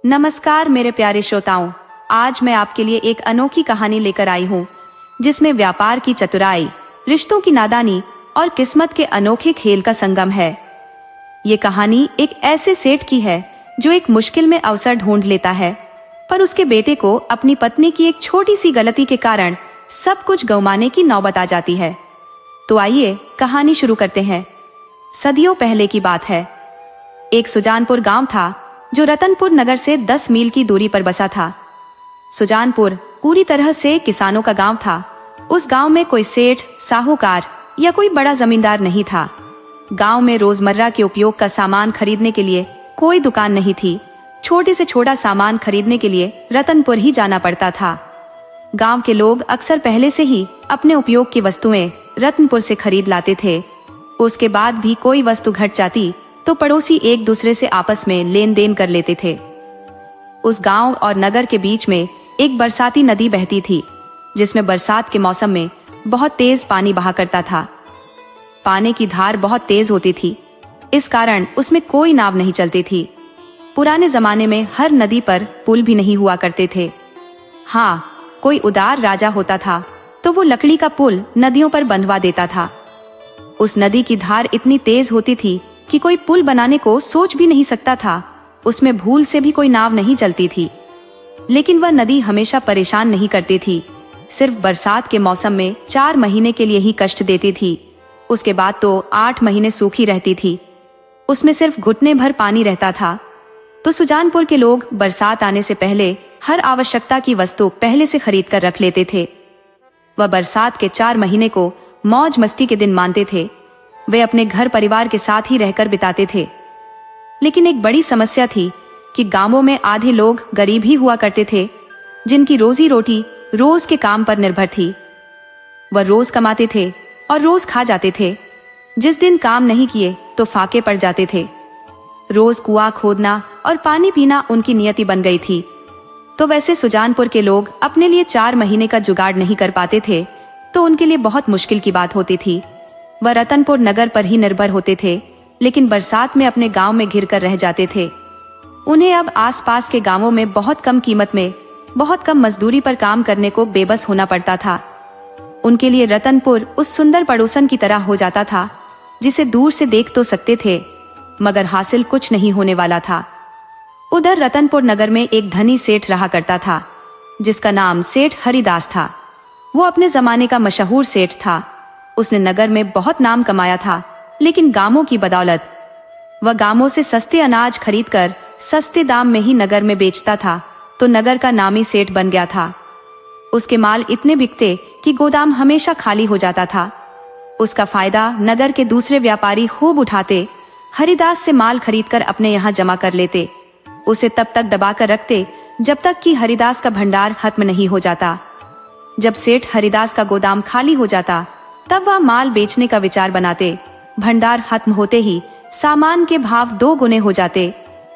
नमस्कार मेरे प्यारे श्रोताओं, आज मैं आपके लिए एक अनोखी कहानी लेकर आई हूँ जिसमें व्यापार की चतुराई, रिश्तों की नादानी और किस्मत के अनोखे खेल का संगम है। ये कहानी एक ऐसे सेठ की है जो एक मुश्किल में अवसर ढूंढ लेता है, पर उसके बेटे को अपनी पत्नी की एक छोटी सी गलती के कारण सब कुछ गंवाने की नौबत आ जाती है। तो आइए कहानी शुरू करते हैं। सदियों पहले की बात है। एक सुजानपुर गांव था जो रतनपुर नगर से 10 मील की दूरी पर बसा था। सुजानपुर पूरी तरह से किसानों का गांव था। उस गांव में कोई सेठ, साहूकार या कोई बड़ा जमींदार नहीं था। गांव में रोजमर्रा के उपयोग का सामान खरीदने के लिए कोई दुकान नहीं थी। छोटे से छोटा सामान खरीदने के लिए रतनपुर ही जाना पड़ता था। गांव के लोग अक्सर पहले से ही अपने उपयोग की वस्तुएं रतनपुर से खरीद लाते थे। उसके बाद भी कोई वस्तु घट जाती तो पड़ोसी एक दूसरे से आपस में लेन देन कर लेते थे। उस गांव और नगर के बीच में एक बरसाती नदी बहती थी, जिसमें बरसात के मौसम में बहुत तेज पानी बहा करता था। पानी की धार बहुत तेज होती थी, इस कारण उसमें कोई नाव नहीं चलती थी। पुराने जमाने में हर नदी पर पुल भी नहीं हुआ करते थे। हाँ, कोई उदार राजा होता था तो वो लकड़ी का पुल नदियों पर बंधवा देता था। उस नदी की धार इतनी तेज होती थी कि कोई पुल बनाने को सोच भी नहीं सकता था। उसमें भूल से भी कोई नाव नहीं चलती थी। लेकिन वह नदी हमेशा परेशान नहीं करती थी। सिर्फ बरसात के मौसम में 4 महीने के लिए ही कष्ट देती थी। उसके बाद तो 8 महीने सूखी रहती थी। उसमें सिर्फ घुटने भर पानी रहता था। तो सुजानपुर के लोग बरसात आने से पहले हर आवश्यकता की वस्तु पहले से खरीद कर रख लेते थे। वह बरसात के 4 महीने को मौज मस्ती के दिन मानते थे। वे अपने घर परिवार के साथ ही रहकर बिताते थे। लेकिन एक बड़ी समस्या थी कि गांवों में आधे लोग गरीब ही हुआ करते थे, जिनकी रोजी रोटी रोज के काम पर निर्भर थी। वह रोज कमाते थे और रोज खा जाते थे। जिस दिन काम नहीं किए तो फाके पड़ जाते थे। रोज कुआं खोदना और पानी पीना उनकी नियति बन गई थी। तो वैसे सुजानपुर के लोग अपने लिए 4 महीने का जुगाड़ नहीं कर पाते थे, तो उनके लिए बहुत मुश्किल की बात होती थी। वह रतनपुर नगर पर ही निर्भर होते थे, लेकिन बरसात में अपने गांव में घिर कर रह जाते थे। उन्हें अब आसपास के गांवों में बहुत कम कीमत में, बहुत कम मजदूरी पर काम करने को बेबस होना पड़ता था। उनके लिए रतनपुर उस सुंदर पड़ोसन की तरह हो जाता था, जिसे दूर से देख तो सकते थे, मगर हासिल कुछ नहीं होने वाला था। उधर रतनपुर नगर में एक धनी सेठ रहा करता था, जिसका नाम सेठ हरिदास था। वो अपने जमाने का मशहूर सेठ था। उसने नगर में बहुत नाम कमाया था, लेकिन गांवों की बदौलत वह गांवों से सस्ते अनाज खरीदकर सस्ते दाम में ही नगर में बेचता था, तो नगर का नामी सेठ बन गया था। उसके माल इतने बिकते कि गोदाम हमेशा खाली हो जाता था। उसका फायदा नगर के दूसरे व्यापारी खूब उठाते। हरिदास से माल खरीदकर अपने यहाँ जमा कर लेते। उसे तब तक दबाकर रखते जब तक कि हरिदास का भंडार खत्म नहीं हो जाता। जब सेठ हरिदास का गोदाम खाली हो जाता, तब वह माल बेचने का विचार बनाते। भंडार खत्म होते ही सामान के भाव 2 गुने हो जाते।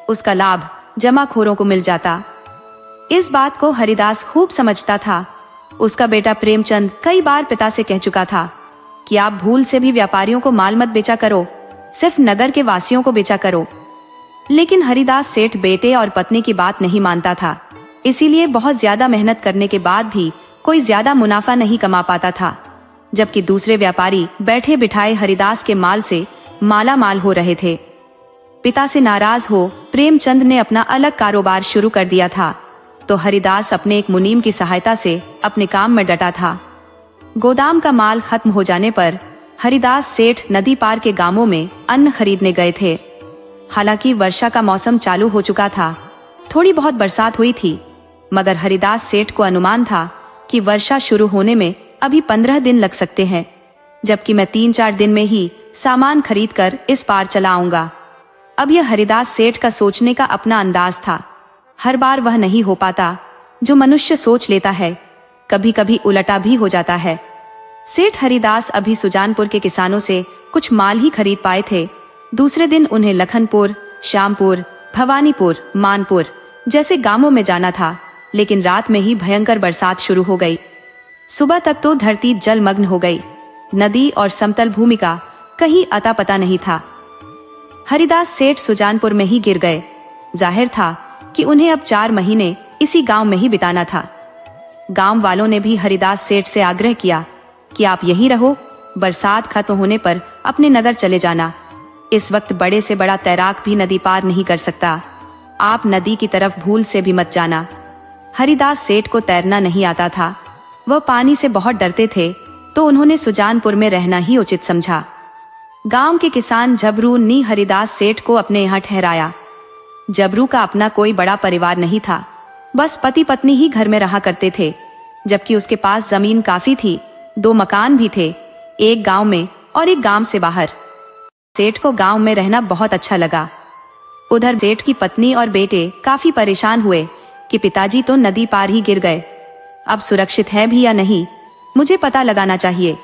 उसका लाभ जमाखोरों को मिल जाता। इस बात को हरिदास खूब समझता था। उसका बेटा प्रेमचंद कई बार पिता से कह चुका था कि आप भूल से भी व्यापारियों को माल मत बेचा करो, सिर्फ नगर के वासियों को बेचा करो। लेकिन हरिदास सेठ बेटे और पत्नी की बात नहीं मानता था। इसीलिए बहुत ज्यादा मेहनत करने के बाद भी कोई ज्यादा मुनाफा नहीं कमा पाता था, जबकि दूसरे व्यापारी बैठे बिठाए हरिदास के माल से माला माल हो रहे थे। पिता से नाराज हो प्रेमचंद ने अपना अलग कारोबार शुरू कर दिया था, तो हरिदास अपने एक मुनीम की सहायता से अपने काम में डटा था। गोदाम का माल खत्म हो जाने पर हरिदास सेठ नदी पार के गांवों में अन्न खरीदने गए थे। हालांकि वर्षा का मौसम चालू हो चुका था। थोड़ी बहुत बरसात हुई थी, मगर हरिदास सेठ को अनुमान था कि वर्षा शुरू होने में अभी 15 दिन लग सकते हैं, जबकि मैं 3-4 दिन में ही सामान खरीद कर इस पार चला आऊंगा। अब यह हरिदास सेठ का सोचने का अपना अंदाज था। हर बार वह नहीं हो पाता। जो मनुष्य सोच लेता है, कभी कभी उलटा भी हो जाता है। सेठ हरिदास अभी सुजानपुर के किसानों से कुछ माल ही खरीद पाए थे। दूसरे दिन उन्हें लखनपुर, श्यामपुर, भवानीपुर, मानपुर जैसे गांवों में जाना था, लेकिन रात में ही भयंकर बरसात शुरू हो गई। सुबह तक तो धरती जलमग्न हो गई। नदी और समतल भूमि का कहीं अता पता नहीं था। हरिदास सेठ सुजानपुर में ही गिर गए। जाहिर था कि उन्हें अब 4 महीने इसी गांव में ही बिताना था। गांव वालों ने भी हरिदास सेठ से आग्रह किया कि आप यहीं रहो, बरसात खत्म होने पर अपने नगर चले जाना। इस वक्त बड़े से बड़ा तैराक भी नदी पार नहीं कर सकता, आप नदी की तरफ भूल से भी मत जाना। हरिदास सेठ को तैरना नहीं आता था, वह पानी से बहुत डरते थे, तो उन्होंने सुजानपुर में रहना ही उचित समझा। गांव के किसान जबरू ने हरिदास सेठ को अपने यहाँ ठहराया। जबरू का अपना कोई बड़ा परिवार नहीं था, बस पति पत्नी ही घर में रहा करते थे, जबकि उसके पास जमीन काफी थी, 2 मकान भी थे, एक गांव में और एक गांव से बाहर। सेठ को गांव में रहना बहुत अच्छा लगा। उधर सेठ की पत्नी और बेटे काफी परेशान हुए कि पिताजी तो नदी पार ही गिर गए, अब सुरक्षित है भी या नहीं, मुझे पता लगाना चाहिए।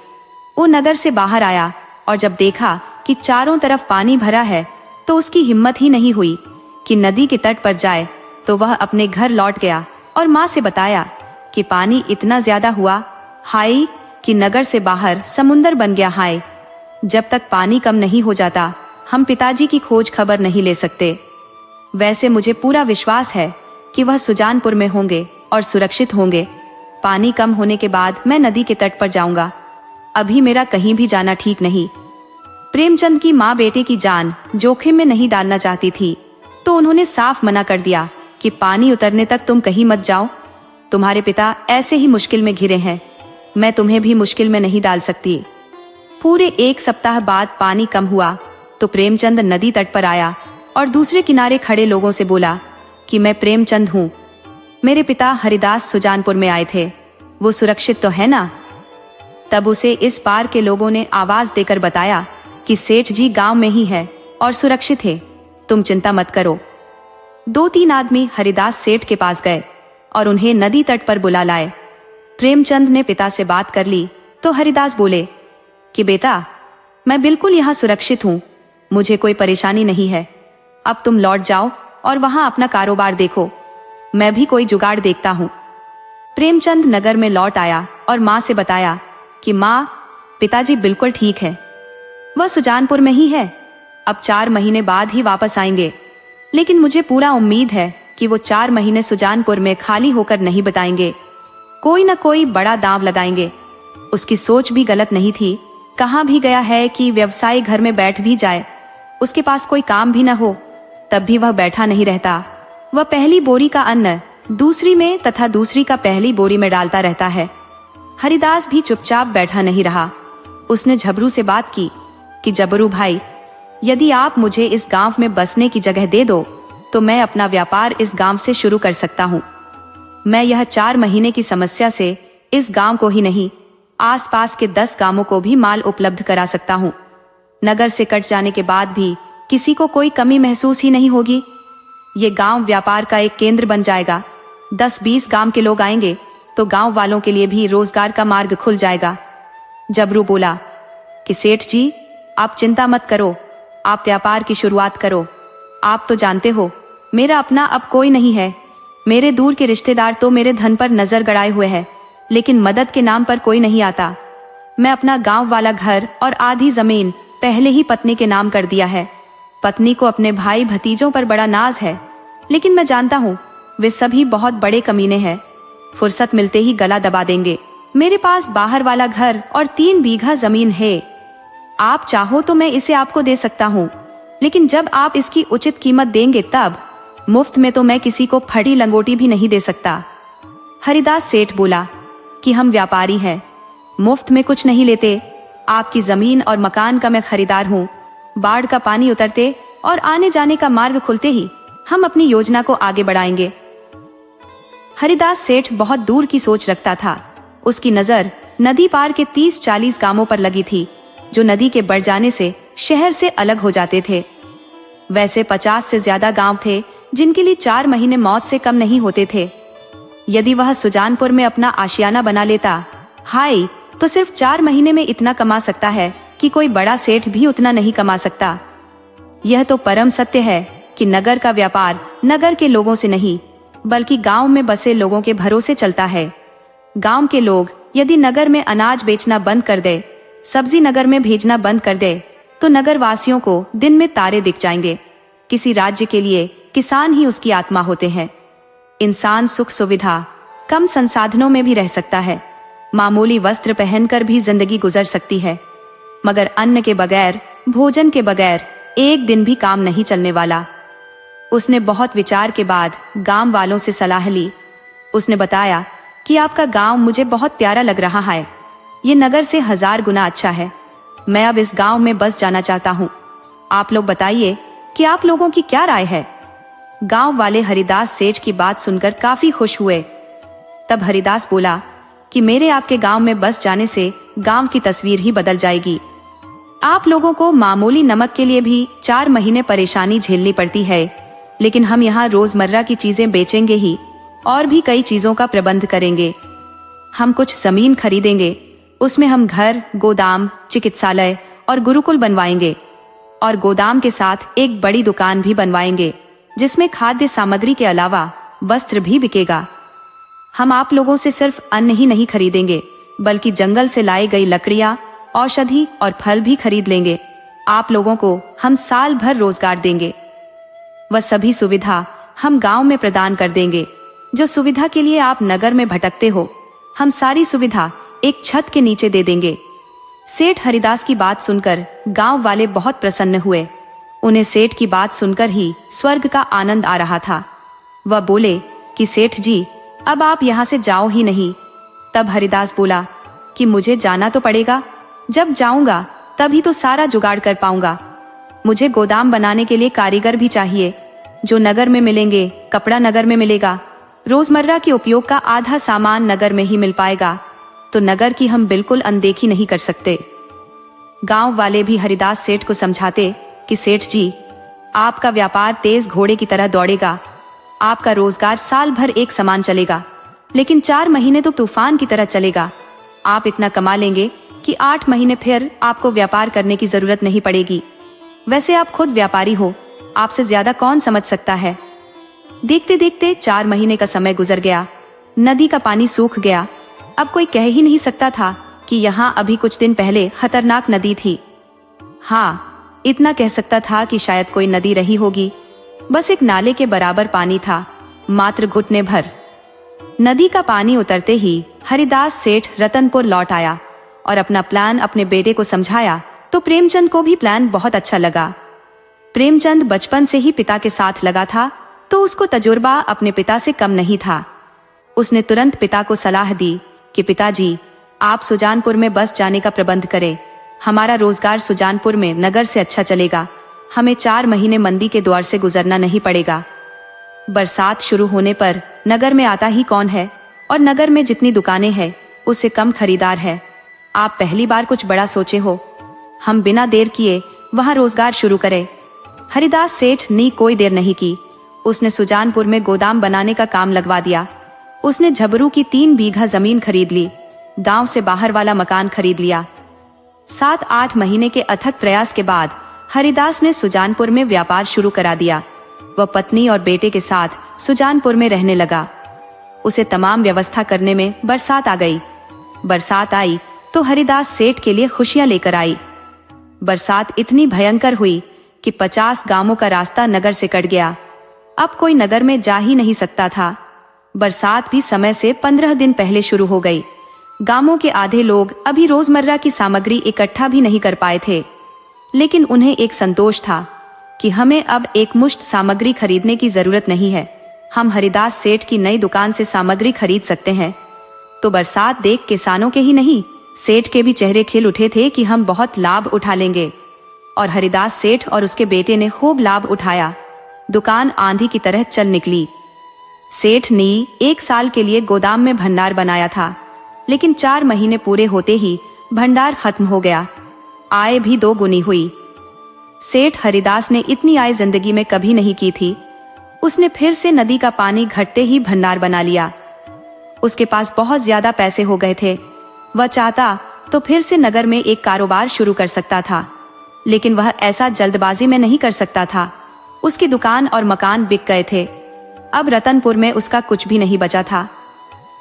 वो नगर से बाहर आया और जब देखा कि चारों तरफ पानी भरा है तो उसकी हिम्मत ही नहीं हुई कि नदी के तट पर जाए, तो वह अपने घर लौट गया और माँ से बताया कि पानी इतना ज्यादा हुआ, हाय, कि नगर से बाहर समुंदर बन गया, हाय, जब तक पानी कम नहीं हो जाता हम पिताजी की खोज खबर नहीं ले सकते। वैसे मुझे पूरा विश्वास है कि वह सुजानपुर में होंगे और सुरक्षित होंगे। पानी कम होने के बाद मैं नदी के तट पर जाऊंगा, अभी मेरा कहीं भी जाना ठीक नहीं। प्रेमचंद की माँ बेटे की जान जोखिम में नहीं डालना चाहती थी, तो उन्होंने साफ मना कर दिया कि पानी उतरने तक तुम कहीं मत जाओ, तुम्हारे पिता ऐसे ही मुश्किल में घिरे हैं, मैं तुम्हें भी मुश्किल में नहीं डाल सकती। पूरे 1 सप्ताह बाद पानी कम हुआ तो प्रेमचंद नदी तट पर आया और दूसरे किनारे खड़े लोगों से बोला कि मैं प्रेमचंद हूँ, मेरे पिता हरिदास सुजानपुर में आए थे, वो सुरक्षित तो है ना? तब उसे इस पार के लोगों ने आवाज देकर बताया कि सेठ जी गांव में ही है और सुरक्षित है, तुम चिंता मत करो। 2-3 आदमी हरिदास सेठ के पास गए और उन्हें नदी तट पर बुला लाए। प्रेमचंद ने पिता से बात कर ली तो हरिदास बोले कि बेटा, मैं बिल्कुल यहाँ सुरक्षित हूँ, मुझे कोई परेशानी नहीं है, अब तुम लौट जाओ और वहां अपना कारोबार देखो, मैं भी कोई जुगाड़ देखता हूँ। प्रेमचंद नगर में लौट आया और माँ से बताया कि माँ, पिताजी बिल्कुल ठीक है, वह सुजानपुर में ही है, अब 4 महीने बाद ही वापस आएंगे, लेकिन मुझे पूरा उम्मीद है कि वो 4 महीने सुजानपुर में खाली होकर नहीं बिताएंगे, कोई न कोई बड़ा दांव लगाएंगे। उसकी सोच भी गलत नहीं थी, कहाँ भी गया है कि व्यवसायी घर में बैठ भी जाए, उसके पास कोई काम भी न हो, तब भी वह बैठा नहीं रहता। वह पहली बोरी का अन्न दूसरी में तथा दूसरी का पहली बोरी में डालता रहता है। हरिदास भी चुपचाप बैठा नहीं रहा, उसने झबरू से बात की कि जबरू भाई, यदि आप मुझे इस गांव में बसने की जगह दे दो तो मैं अपना व्यापार इस गांव से शुरू कर सकता हूँ। मैं यह 4 महीने की समस्या से इस गांव को ही नहीं, आसपास के 10 गांवों को भी माल उपलब्ध करा सकता हूँ। नगर से कट जाने के बाद भी किसी को कोई कमी महसूस ही नहीं होगी। ये गांव व्यापार का एक केंद्र बन जाएगा, 10-20 गांव के लोग आएंगे तो गांव वालों के लिए भी रोजगार का मार्ग खुल जाएगा। जबरू बोला कि सेठ जी, आप चिंता मत करो, आप व्यापार की शुरुआत करो, आप तो जानते हो मेरा अपना अब कोई नहीं है, मेरे दूर के रिश्तेदार तो मेरे धन पर नजर गड़ाए हुए हैं, लेकिन मदद के नाम पर कोई नहीं आता। मैं अपना गांव वाला घर और आधी जमीन पहले ही पत्नी के नाम कर दिया है। पत्नी को अपने भाई भतीजों पर बड़ा नाज है, लेकिन मैं जानता हूँ वे सभी बहुत बड़े कमीने हैं, फुर्सत मिलते ही गला दबा देंगे। मेरे पास बाहर वाला घर और 3 बीघा जमीन है, आप चाहो तो मैं इसे आपको दे सकता हूँ, लेकिन जब आप इसकी उचित कीमत देंगे तब, मुफ्त में तो मैं किसी को फटी लंगोटी भी नहीं दे सकता। हरिदास सेठ बोला कि हम व्यापारी हैं, मुफ्त में कुछ नहीं लेते, आपकी जमीन और मकान का मैं खरीदार हूँ। बाढ़ का पानी उतरते और आने जाने का मार्ग खुलते ही हम अपनी योजना को आगे बढ़ाएंगे। हरिदास सेठ बहुत दूर की सोच रखता था, उसकी नजर नदी पार के 30-40 गांवों पर लगी थी, जो नदी के बढ़ जाने से शहर से अलग हो जाते थे। वैसे 50 से ज्यादा गांव थे जिनके लिए 4 महीने मौत से कम नहीं होते थे। यदि वह सुजानपुर में अपना आशियाना बना लेता, हाय, तो सिर्फ 4 महीने में इतना कमा सकता है कि कोई बड़ा सेठ भी उतना नहीं कमा सकता। यह तो परम सत्य है कि नगर का व्यापार नगर के लोगों से नहीं, बल्कि गांव में बसे लोगों के भरोसे चलता है। गांव के लोग यदि नगर में अनाज बेचना बंद कर दे, सब्जी नगर में भेजना बंद कर दे, तो नगर वासियों को दिन में तारे दिख जाएंगे। किसी राज्य के लिए किसान ही उसकी आत्मा होते हैं। इंसान सुख सुविधा, कम संसाधनों में भी रह सकता है, मामूली वस्त्र पहनकर भी जिंदगी गुजर सकती है, मगर अन्न के बगैर, भोजन के बगैर एक दिन भी काम नहीं चलने वाला। उसने बहुत विचार के बाद गांव वालों से सलाह ली। उसने बताया कि आपका गांव मुझे बहुत प्यारा लग रहा है, ये नगर से 1000 गुना अच्छा है। मैं अब इस गांव में बस जाना चाहता हूँ। आप लोग बताइए कि आप लोगों की क्या राय है। गांव वाले हरिदास सेठ की बात सुनकर काफी खुश हुए। तब हरिदास बोला कि मेरे आपके गांव में बस जाने से गांव की तस्वीर ही बदल जाएगी। आप लोगों को मामूली नमक के लिए भी 4 महीने परेशानी झेलनी पड़ती है, लेकिन हम यहाँ रोजमर्रा की चीजें बेचेंगे ही और भी कई चीजों का प्रबंध करेंगे। हम कुछ जमीन खरीदेंगे, उसमें हम घर, गोदाम, चिकित्सालय और गुरुकुल बनवाएंगे और गोदाम के साथ एक बड़ी दुकान भी बनवाएंगे जिसमें खाद्य सामग्री के अलावा वस्त्र भी बिकेगा। हम आप लोगों से सिर्फ अन्न ही नहीं खरीदेंगे, बल्कि जंगल से लाई गई लकड़ियां, औषधि और फल भी खरीद लेंगे। आप लोगों को हम साल भर रोजगार देंगे। वह सभी सुविधा हम गांव में प्रदान कर देंगे। जो सुविधा के लिए आप नगर में भटकते हो, हम सारी सुविधा एक छत के नीचे दे देंगे। सेठ हरिदास की बात सुनकर गांव वाले बहुत प्रसन्न हुए। उन्हें सेठ की बात सुनकर ही स्वर्ग का आनंद आ रहा था। वह बोले कि सेठ जी, अब आप यहाँ से जाओ ही नहीं। तब हरिदास बोला कि मुझे जाना तो पड़ेगा, जब जाऊंगा तभी तो सारा जुगाड़ कर पाऊंगा। मुझे गोदाम बनाने के लिए कारीगर भी चाहिए। जो नगर में मिलेंगे, कपड़ा नगर में मिलेगा, रोजमर्रा के उपयोग का आधा सामान नगर में ही मिल पाएगा, तो नगर की हम बिल्कुल अनदेखी नहीं कर सकते। गांव वाले भी हरिदास सेठ को समझाते कि सेठ जी, आपका व्यापार तेज घोड़े की तरह दौड़ेगा। आपका रोजगार साल भर एक समान चलेगा, लेकिन 4 महीने तो तूफान की तरह चलेगा। आप इतना कमा लेंगे कि 8 महीने फिर आपको व्यापार करने की जरूरत नहीं पड़ेगी। वैसे आप खुद व्यापारी हो, आपसे ज्यादा कौन समझ सकता है। देखते देखते 4 महीने का समय गुजर गया। नदी का पानी सूख गया। अब कोई कह ही नहीं सकता था कि यहाँ अभी कुछ दिन पहले खतरनाक नदी थी। हाँ, इतना कह सकता था कि शायद कोई नदी रही होगी। बस एक नाले के बराबर पानी था, मात्र घुटने भर। नदी का पानी उतरते ही हरिदास सेठ रतनपुर लौट आया और अपना प्लान अपने बेटे को समझाया, तो प्रेमचंद को भी प्लान बहुत अच्छा लगा। प्रेमचंद बचपन से ही पिता के साथ लगा था, तो उसको तजुर्बा अपने पिता से कम नहीं था। उसने तुरंत पिता को सलाह दी कि पिताजी, आप सुजानपुर में बस जाने का प्रबंध करें। हमारा रोजगार सुजानपुर में नगर से अच्छा चलेगा। हमें 4 महीने मंदी के द्वार से गुजरना नहीं पड़ेगा। बरसात शुरू होने पर नगर में आता ही कौन है, और नगर में जितनी दुकानें हैं उससे कम खरीदार है। आप पहली बार कुछ बड़ा सोचे हो। हम बिना देर किए वहां रोजगार शुरू करें। हरिदास सेठ ने कोई देर नहीं की। उसने सुजानपुर में गोदाम बनाने का काम लगवा दिया। उसने झबरू की 3 बीघा जमीन खरीद ली। गांव से बाहर वाला मकान खरीद लिया। 7-8 महीने के अथक प्रयास के बाद हरिदास ने सुजानपुर में व्यापार शुरू करा दिया। वह पत्नी और बेटे के साथ सुजानपुर में रहने लगा। उसे तमाम व्यवस्था करने में बरसात आ गई। बरसात आई तो हरिदास सेठ के लिए खुशियां लेकर आई। बरसात इतनी भयंकर हुई कि 50 गांवों का रास्ता नगर से कट गया। अब कोई नगर में जा ही नहीं सकता था। बरसात भी समय से 15 दिन पहले शुरू हो गई। गांवों के आधे लोग अभी रोजमर्रा की सामग्री इकट्ठा भी नहीं कर पाए थे, लेकिन उन्हें एक संतोष था कि हमें अब एक मुश्त सामग्री खरीदने की जरूरत नहीं है। हम हरिदास सेठ की नई दुकान से सामग्री खरीद सकते हैं। तो बरसात देख किसानों के ही नहीं, सेठ के भी चेहरे खिल उठे थे कि हम बहुत लाभ उठा लेंगे। और हरिदास सेठ और उसके बेटे ने खूब लाभ उठाया। दुकान आंधी की तरह चल निकली। सेठ ने 1 साल के लिए गोदाम में भंडार बनाया था, लेकिन 4 महीने पूरे होते ही भंडार खत्म हो गया। आय भी 2 गुनी हुई। सेठ हरिदास ने इतनी आय जिंदगी में कभी नहीं की थी। उसने फिर से नदी का पानी घटते ही भंडार बना लिया। उसके पास बहुत ज्यादा पैसे हो गए थे। वह चाहता तो फिर से नगर में एक कारोबार शुरू कर सकता था, लेकिन वह ऐसा जल्दबाजी में नहीं कर सकता था। उसकी दुकान और मकान बिक गए थे। अब रतनपुर में उसका कुछ भी नहीं बचा था।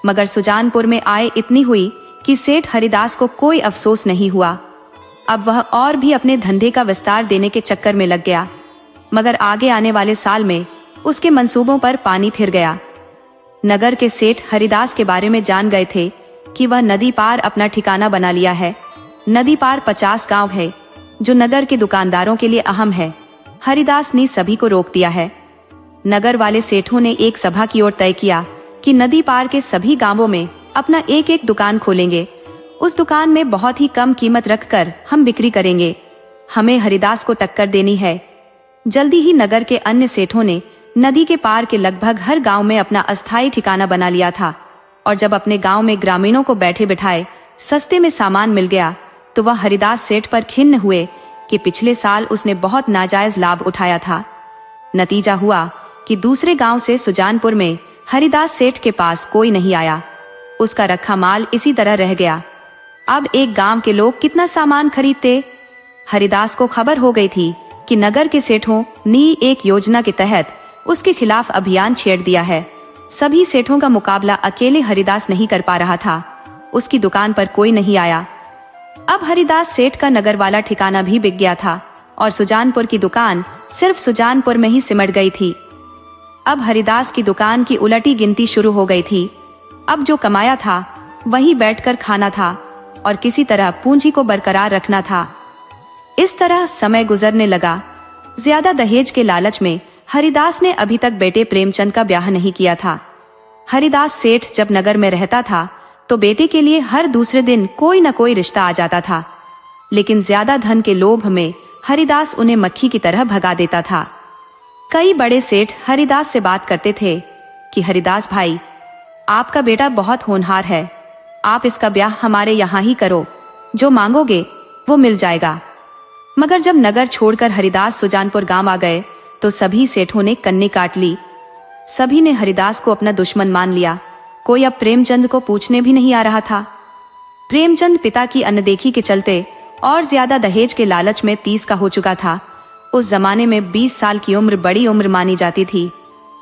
मगर सुजानपुर में आय इतनी हुई कि सेठ हरिदास को कोई अफसोस नहीं हुआ। अब वह और भी अपने धंधे का विस्तार देने के चक्कर में लग गया। मगर आगे आने वाले साल में उसके मंसूबों पर पानी फिर गया। नगर के सेठ हरिदास के बारे में जान गए थे कि वह नदी पार अपना ठिकाना बना लिया है। नदी पार 50 गांव है जो नगर के दुकानदारों के लिए अहम है। हरिदास ने सभी को रोक दिया है। नगर वाले सेठों ने एक सभा की ओर तय किया कि नदी पार के सभी गांवों में अपना एक एक दुकान खोलेंगे। उस दुकान में बहुत ही कम कीमत रखकर हम बिक्री करेंगे। हमें हरिदास को टक्कर देनी है। जल्दी ही नगर के अन्य सेठों ने नदी के पार के लगभग हर गांव में अपना अस्थायी ठिकाना बना लिया था। और जब अपने गांव में ग्रामीणों को बैठे बिठाए सस्ते में सामान मिल गया तो वह हरिदास सेठ पर खिन्न हुए कि पिछले साल उसने बहुत नाजायज लाभ उठाया था। नतीजा हुआ कि दूसरे गांव से सुजानपुर में हरिदास सेठ के पास कोई नहीं आया। उसका रखा माल इसी तरह रह गया। अब एक गांव के लोग कितना सामान खरीदते? हरिदास को खबर हो गई थी कि नगर के सेठों ने एक योजना के तहत उसके खिलाफ अभियान छेड़ दिया है। सभी सेठों का मुकाबला अकेले हरिदास नहीं कर पा रहा था। उसकी दुकान पर कोई नहीं आया। अब हरिदास सेठ का नगर वाला ठिकाना भी बिक गया था और सुजानपुर की दुकान सिर्फ सुजानपुर में ही सिमट गई थी। अब हरिदास की दुकान की उलटी गिनती शुरू हो गई थी। अब जो कमाया था वही बैठकर खाना था और किसी तरह पूंजी को बरकरार रखना था। इस तरह समय गुजरने लगा। ज्यादा दहेज के लालच में हरिदास ने अभी तक बेटे प्रेमचंद का ब्याह नहीं किया था। हरिदास सेठ जब नगर में रहता था तो बेटे के लिए हर दूसरे दिन कोई न कोई रिश्ता आ जाता था, लेकिन ज्यादा धन के लोभ में हरिदास उन्हें मक्खी की तरह भगा देता था। कई बड़े सेठ हरिदास से बात करते थे कि हरिदास भाई, आपका बेटा बहुत होनहार है, आप इसका ब्याह हमारे यहाँ ही करो, जो मांगोगे वो मिल जाएगा। मगर जब नगर छोड़कर हरिदास सुजानपुर गांव आ गए तो सभी सेठों ने कन्नी काट ली। सभी ने हरिदास को अपना दुश्मन मान लिया। कोई अब प्रेमचंद को पूछने भी नहीं आ रहा था। प्रेमचंद पिता की अनदेखी के चलते और ज्यादा दहेज के लालच में 30 का हो चुका था। उस जमाने में 20 साल की उम्र बड़ी उम्र मानी जाती थी।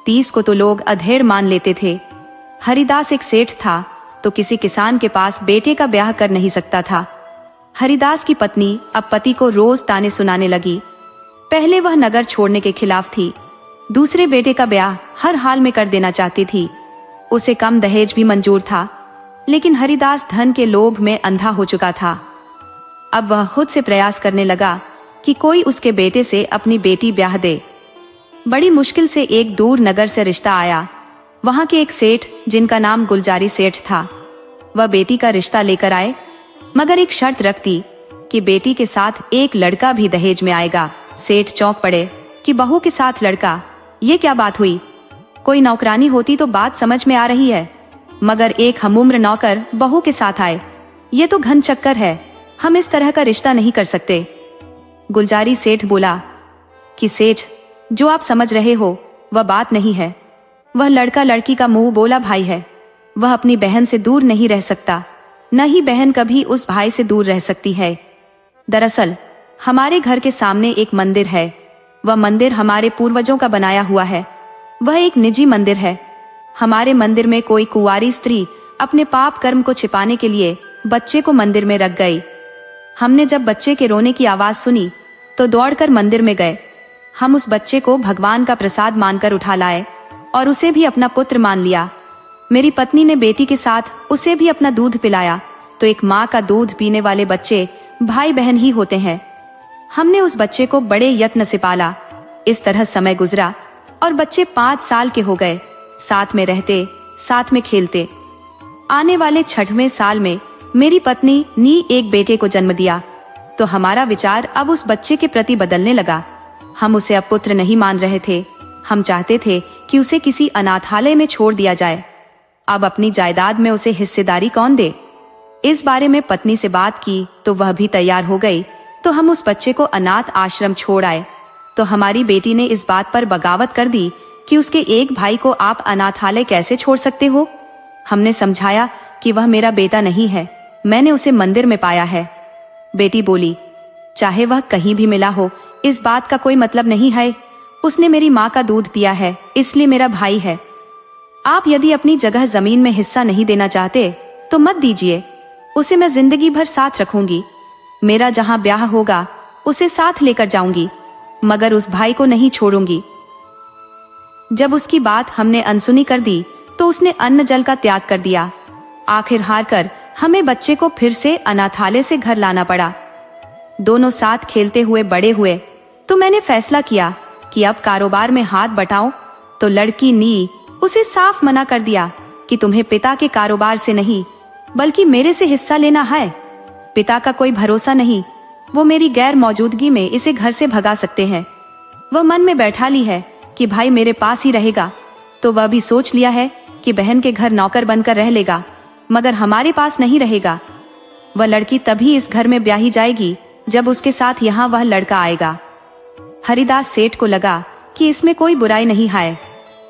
30 को तो लोग अधेड़ मान लेते थे। हरिदास एक सेठ था तो किसी किसान के पास बेटे का ब्याह कर नहीं सकता था। हरिदास की पत्नी अब पति को रोज ताने सुनाने लगी। पहले वह नगर छोड़ने के खिलाफ थी, दूसरे बेटे का ब्याह हर हाल में कर देना चाहती थी। उसे कम दहेज भी मंजूर था, लेकिन हरिदास धन के लोभ में अंधा हो चुका था। अब वह खुद से प्रयास करने लगा कि कोई उसके बेटे से अपनी बेटी ब्याह दे। बड़ी मुश्किल से एक दूर नगर से रिश्ता आया। वहां के एक सेठ जिनका नाम गुलजारी सेठ था, वह बेटी का रिश्ता लेकर आए, मगर एक शर्त रखती कि बेटी के साथ एक लड़का भी दहेज में आएगा। सेठ चौंक पड़े कि बहू के साथ लड़का, ये क्या बात हुई? कोई नौकरानी होती तो बात समझ में आ रही है, मगर एक हमउम्र नौकर बहू के साथ आए, ये तो घन चक्कर है। हम इस तरह का रिश्ता नहीं कर सकते। गुलजारी सेठ बोला कि सेठ, जो आप समझ रहे हो वह बात नहीं है। वह लड़का लड़की का मुंह बोला भाई है। वह अपनी बहन से दूर नहीं रह सकता, न ही बहन कभी उस भाई से दूर रह सकती है। दरअसल हमारे घर के सामने एक मंदिर है। वह मंदिर हमारे पूर्वजों का बनाया हुआ है। वह एक निजी मंदिर है। हमारे मंदिर में कोई कुंवारी स्त्री अपने पाप कर्म को छिपाने के लिए बच्चे को मंदिर में रख गई। हमने जब बच्चे के रोने की आवाज सुनी तो दौड़कर मंदिर में गए। हम उस बच्चे को भगवान का प्रसाद मानकर उठा लाए और उसे भी अपना पुत्र मान लिया। मेरी पत्नी ने बेटी के साथ उसे भी अपना दूध पिलाया। तो एक माँ का दूध पीने वाले बच्चे भाई बहन ही होते हैं। हमने उस बच्चे को बड़े यत्न से पाला। इस तरह समय गुजरा और बच्चे 5 साल के हो गए। साथ में रहते, साथ में खेलते। आने वाले 6वें साल में मेरी पत्नी ने एक बेटे को जन्म दिया तो हमारा विचार अब उस बच्चे के प्रति बदलने लगा। हम उसे अब पुत्र नहीं मान रहे थे। हम चाहते थे कि उसे किसी अनाथालय में छोड़ दिया जाए। अब अपनी जायदाद में उसे हिस्सेदारी कौन दे? इस बारे में पत्नी से बात की तो वह भी तैयार हो गई। तो हम उस बच्चे को अनाथ आश्रम छोड़ आए। तो हमारी बेटी ने इस बात पर बगावत कर दी कि उसके एक भाई को आप अनाथालय कैसे छोड़ सकते हो? हमने समझाया कि वह मेरा बेटा नहीं है, मैंने उसे मंदिर में पाया है। बेटी बोली, चाहे वह कहीं भी मिला हो, इस बात का कोई मतलब नहीं है। उसने मेरी माँ का दूध पिया है, इसलिए मेरा भाई है। आप यदि अपनी जगह जमीन में हिस्सा नहीं देना चाहते तो मत दीजिए। उसे मैं जिंदगी भर साथ रखूंगी। मेरा जहां ब्याह होगा उसे साथ लेकर जाऊंगी, मगर उस भाई को नहीं छोड़ूंगी। जब उसकी बात हमने अनसुनी कर दी तो उसने अन्न जल का त्याग कर दिया। आखिर हार कर हमें बच्चे को फिर से अनाथालय से घर लाना पड़ा। दोनों साथ खेलते हुए बड़े हुए तो मैंने फैसला किया कि अब कारोबार में हाथ बटाऊं, तो लड़की ने उसे साफ मना कर दिया कि तुम्हें पिता के कारोबार से नहीं बल्कि मेरे से हिस्सा लेना है। पिता का कोई भरोसा नहीं, वो मेरी गैर मौजूदगी में इसे घर से भगा सकते हैं। वह मन में बैठा ली है कि भाई मेरे पास ही रहेगा, तो वह भी सोच लिया है कि बहन के घर नौकर बनकर रह लेगा, मगर हमारे पास नहीं रहेगा। वह लड़की तभी इस घर में ब्याही जाएगी जब उसके साथ यहाँ वह लड़का आएगा। हरिदास सेठ को लगा कि इसमें कोई बुराई नहीं है।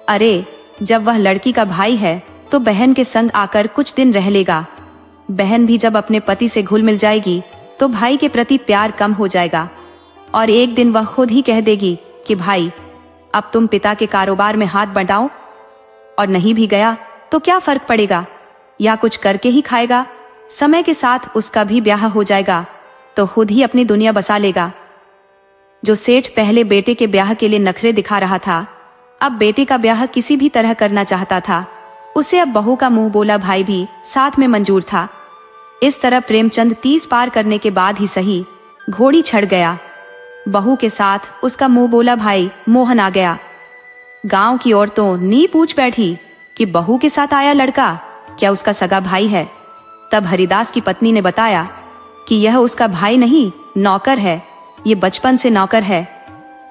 अरे, जब वह लड़की का भाई है तो बहन के संग आकर कुछ दिन रह लेगा। बहन भी जब अपने पति से घुल मिल जाएगी तो भाई के प्रति प्यार कम हो जाएगा और एक दिन वह खुद ही कह देगी कि भाई अब तुम पिता के कारोबार में हाथ बटाओ। और नहीं भी गया तो क्या फर्क पड़ेगा, या कुछ करके ही खाएगा। समय के साथ उसका भी ब्याह हो जाएगा तो खुद ही अपनी दुनिया बसा लेगा। जो सेठ पहले बेटे के ब्याह के लिए नखरे दिखा रहा था, अब बेटे का ब्याह किसी भी तरह करना चाहता था। उसे अब बहू का मुंह बोला भाई भी साथ में मंजूर था। इस तरह प्रेमचंद 30 पार करने के बाद ही सही घोड़ी चढ़ गया। बहू के साथ उसका मुंह बोला भाई मोहन आ गया। गांव की औरतों नी पूछ बैठी कि बहू के साथ आया लड़का क्या उसका सगा भाई है। तब हरिदास की पत्नी ने बताया कि यह उसका भाई नहीं, नौकर है। ये बचपन से नौकर है,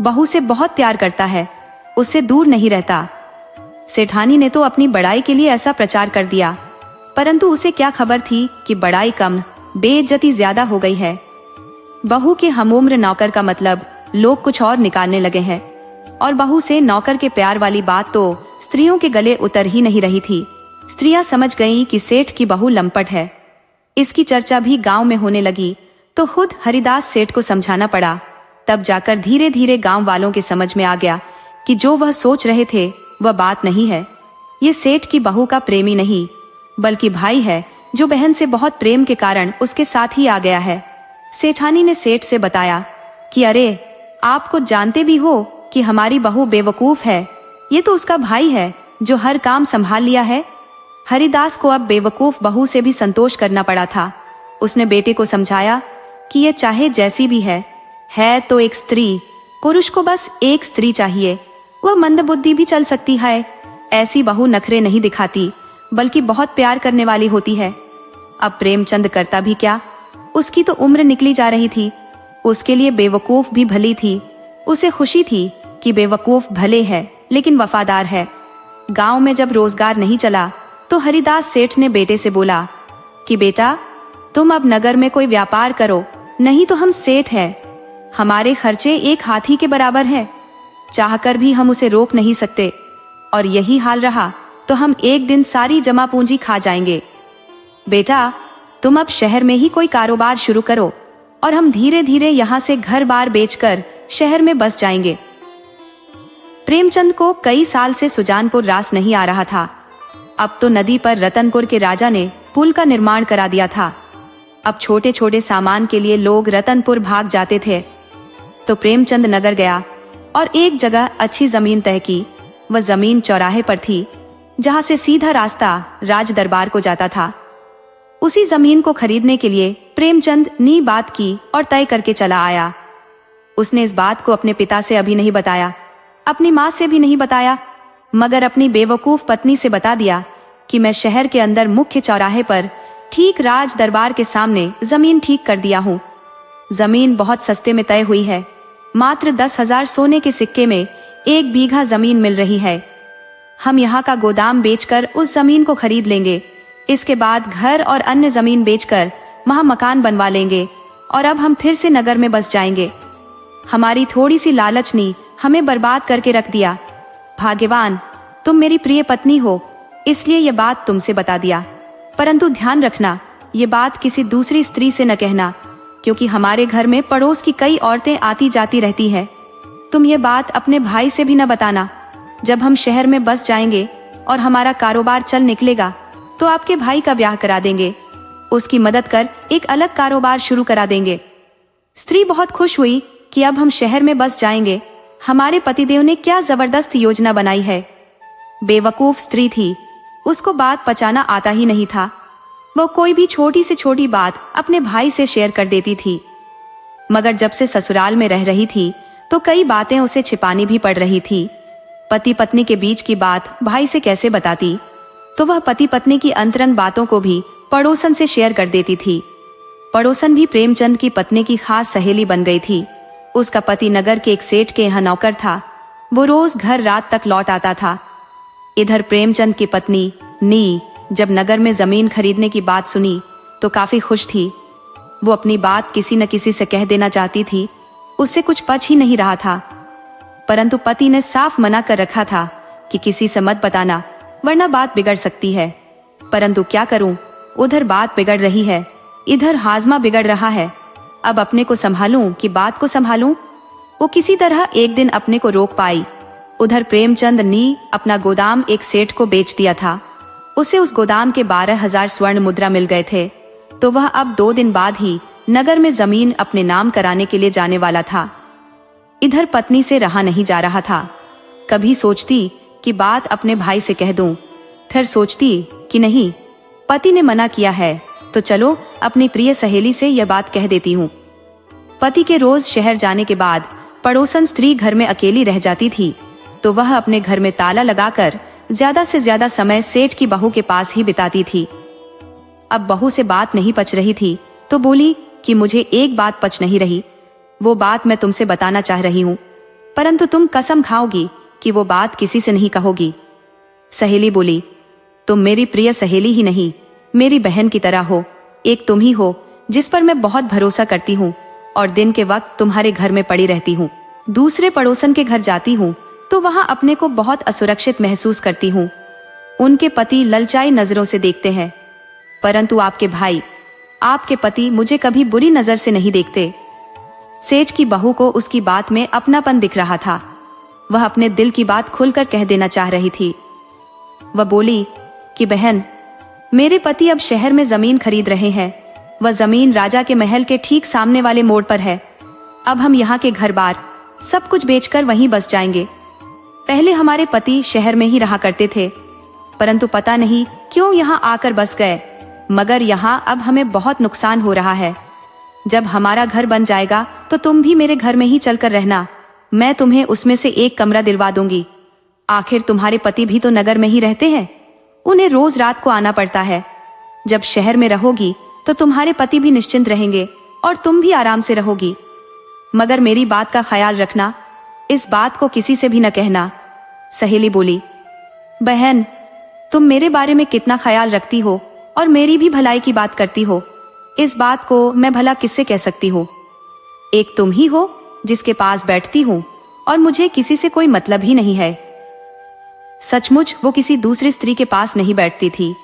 बहू से बहुत प्यार करता है, उससे दूर नहीं रहता। सेठानी ने तो अपनी बड़ाई के लिए ऐसा प्रचार कर दिया, परंतु उसे क्या खबर थी कि बड़ाई कम, बेइज्जती ज्यादा हो गई है। बहू के हमउम्र नौकर का मतलब लोग कुछ और निकालने लगे हैं, और बहू से नौकर के प्यार वाली बात तो स्त्रियों के गले उतर ही नहीं रही थी। स्त्रियां समझ गईं कि सेठ की बहू लंपट है। इसकी चर्चा भी गांव में होने लगी तो खुद हरिदास सेठ को समझाना पड़ा। तब जाकर धीरे धीरे गांव वालों के समझ में आ गया कि जो वह सोच रहे थे वह बात नहीं है। ये सेठ की बहू का प्रेमी नहीं बल्कि भाई है, जो बहन से बहुत प्रेम के कारण उसके साथ ही आ गया है। सेठानी ने सेठ से बताया कि अरे, आप कुछ जानते भी हो कि हमारी बहू बेवकूफ है, ये तो उसका भाई है जो हर काम संभाल लिया है। हरिदास को अब बेवकूफ बहू से भी संतोष करना पड़ा था। उसने बेटे को समझाया कि ये चाहे जैसी भी है तो एक स्त्री। पुरुष को बस एक स्त्री चाहिए, वह मंदबुद्धि भी चल सकती है। ऐसी बहू नखरे नहीं दिखाती बल्कि बहुत प्यार करने वाली होती है। अब प्रेमचंद करता भी क्या, उसकी तो उम्र निकली जा रही थी। उसके लिए बेवकूफ भी भली थी। उसे खुशी थी कि बेवकूफ भले है लेकिन वफादार है। गांव में जब रोजगार नहीं चला तो हरिदास सेठ ने बेटे से बोला कि बेटा, तुम अब नगर में कोई व्यापार करो, नहीं तो हम सेठ हैं, हमारे खर्चे एक हाथी के बराबर हैं, चाहकर भी हम उसे रोक नहीं सकते, और यही हाल रहा तो हम एक दिन सारी जमा पूंजी खा जाएंगे। बेटा, तुम अब शहर में ही कोई कारोबार शुरू करो और हम धीरे धीरे यहाँ से घर बार बेचकर शहर में बस जाएंगे। प्रेमचंद को कई साल से सुजानपुर रास नहीं आ रहा था। अब तो नदी पर रतनपुर के राजा ने पुल का निर्माण करा दिया था। अब छोटे छोटे सामान के लिए लोग रतनपुर भाग जाते थे। तो प्रेमचंद नगर गया और एक जगह अच्छी जमीन तय की। वह जमीन चौराहे पर थी जहां से सीधा रास्ता राज दरबार को जाता था। उसी जमीन को खरीदने के लिए प्रेमचंद ने बात की और तय करके चला आया। उसने इस बात को अपने पिता से अभी नहीं बताया, अपनी माँ से भी नहीं बताया, मगर अपनी बेवकूफ पत्नी से बता दिया कि मैं शहर के अंदर मुख्य चौराहे पर ठीक राज दरबार के सामने जमीन ठीक कर दिया हूँ। जमीन बहुत सस्ते में तय हुई है, मात्र 10,000 सोने के सिक्के में 1 बीघा जमीन मिल रही है। हम यहाँ का गोदाम बेचकर उस जमीन को खरीद लेंगे। इसके बाद घर और अन्य जमीन बेचकर वहाँ मकान बनवा लेंगे और अब हम फिर से नगर में बस जाएंगे। हमारी थोड़ी सी लालच ने हमें बर्बाद करके रख दिया। भाग्यवान तुम मेरी प्रिय पत्नी हो, इसलिए ये बात तुमसे बता दिया, परंतु ध्यान रखना ये बात किसी दूसरी स्त्री से न कहना, क्योंकि हमारे घर में पड़ोस की कई औरतें आती जाती रहती है। तुम ये बात अपने भाई से भी न बताना। जब हम शहर में बस जाएंगे और हमारा कारोबार चल निकलेगा तो आपके भाई का ब्याह करा देंगे, उसकी मदद कर एक अलग कारोबार शुरू करा देंगे। स्त्री बहुत खुश हुई कि अब हम शहर में बस जाएंगे, हमारे पतिदेव ने क्या जबरदस्त योजना बनाई है। बेवकूफ स्त्री थी, उसको बात पचाना आता ही नहीं था। वो कोई भी छोटी से छोटी बात अपने भाई से शेयर कर देती थी, मगर जब से ससुराल में रह रही थी तो कई बातें उसे छिपानी भी पड़ रही थी। पति पत्नी के बीच की बात भाई से कैसे बताती, तो वह पति पत्नी की अंतरंग बातों को भी पड़ोसन से शेयर कर देती थी। पड़ोसन भी प्रेमचंद की पत्नी की खास सहेली बन गई थी। उसका पति नगर के एक सेठ के यहाँ नौकर था। वो रोज घर रात तक लौट आता था। इधर प्रेमचंद की पत्नी नी जब नगर में जमीन खरीदने की बात सुनी तो काफी खुश थी। वो अपनी बात किसी न किसी से कह देना चाहती थी, उससे कुछ पच ही नहीं रहा था। परंतु पति ने साफ मना कर रखा था कि किसी से मत बताना, वरना बात बिगड़ सकती है। परंतु क्या करूं, उधर बात बिगड़ रही है, इधर हाजमा बिगड़ रहा है। अब अपने को संभालूं कि बात को संभालूं? वो किसी तरह एक दिन अपने को रोक पाई। उधर प्रेमचंद ने अपना गोदाम एक सेठ को बेच दिया था। उसे उस गोदाम के 12,000 स्वर्ण मुद्रा मिल गए थे, तो वह अब 2 दिन बाद ही नगर में जमीन अपने नाम कराने के लिए जाने वाला था। इधर पत्नी से रहा नहीं जा रहा था। कभी सोचती कि बात अपने भाई से कह दूं, फिर सोचती कि नहीं, पति ने मना किया है तो चलो अपनी प्रिय सहेली से यह बात कह देती हूँ। पति के रोज शहर जाने के बाद पड़ोसन स्त्री घर में अकेली रह जाती थी, तो वह अपने घर में ताला लगाकर ज्यादा से ज्यादा समय सेठ की बहू के पास ही बिताती थी। अब बहू से बात नहीं पच रही थी तो बोली कि मुझे एक बात पच नहीं रही, वो बात मैं तुमसे बताना चाह रही हूँ, परंतु तुम कसम खाओगी कि वो बात किसी से नहीं कहोगी। सहेली बोली, तुम मेरी प्रिय सहेली ही नहीं, मेरी बहन की तरह हो। एक तुम ही हो जिस पर मैं बहुत भरोसा करती हूँ और दिन के वक्त तुम्हारे घर में पड़ी रहती हूँ। दूसरे पड़ोसन के घर जाती हूँ तो वहां अपने को बहुत असुरक्षित महसूस करती हूँ। उनके पति ललचाई नजरों से देखते हैं, परंतु आपके भाई, आपके पति मुझे कभी बुरी नजर से नहीं देखते। सेठ की बहू को उसकी बात में अपनापन दिख रहा था। वह अपने दिल की बात खुलकर कह देना चाह रही थी। वह बोली कि बहन, मेरे पति अब शहर में जमीन खरीद रहे हैं। वह जमीन राजा के महल के ठीक सामने वाले मोड़ पर है। अब हम यहाँ के घर बार सब कुछ बेचकर वहीं बस जाएंगे। पहले हमारे पति शहर में ही रहा करते थे, परंतु पता नहीं क्यों यहाँ आकर बस गए, मगर यहाँ अब हमें बहुत नुकसान हो रहा है। जब हमारा घर बन जाएगा तो तुम भी मेरे घर में ही चलकर रहना, मैं तुम्हें उसमें से एक कमरा दिलवा दूंगी। आखिर तुम्हारे पति भी तो नगर में ही रहते हैं, उन्हें रोज रात को आना पड़ता है। जब शहर में रहोगी तो तुम्हारे पति भी निश्चिंत रहेंगे और तुम भी आराम से रहोगी। मगर मेरी बात का ख्याल रखना, इस बात को किसी से भी न कहना। सहेली बोली, बहन, तुम मेरे बारे में कितना ख्याल रखती हो और मेरी भी भलाई की बात करती हो, इस बात को मैं भला किससे कह सकती हूँ। एक तुम ही हो जिसके पास बैठती हूँ और मुझे किसी से कोई मतलब ही नहीं है। सचमुच वो किसी दूसरी स्त्री के पास नहीं बैठती थी,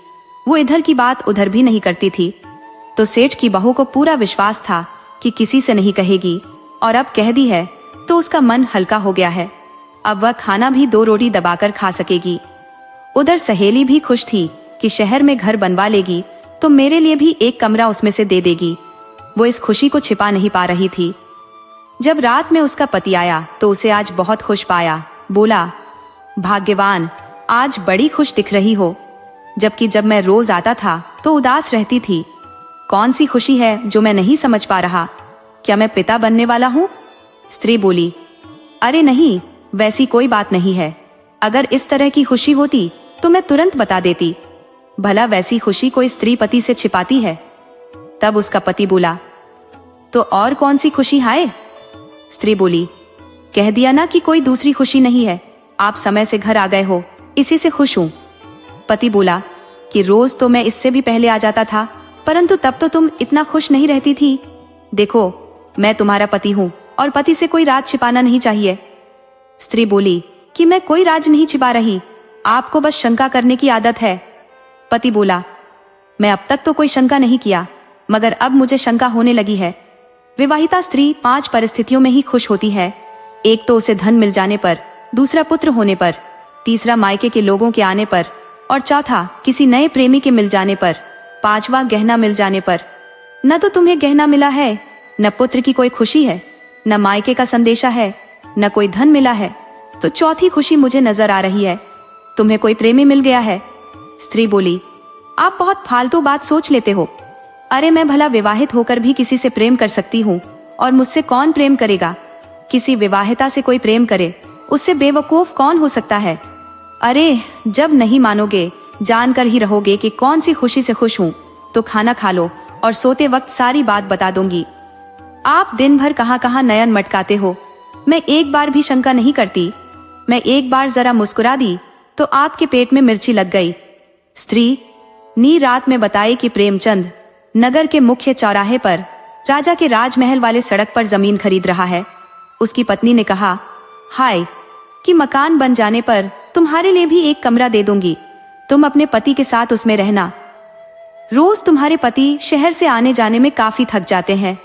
वो इधर की बात उधर भी नहीं करती थी। तो सेठ की बहू को पूरा विश्वास था कि किसी से नहीं कहेगी, और अब कह दी है तो उसका मन हल्का हो गया है। अब वह खाना भी 2 रोटी दबाकर खा सकेगी। उधर सहेली भी खुश थी कि शहर में घर बनवा लेगी तो मेरे लिए भी एक कमरा उसमें से दे देगी। वो इस खुशी को छिपा नहीं पा रही थी। जब रात में उसका पति आया तो उसे आज बहुत खुश पाया। बोला, भाग्यवान, आज बड़ी खुश दिख रही हो, जबकि जब मैं रोज आता था तो उदास रहती थी। कौन सी खुशी है जो मैं नहीं समझ पा रहा? क्या मैं पिता बनने वाला हूँ? स्त्री बोली, अरे नहीं, वैसी कोई बात नहीं है। अगर इस तरह की खुशी होती तो मैं तुरंत बता देती। भला वैसी खुशी कोई स्त्री पति से छिपाती है? तब उसका पति बोला, तो और कौन सी खुशी है? स्त्री बोली, कह दिया ना कि कोई दूसरी खुशी नहीं है। आप समय से घर आ गए हो, इसी से खुश हूं। पति बोला कि रोज तो मैं इससे भी पहले आ जाता था, परंतु तब तो तुम इतना खुश नहीं रहती थी। देखो, मैं तुम्हारा पति हूँ और पति से कोई राज छिपाना नहीं चाहिए। स्त्री बोली कि मैं कोई राज नहीं छिपा रही, आपको बस शंका करने की आदत है। पति बोला, मैं अब तक तो कोई शंका नहीं किया, मगर अब मुझे शंका होने लगी है। विवाहिता स्त्री 5 परिस्थितियों में ही खुश होती है। एक तो उसे धन मिल जाने पर, दूसरा पुत्र होने पर, तीसरा मायके के लोगों के आने पर, और चौथा किसी नए प्रेमी के मिल जाने पर, 5वां गहना मिल जाने पर। न तो तुम्हें गहना मिला है, न पुत्र की कोई खुशी है, न मायके का संदेशा है, न कोई धन मिला है, तो चौथी खुशी मुझे नजर आ रही है, तुम्हें कोई प्रेमी मिल गया है। स्त्री बोली, आप बहुत फालतू बात सोच लेते हो। अरे मैं भला विवाहित होकर भी किसी से प्रेम कर सकती हूँ, और मुझसे कौन प्रेम करेगा? किसी विवाहिता से कोई प्रेम करे, उससे बेवकूफ कौन हो सकता है? अरे जब नहीं मानोगे, जानकर ही रहोगे कि कौन सी खुशी से खुश हूँ, तो खाना खा लो और सोते वक्त सारी बात बता दूंगी। आप दिन भर कहाँ कहाँ नयन मटकाते हो, मैं एक बार भी शंका नहीं करती। मैं एक बार जरा मुस्कुरा दी तो आपके पेट में मिर्ची लग गई। स्त्री नी रात में बताई कि प्रेमचंद नगर के मुख्य चौराहे पर राजा के राजमहल वाले सड़क पर जमीन खरीद रहा है। उसकी पत्नी ने कहा, हाय कि मकान बन जाने पर तुम्हारे लिए भी एक कमरा दे दूंगी, तुम अपने पति के साथ उसमें रहना। रोज तुम्हारे पति शहर से आने जाने में काफी थक जाते हैं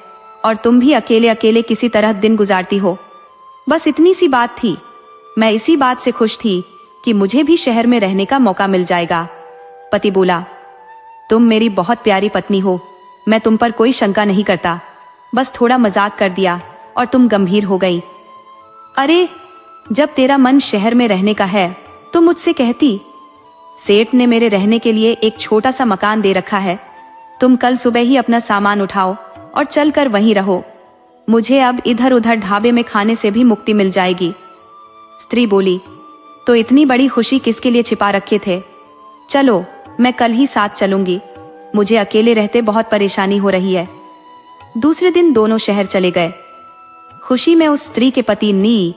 और तुम भी अकेले अकेले किसी तरह दिन गुजारती हो। बस इतनी सी बात थी। मैं इसी बात से खुश थी कि मुझे भी शहर में रहने का मौका मिल जाएगा। पति बोला, तुम मेरी बहुत प्यारी पत्नी हो, मैं तुम पर कोई शंका नहीं करता, बस थोड़ा मजाक कर दिया और तुम गंभीर हो गई। अरे जब तेरा मन शहर में रहने का है तो मुझसे कहती। सेठ ने मेरे रहने के लिए एक छोटा सा मकान दे रखा है, तुम कल सुबह ही अपना सामान उठाओ और चलकर वहीं रहो। मुझे अब इधर उधर ढाबे में खाने से भी मुक्ति मिल जाएगी। स्त्री बोली, तो इतनी बड़ी खुशी किसके लिए छिपा रखे थे? चलो मैं कल ही साथ चलूंगी, मुझे अकेले रहते बहुत परेशानी हो रही है। दूसरे दिन दोनों शहर चले गए। खुशी में उस स्त्री के पति नी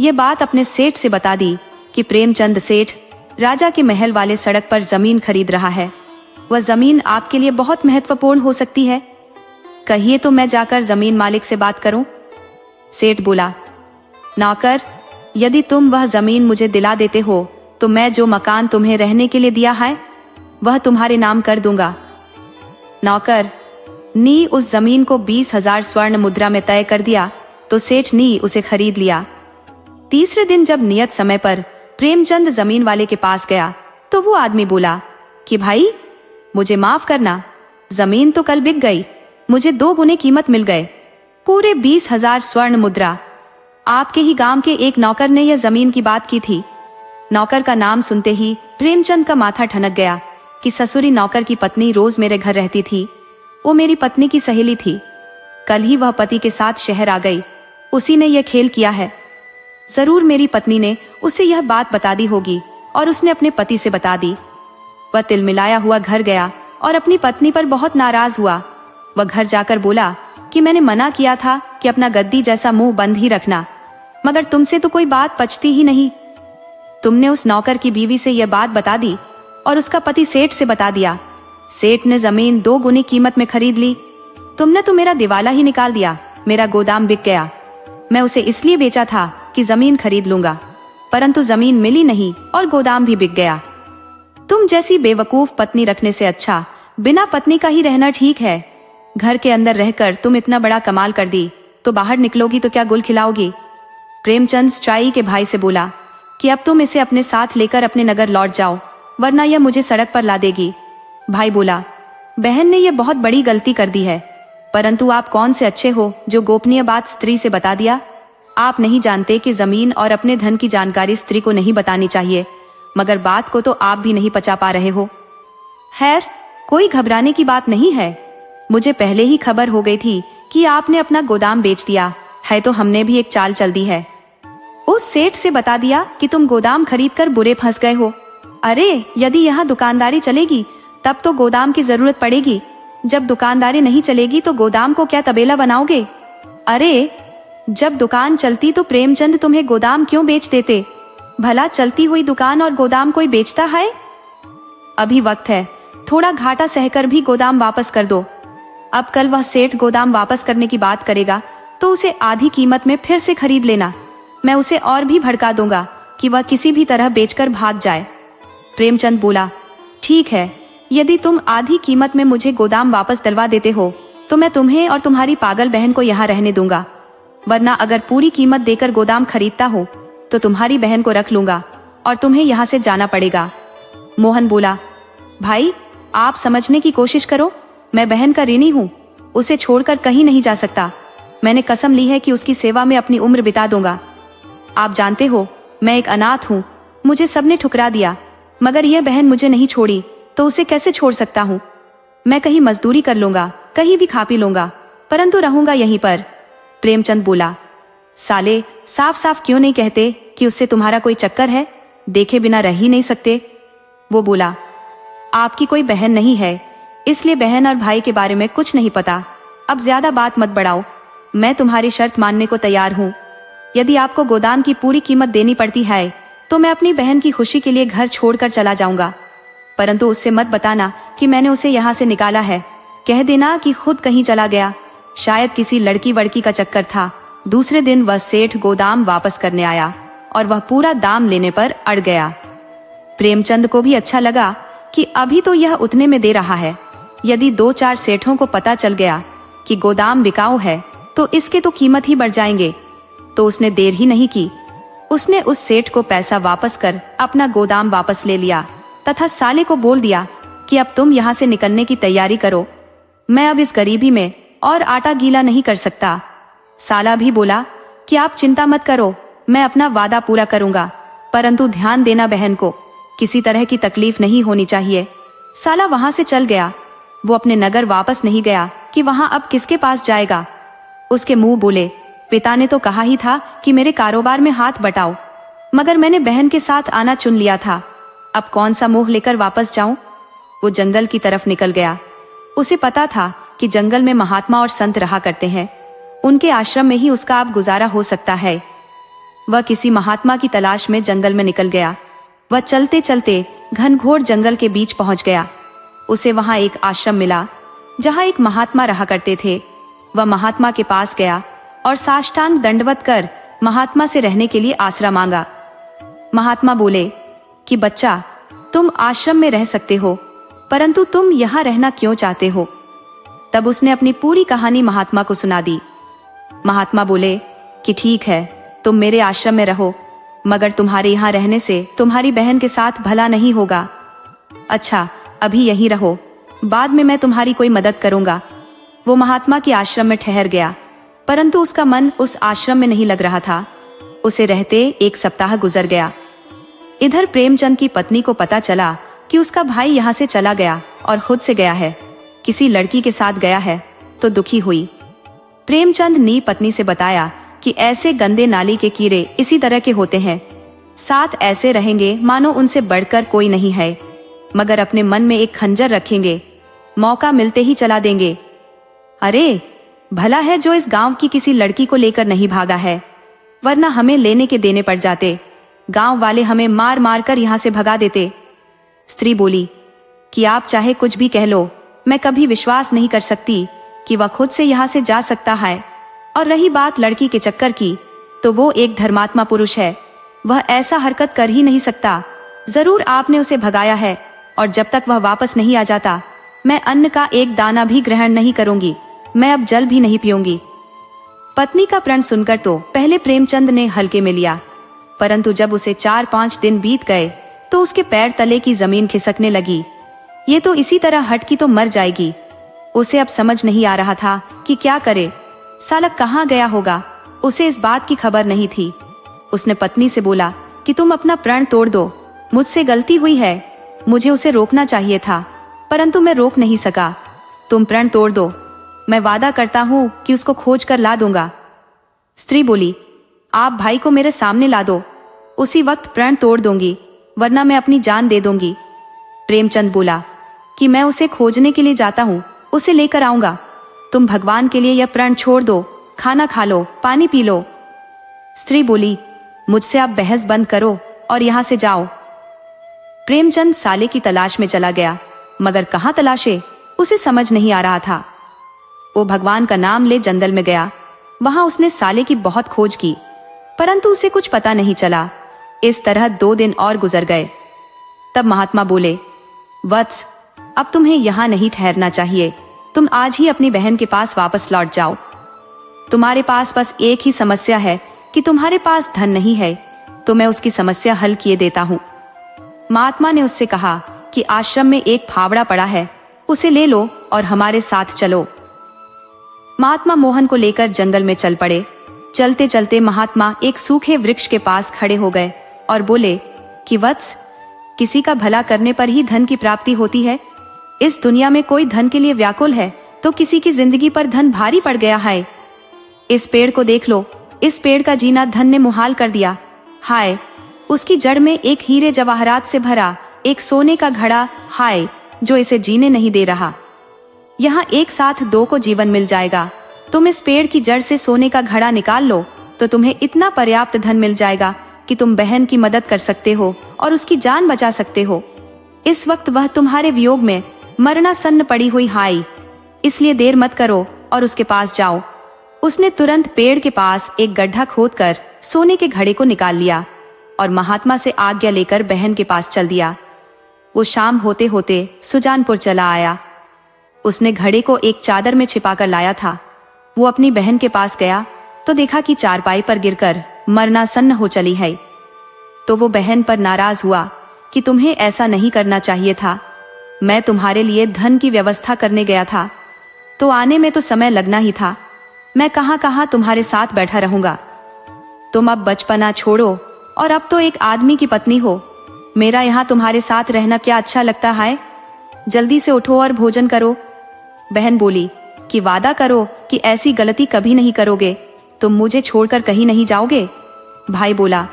ये बात अपने सेठ से बता दी कि प्रेमचंद सेठ राजा के महल वाले सड़क पर जमीन खरीद रहा है। वह जमीन आपके लिए बहुत महत्वपूर्ण हो सकती है, कहिए तो मैं जाकर जमीन मालिक से बात करूं? सेठ बोला, नौकर, यदि तुम वह जमीन मुझे दिला देते हो तो मैं जो मकान तुम्हें रहने के लिए दिया है वह तुम्हारे नाम कर दूंगा। नौकर नी उस जमीन को 20,000 स्वर्ण मुद्रा में तय कर दिया तो सेठ नी उसे खरीद लिया। तीसरे दिन जब नियत समय पर प्रेमचंद जमीन वाले के पास गया तो वो आदमी बोला कि भाई मुझे माफ करना, जमीन तो कल बिक गई, मुझे 2 गुने कीमत मिल गए, पूरे 20,000 स्वर्ण मुद्रा। आपके ही गांव के एक नौकर ने यह जमीन की बात की थी। नौकर का नाम सुनते ही प्रेमचंद का माथा ठनक गया कि ससुरी नौकर की पत्नी रोज मेरे घर रहती थी, वो मेरी पत्नी की सहेली थी, कल ही वह पति के साथ शहर आ गई, उसी ने यह खेल किया है। जरूर मेरी पत्नी ने उसे यह बात बता दी होगी और उसने अपने पति से बता दी। वह तिलमिलाया हुआ घर गया और अपनी पत्नी पर बहुत नाराज हुआ। वह घर जाकर बोला कि मैंने मना किया था कि अपना गद्दी जैसा मुंह बंद ही रखना, मगर तुमसे तो कोई बात पचती ही नहीं। तुमने उस नौकर की बीवी से यह बात बता दी और उसका पति सेठ से बता दिया। सेठ ने जमीन 2 गुनी कीमत में खरीद ली। तुमने तो मेरा दिवाला ही निकाल दिया, मेरा गोदाम बिक गया। मैं उसे इसलिए बेचा था कि जमीन खरीद लूंगा, परंतु जमीन मिली नहीं और गोदाम भी बिक गया। तुम जैसी बेवकूफ पत्नी रखने से अच्छा बिना पत्नी का ही रहना ठीक है। घर के अंदर रहकर तुम इतना बड़ा कमाल कर दी, तो बाहर निकलोगी तो क्या गुल खिलाओगी? प्रेमचंद स्ट्राई के भाई से बोला कि अब तुम इसे अपने साथ लेकर अपने नगर लौट जाओ, वरना यह मुझे सड़क पर ला देगी। भाई बोला, बहन ने यह बहुत बड़ी गलती कर दी है, परंतु आप कौन से अच्छे हो जो गोपनीय बात स्त्री से बता दिया? आप नहीं जानते कि जमीन और अपने धन की जानकारी स्त्री को नहीं बतानी चाहिए, मगर बात को तो आप भी नहीं पचा पा रहे हो। खैर, कोई घबराने की बात नहीं है, मुझे पहले ही खबर हो गई थी कि आपने अपना गोदाम बेच दिया है, तो हमने भी एक चाल चल दी है। उस सेठ से बता दिया कि तुम गोदाम खरीदकर बुरे फंस गए हो। अरे यदि यहाँ दुकानदारी चलेगी तब तो गोदाम की जरूरत पड़ेगी, जब दुकानदारी नहीं चलेगी तो गोदाम को क्या तबेला बनाओगे? अरे जब दुकान चलती तो प्रेमचंद तुम्हें गोदाम क्यों बेच देते? भला चलती हुई दुकान और गोदाम कोई बेचता है? अभी वक्त है, थोड़ा घाटा सहकर भी गोदाम वापस कर दो। अब कल वह सेठ गोदाम वापस करने की बात करेगा तो उसे आधी कीमत में फिर से खरीद लेना। मैं उसे और भी भड़का दूंगा कि वह किसी भी तरह बेचकर भाग जाए। प्रेमचंद बोला, ठीक है, यदि तुम आधी कीमत में मुझे गोदाम वापस दिलवा देते हो तो मैं तुम्हें और तुम्हारी पागल बहन को यहाँ रहने दूंगा, वरना अगर पूरी कीमत देकर गोदाम खरीदता हो तो तुम्हारी बहन को रख लूंगा और तुम्हें यहाँ से जाना पड़ेगा। मोहन बोला, भाई आप समझने की कोशिश करो, मैं बहन का ऋणी हूँ, उसे छोड़कर कहीं नहीं जा सकता। मैंने कसम ली है कि उसकी सेवा में अपनी उम्र बिता दूंगा। आप जानते हो, मैं एक अनाथ हूँ, मुझे सबने ठुकरा दिया, मगर यह बहन मुझे नहीं छोड़ी, तो उसे कैसे छोड़ सकता हूँ। मैं कहीं मजदूरी कर लूंगा, कहीं भी खा पी लूंगा, परंतु रहूंगा यहीं पर। प्रेमचंद बोला, साले, साफ साफ क्यों नहीं कहते कि उससे तुम्हारा कोई चक्कर है, देखे बिना रह ही नहीं सकते। वो बोला, आपकी कोई बहन नहीं है, इसलिए बहन और भाई के बारे में कुछ नहीं पता। अब ज्यादा बात मत बढ़ाओ, मैं तुम्हारी शर्त मानने को तैयार हूँ। यदि आपको गोदाम की पूरी कीमत देनी पड़ती है तो मैं अपनी बहन की खुशी के लिए घर छोड़कर चला जाऊंगा, परंतु उससे मत बताना कि मैंने उसे यहाँ से निकाला है। कह देना कि खुद कहीं चला गया, शायद किसी लड़की वड़की का चक्कर था। दूसरे दिन वह सेठ गोदाम वापस करने आया और वह पूरा दाम लेने पर अड़ गया। प्रेमचंद को भी अच्छा लगा कि अभी तो यह उतने में दे रहा है, यदि 2-4 सेठों को पता चल गया कि गोदाम बिकाऊ है तो इसके तो कीमत ही बढ़ जाएंगे। तो उसने देर ही नहीं की, उसने उस सेठ को पैसा वापस कर अपना गोदाम वापस ले लिया तथा साले को बोल दिया कि अब तुम यहाँ से निकलने की तैयारी करो, मैं अब इस गरीबी में और आटा गीला नहीं कर सकता। साला भी बोला कि आप चिंता मत करो, मैं अपना वादा पूरा करूंगा, परंतु ध्यान देना बहन को किसी तरह की तकलीफ नहीं होनी चाहिए। साला वहां से चल गया। वो अपने नगर वापस नहीं गया कि वहां अब किसके पास जाएगा। उसके मुंह बोले, पिता ने तो कहा ही था कि मेरे कारोबार में हाथ बटाओ, मगर मैंने बहन के साथ आना चुन लिया था, अब कौन सा मुंह लेकर वापस जाऊं। वो जंगल की तरफ निकल गया। उसे पता था कि जंगल में महात्मा और संत रहा करते हैं, उनके आश्रम में ही उसका अब गुजारा हो सकता है। वह किसी महात्मा की तलाश में जंगल में निकल गया। वह चलते चलते घनघोर जंगल के बीच पहुंच गया। उसे वहां एक आश्रम मिला जहां एक महात्मा रहा करते थे। वह महात्मा के पास गया और साष्टांग दंडवत कर महात्मा से रहने के लिए आसरा मांगा। महात्मा बोले कि बच्चा, तुम आश्रम में रह सकते हो, परंतु तुम यहाँ रहना क्यों चाहते हो। तब उसने अपनी पूरी कहानी महात्मा को सुना दी। महात्मा बोले कि ठीक है, तुम मेरे आश्रम में रहो, मगर तुम्हारे यहाँ रहने से तुम्हारी बहन के साथ भला नहीं होगा। अच्छा, अभी यहीं रहो, बाद में मैं तुम्हारी कोई मदद करूंगा। वो महात्मा के आश्रम में ठहर गया, परंतु उसका मन उस आश्रम में नहीं लग रहा था। उसे रहते 1 सप्ताह गुजर गया। इधर प्रेमचंद की पत्नी को पता चला कि उसका भाई यहाँ से चला गया और खुद से गया है, किसी लड़की के साथ गया है, तो दुखी हुई। प्रेमचंद ने पत्नी से बताया कि ऐसे गंदे नाली के कीड़े इसी तरह के होते हैं, साथ ऐसे रहेंगे मानो उनसे बढ़कर कोई नहीं है, मगर अपने मन में एक खंजर रखेंगे, मौका मिलते ही चला देंगे। अरे भला है जो इस गांव की किसी लड़की को लेकर नहीं भागा है, वरना हमें लेने के देने पड़ जाते, गांव वाले हमें मार मार कर यहाँ से भगा देते। स्त्री बोली कि आप चाहे कुछ भी कह लो, मैं कभी विश्वास नहीं कर सकती कि वह खुद से यहाँ से जा सकता है। और रही बात लड़की के चक्कर की, तो वो एक धर्मात्मा पुरुष है, वह ऐसा हरकत कर ही नहीं सकता। जरूर आपने उसे भगाया है, और जब तक वह वापस नहीं आ जाता मैं अन्न का एक दाना भी ग्रहण नहीं करूंगी, मैं अब जल भी नहीं पीऊंगी। पत्नी का प्रण सुनकर तो पहले प्रेमचंद ने हल्के में लिया, परंतु जब उसे 4-5 दिन बीत गए तो उसके पैर तले की जमीन खिसकने लगी। ये तो इसी तरह हटकी तो मर जाएगी। उसे अब समझ नहीं आ रहा था कि क्या करे। साला कहाँ गया होगा, उसे इस बात की खबर नहीं थी। उसने पत्नी से बोला कि तुम अपना प्रण तोड़ दो, मुझसे गलती हुई है, मुझे उसे रोकना चाहिए था, परंतु मैं रोक नहीं सका। तुम प्रण तोड़ दो, मैं वादा करता हूँ कि उसको खोज कर ला दूंगा। स्त्री बोली, आप भाई को मेरे सामने ला दो, उसी वक्त प्रण तोड़ दूंगी, वरना मैं अपनी जान दे दूंगी। प्रेमचंद बोला कि मैं उसे खोजने के लिए जाता हूँ, उसे लेकर आऊंगा। तुम भगवान के लिए यह प्रण छोड़ दो, खाना खा लो, पानी पी लो। स्त्री बोली, मुझसे आप बहस बंद करो और यहाँ से जाओ। प्रेमचंद साले की तलाश में चला गया, मगर कहाँ तलाशे, उसे समझ नहीं आ रहा था। वो भगवान का नाम ले जंगल में गया। वहां उसने साले की बहुत खोज की, परंतु उसे कुछ पता नहीं चला। इस तरह 2 दिन और गुजर गए। तब महात्मा बोले, वत्स, अब तुम्हें यहाँ नहीं ठहरना चाहिए, तुम आज ही अपनी बहन के पास वापस लौट जाओ। तुम्हारे पास बस एक ही समस्या है कि तुम्हारे पास धन नहीं है, तो मैं उसकी समस्या हल किए देता हूँ। महात्मा ने उससे कहा कि आश्रम में एक फावड़ा पड़ा है, उसे ले लो और हमारे साथ चलो। महात्मा मोहन को लेकर जंगल में चल पड़े। चलते चलते महात्मा एक सूखे वृक्ष के पास खड़े हो गए और बोले कि वत्स, किसी का भला करने पर ही धन की प्राप्ति होती है। इस दुनिया में कोई धन के लिए व्याकुल है तो किसी की जिंदगी पर धन भारी पड़ गया है। इस पेड़ को देख लो, इस पेड़ का जीना धन ने मुहाल कर दिया। हाय, उसकी जड़ में एक हीरे जवाहरात से भरा एक सोने का घड़ा, हाय, जो इसे जीने नहीं दे रहा। यहाँ एक साथ दो को जीवन मिल जाएगा। तुम इस पेड़ की जड़ से सोने का घड़ा निकाल लो तो तुम्हें इतना पर्याप्त धन मिल जाएगा कि तुम बहन की मदद कर सकते हो और उसकी जान बचा सकते हो। इस वक्त वह तुम्हारे वियोग में मरणासन्न पड़ी हुई हाई, इसलिए देर मत करो और उसके पास जाओ। उसने तुरंत पेड़ के पास एक गड्ढा खोदकर सोने के घड़े को निकाल लिया और महात्मा से आज्ञा लेकर बहन के पास चल दिया। वो शाम होते होते सुजानपुर चला आया। उसने घड़े को एक चादर में छिपाकर लाया था। वो अपनी बहन के पास गया तो देखा कि चारपाई पर गिरकर मरणासन्न हो चली है। तो वो बहन पर नाराज हुआ कि तुम्हें ऐसा नहीं करना चाहिए था। मैं तुम्हारे लिए धन की व्यवस्था करने गया था तो आने में तो समय लगना ही था। मैं कहाँ कहाँ तुम्हारे साथ बैठा रहूंगा। तुम अब बचपना छोड़ो और अब तो एक आदमी की पत्नी हो। मेरा यहाँ तुम्हारे साथ रहना क्या अच्छा लगता है। जल्दी से उठो और भोजन करो। बहन बोली कि वादा करो कि ऐसी गलती कभी नहीं करोगे, तुम मुझे छोड़कर कहीं नहीं जाओगे। भाई बोला,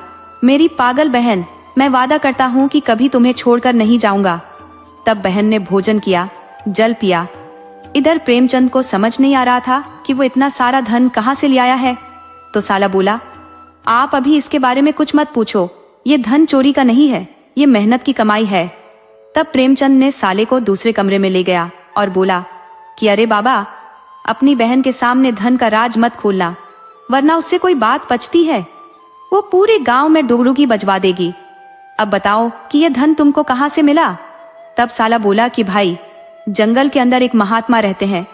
मेरी पागल बहन, मैं वादा करता हूँ कि कभी तुम्हें छोड़कर नहीं जाऊंगा। तब बहन ने भोजन किया, जल पिया। इधर प्रेमचंद को समझ नहीं आ रहा था कि वो इतना सारा धन कहाँ से ले आया है। तो साला बोला, आप अभी इसके बारे में कुछ मत पूछो, ये धन चोरी का नहीं है, ये मेहनत की कमाई है। तब प्रेमचंद ने साले को दूसरे कमरे में ले गया और बोला कि अरे बाबा, अपनी बहन के सामने धन का राज मत खोलना, वरना उससे कोई बात पचती है, वो पूरे गांव में डुगडुगी बजवा देगी। अब बताओ कि यह धन तुमको कहाँ से मिला। तब साला बोला कि भाई, जंगल के अंदर एक महात्मा रहते हैं,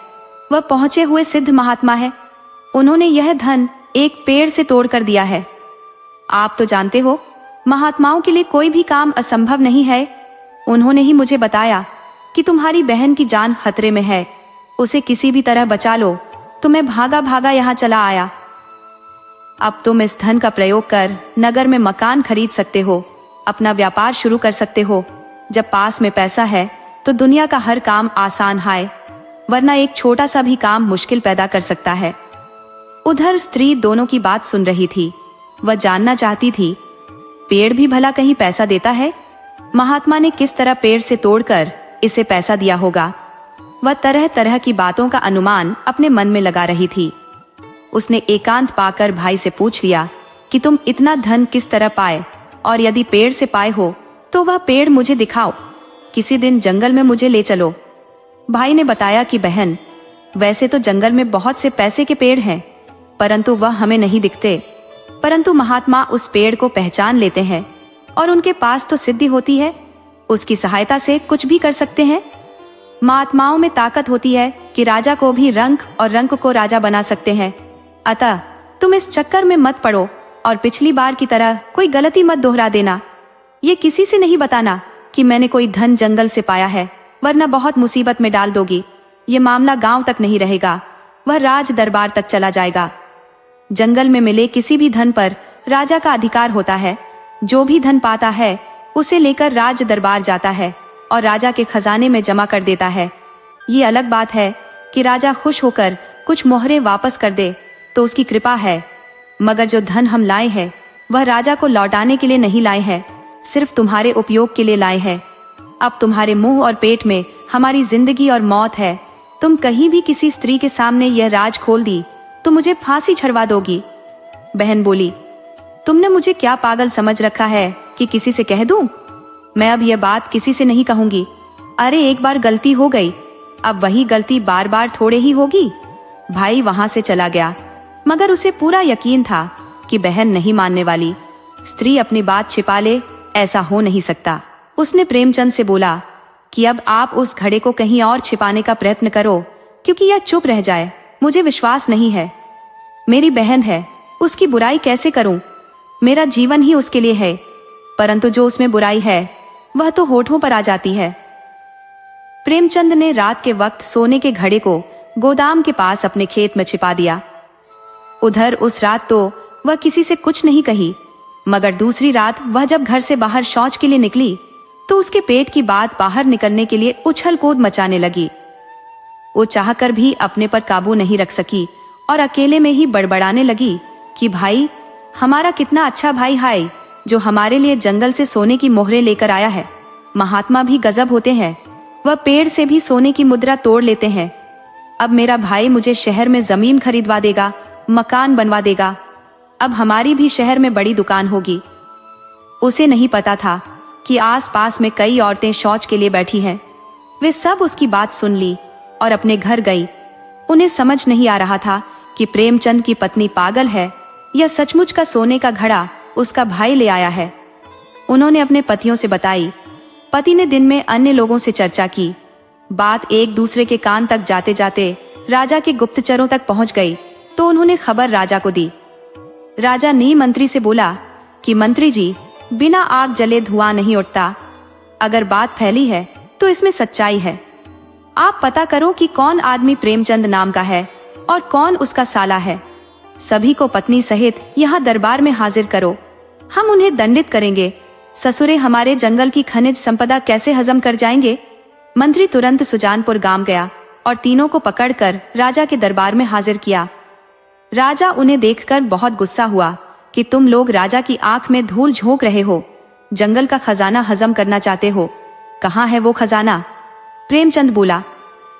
वह पहुंचे हुए सिद्ध महात्मा है। उन्होंने यह धन एक पेड़ से तोड़ कर दिया है। आप तो जानते हो, महात्माओं के लिए कोई भी काम असंभव नहीं है। उन्होंने ही मुझे बताया कि तुम्हारी बहन की जान खतरे में है, उसे किसी भी तरह बचा लो। तो मैं भागा भागा यहाँ चला आया। अब तुम इस धन का प्रयोग कर नगर में मकान खरीद सकते हो, अपना व्यापार शुरू कर सकते हो। जब पास में पैसा है तो दुनिया का हर काम आसान है, वरना एक छोटा सा भी काम मुश्किल पैदा कर सकता है। उधर स्त्री दोनों की बात सुन रही थी। वह जानना चाहती थी, पेड़ भी भला कहीं पैसा देता है? महात्मा ने किस तरह पेड़ से तोड़कर इसे पैसा दिया होगा। वह तरह तरह की बातों का अनुमान अपने मन में लगा रही थी। उसने एकांत पाकर भाई से पूछ लिया कि तुम इतना धन किस तरह पाए, और यदि पेड़ से पाए हो तो वह पेड़ मुझे दिखाओ, किसी दिन जंगल में मुझे ले चलो। भाई ने बताया कि बहन, वैसे तो जंगल में बहुत से पैसे के पेड़ हैं, परंतु वह हमें नहीं दिखते। परंतु महात्मा उस पेड़ को पहचान लेते हैं और उनके पास तो सिद्धि होती है, उसकी सहायता से कुछ भी कर सकते हैं। महात्माओं में ताकत होती है कि राजा को भी रंक और रंक को राजा बना सकते हैं। अतः तुम इस चक्कर में मत पड़ो और पिछली बार की तरह कोई गलती मत दोहरा देना। ये किसी से नहीं बताना कि मैंने कोई धन जंगल से पाया है, वरना बहुत मुसीबत में डाल दोगी। ये मामला गांव तक नहीं रहेगा, वह राज दरबार तक चला जाएगा। जंगल में मिले किसी भी धन पर राजा का अधिकार होता है। जो भी धन पाता है उसे लेकर राज दरबार जाता है और राजा के खजाने में जमा कर देता है। ये अलग बात है कि राजा खुश होकर कुछ मोहरे वापस कर दे तो उसकी कृपा है, मगर जो धन हम लाए हैं वह राजा को लौटाने के लिए नहीं लाए हैं, सिर्फ तुम्हारे उपयोग के लिए लाए हैं। अब तुम्हारे मुंह और पेट में हमारी जिंदगी और मौत है। तुम कहीं भी किसी स्त्री के सामने यह राज खोल दी तो मुझे फांसी छड़वा दोगी। बहन बोली, तुमने मुझे क्या पागल समझ रखा है कि किसी से कह दूं? मैं अब यह बात किसी से नहीं कहूंगी। अरे एक बार गलती हो गई, अब वही गलती बार बार थोड़े ही होगी। भाई वहां से चला गया, मगर उसे पूरा यकीन था कि बहन नहीं मानने वाली। स्त्री अपनी बात छिपा ले, ऐसा हो नहीं सकता। उसने प्रेमचंद से बोला कि अब आप उस घड़े को कहीं और छिपाने का प्रयत्न करो, क्योंकि यह चुप रह जाए मुझे विश्वास नहीं है। मेरी बहन है, उसकी बुराई कैसे करूं? मेरा जीवन ही उसके लिए है, परंतु जो उसमें बुराई है वह तो होठों पर आ जाती है। प्रेमचंद ने रात के वक्त सोने के घड़े को गोदाम के पास अपने खेत में छिपा दिया। उधर उस रात तो वह किसी से कुछ नहीं कही, मगर दूसरी रात वह जब घर से बाहर शौच के लिए निकली तो उसके पेट की बात बाहर निकलने के लिए उछल कूद मचाने लगी। वो चाहकर भी अपने पर काबू नहीं रख सकी और अकेले में ही बड़बड़ाने लगी कि भाई, हमारा कितना अच्छा भाई है जो हमारे लिए जंगल से सोने की मोहरें लेकर आया है। महात्मा भी गजब होते हैं, वह पेड़ से भी सोने की मुद्रा तोड़ लेते हैं। अब मेरा भाई मुझे शहर में जमीन खरीदवा देगा, मकान बनवा देगा। अब हमारी भी शहर में बड़ी दुकान होगी। उसे नहीं पता था कि आसपास में कई औरतें शौच के लिए बैठी हैं। वे सब उसकी बात सुन ली और अपने घर गई। उन्हें समझ नहीं आ रहा था कि प्रेमचंद की पत्नी पागल है या सचमुच का सोने का घड़ा उसका भाई ले आया है। उन्होंने अपने पतियों से बताई। पति ने दिन में अन्य लोगों से चर्चा की। बात एक दूसरे के कान तक जाते जाते राजा के गुप्तचरों तक पहुंच गई तो उन्होंने खबर राजा को दी। राजा ने मंत्री से बोला कि मंत्री जी, बिना आग जले धुआं नहीं उठता। अगर बात फैली है तो इसमें सच्चाई है। आप पता करो कि कौन आदमी प्रेमचंद नाम का है और कौन उसका साला है। सभी को पत्नी सहित यहाँ दरबार में हाजिर करो। हम उन्हें दंडित करेंगे। ससुरे हमारे जंगल की खनिज संपदा कैसे हजम कर जाएंगे। मंत्री तुरंत सुजानपुर गांव गया और तीनों को पकड़कर राजा के दरबार में हाजिर किया। राजा उन्हें देखकर बहुत गुस्सा हुआ कि तुम लोग राजा की आंख में धूल झोंक रहे हो, जंगल का खजाना हजम करना चाहते हो। कहाँ है वो खजाना? प्रेमचंद बोला,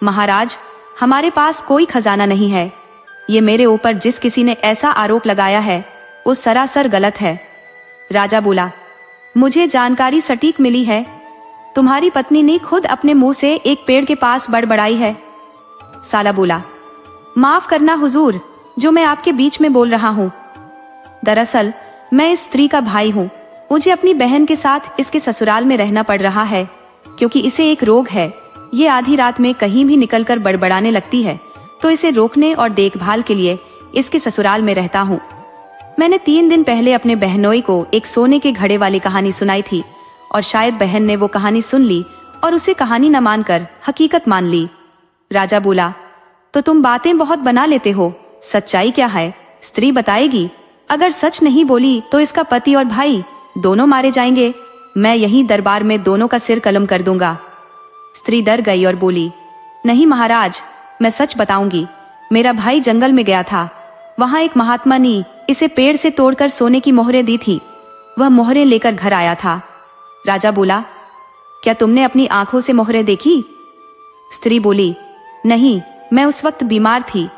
महाराज, हमारे पास कोई खजाना नहीं है। ये मेरे ऊपर जिस किसी ने ऐसा आरोप लगाया है वो सरासर गलत है। राजा बोला, मुझे जानकारी सटीक मिली है। तुम्हारी पत्नी ने खुद अपने मुंह से एक पेड़ के पास बड़बड़ाई है। साला बोला, माफ करना हुजूर, जो मैं आपके बीच में बोल रहा हूँ। दरअसल मैं इस स्त्री का भाई हूँ। मुझे अपनी बहन के साथ इसके ससुराल में रहना पड़ रहा है क्योंकि इसे एक रोग है। ये आधी रात में कहीं भी निकलकर बड़बड़ाने लगती है, तो इसे रोकने और देखभाल के लिए इसके ससुराल में रहता हूँ। मैंने 3 दिन पहले अपने बहनोई को एक सोने के घड़े वाली कहानी सुनाई थी और शायद बहन ने वो कहानी सुन ली और उसे कहानी न मानकर हकीकत मान ली। राजा बोला, तो तुम बातें बहुत बना लेते हो। सच्चाई क्या है स्त्री बताएगी। अगर सच नहीं बोली तो इसका पति और भाई दोनों मारे जाएंगे। मैं यहीं दरबार में दोनों का सिर कलम कर दूंगा। स्त्री डर गई और बोली, नहीं महाराज, मैं सच बताऊंगी। मेरा भाई जंगल में गया था। वहां एक महात्मा ने इसे पेड़ से तोड़कर सोने की मोहरें दी थी। वह मोहरें लेकर घर आया था। राजा बोला, क्या तुमने अपनी आंखों से मोहरें देखी? स्त्री बोली, नहीं, मैं उस वक्त बीमार थी।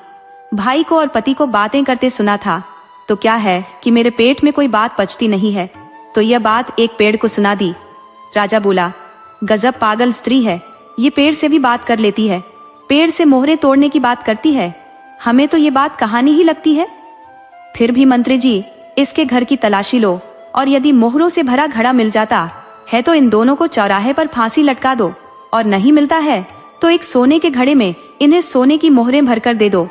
भाई को और पति को बातें करते सुना था। तो क्या है कि मेरे पेट में कोई बात पचती नहीं है, तो यह बात एक पेड़ को सुना दी। राजा बोला, गजब पागल स्त्री है, ये पेड़ से भी बात कर लेती है, पेड़ से मोहरें तोड़ने की बात करती है। हमें तो ये बात कहानी ही लगती है। फिर भी मंत्री जी, इसके घर की तलाशी लो और यदि मोहरों से भरा घड़ा मिल जाता है तो इन दोनों को चौराहे पर फांसी लटका दो, और नहीं मिलता है तो एक सोने के घड़े में इन्हें सोने की मोहरें भरकर दे दो।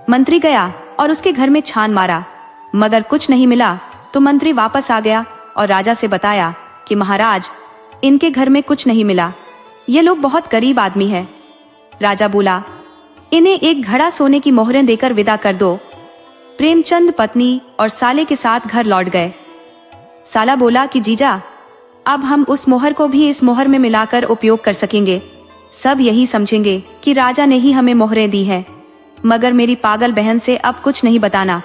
मंत्री गया और उसके घर में छान मारा, मगर कुछ नहीं मिला। तो मंत्री वापस आ गया और राजा से बताया कि महाराज, इनके घर में कुछ नहीं मिला। ये लोग बहुत गरीब आदमी है। राजा बोला, इन्हें एक घड़ा सोने की मोहरें देकर विदा कर दो। प्रेमचंद पत्नी और साले के साथ घर लौट गए। साला बोला कि जीजा, अब हम उस मोहर को भी इस मोहर में मिलाकर उपयोग कर सकेंगे। सब यही समझेंगे कि राजा ने ही हमें मोहरें दी है, मगर मेरी पागल बहन से अब कुछ नहीं बताना।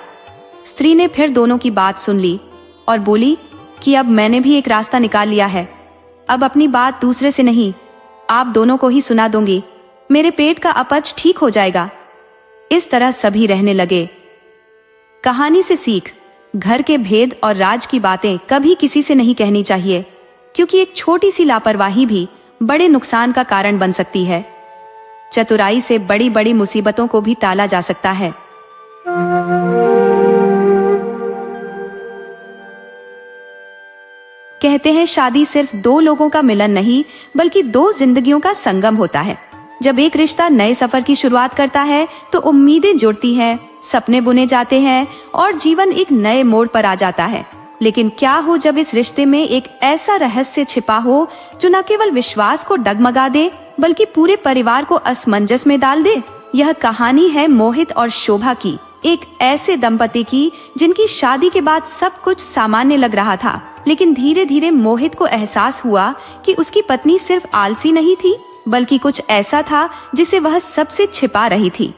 स्त्री ने फिर दोनों की बात सुन ली और बोली कि अब मैंने भी एक रास्ता निकाल लिया है। अब अपनी बात दूसरे से नहीं, आप दोनों को ही सुना दूंगी। मेरे पेट का अपच ठीक हो जाएगा। इस तरह सभी रहने लगे। कहानी से सीख, घर के भेद और राज की बातें कभी किसी से नहीं कहनी चाहिए, क्योंकि एक छोटी सी लापरवाही भी बड़े नुकसान का कारण बन सकती है। चतुराई से बड़ी बड़ी मुसीबतों को भी टाला जा सकता है। कहते हैं शादी सिर्फ 2 लोगों का मिलन नहीं, बल्कि 2 जिंदगियों का संगम होता है। जब एक रिश्ता नए सफर की शुरुआत करता है तो उम्मीदें जुड़ती हैं, सपने बुने जाते हैं और जीवन एक नए मोड़ पर आ जाता है। लेकिन क्या हो जब इस रिश्ते में एक ऐसा रहस्य छिपा हो जो न केवल विश्वास को डगमगा दे, बल्कि पूरे परिवार को असमंजस में डाल दे। यह कहानी है मोहित और शोभा की, एक ऐसे दंपति की जिनकी शादी के बाद सब कुछ सामान्य लग रहा था, लेकिन धीरे धीरे मोहित को एहसास हुआ कि उसकी पत्नी सिर्फ आलसी नहीं थी, बल्कि कुछ ऐसा था जिसे वह सबसे छिपा रही थी।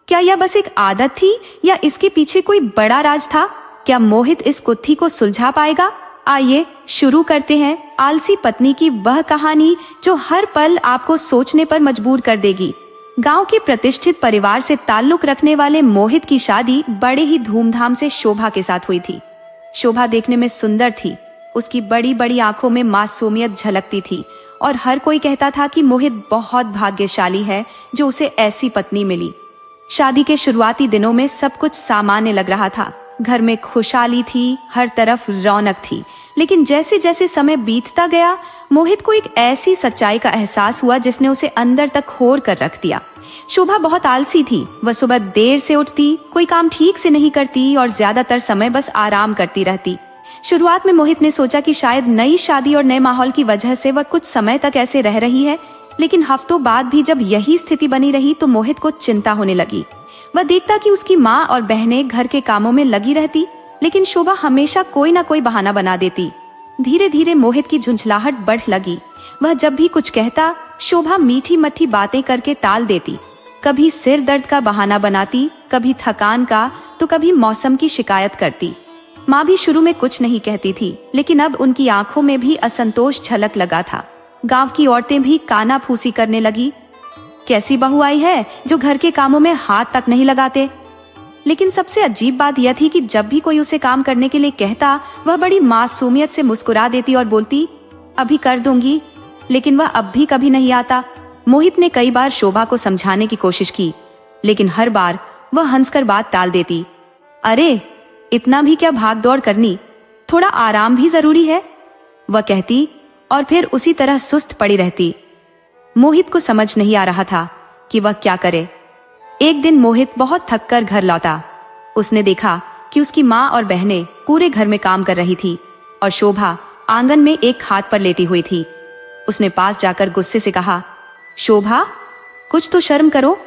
क्या यह बस एक आदत थी या इसके पीछे कोई बड़ा राज था? क्या मोहित इस गुत्थी को सुलझा पाएगा? आइए शुरू करते हैं आलसी पत्नी की वह कहानी जो हर पल आपको सोचने पर मजबूर कर देगी। गांव के प्रतिष्ठित परिवार से ताल्लुक रखने वाले मोहित की शादी बड़े ही धूमधाम से शोभा के साथ हुई थी। शोभा देखने में सुंदर थी, उसकी बड़ी बड़ी आंखों में मासूमियत झलकती थी और हर कोई कहता था कि मोहित बहुत भाग्यशाली है जो उसे ऐसी पत्नी मिली। शादी के शुरुआती दिनों में सब कुछ सामान्य लग रहा था। घर में खुशहाली थी, हर तरफ रौनक थी। लेकिन जैसे जैसे समय बीतता गया, मोहित को एक ऐसी सच्चाई का एहसास हुआ जिसने उसे अंदर तक होड़ कर रख दिया। शोभा बहुत आलसी थी। वह सुबह देर से उठती, कोई काम ठीक से नहीं करती और ज्यादातर समय बस आराम करती रहती। शुरुआत में मोहित ने सोचा कि शायद नई शादी और नए माहौल की वजह से वह कुछ समय तक ऐसे रह रही है, लेकिन हफ्तों बाद भी जब यही स्थिति बनी रही तो मोहित को चिंता होने लगी। वह देखता कि उसकी माँ और बहनें घर के कामों में लगी रहती, लेकिन शोभा हमेशा कोई ना कोई बहाना बना देती। धीरे धीरे मोहित की झुंझलाहट बढ़ लगी। वह जब भी कुछ कहता, शोभा मीठी मट्ठी बातें करके टाल देती। कभी सिर दर्द का बहाना बनाती, कभी थकान का, तो कभी मौसम की शिकायत करती। माँ भी शुरू में कुछ नहीं कहती थी, लेकिन अब उनकी आंखों में भी असंतोष झलक लगा था। गांव की औरतें भी कानाफूसी करने लगी। कैसी बहू आई है जो घर के कामों में हाथ तक नहीं लगाते। लेकिन सबसे अजीब बात यह थी कि जब भी कोई उसे काम करने के लिए कहता, वह बड़ी मासूमियत से मुस्कुरा देती और बोलती, अभी कर दूंगी। लेकिन वह अब भी कभी नहीं आता। मोहित ने कई बार शोभा को समझाने की कोशिश की, लेकिन हर बार वह हंसकर बात टाल देती। अरे इतना भी क्या भाग दौड़ करनी, थोड़ा आराम भी जरूरी है, वह कहती और फिर उसी तरह सुस्त पड़ी रहती। मोहित को समझ नहीं आ रहा था कि वह क्या करे। एक दिन मोहित बहुत थककर घर लौटा। उसने देखा कि उसकी माँ और बहनें पूरे घर में काम कर रही थी और शोभा आंगन में एक हाथ पर लेटी हुई थी। उसने पास जाकर गुस्से से कहा, शोभा कुछ तो शर्म करो,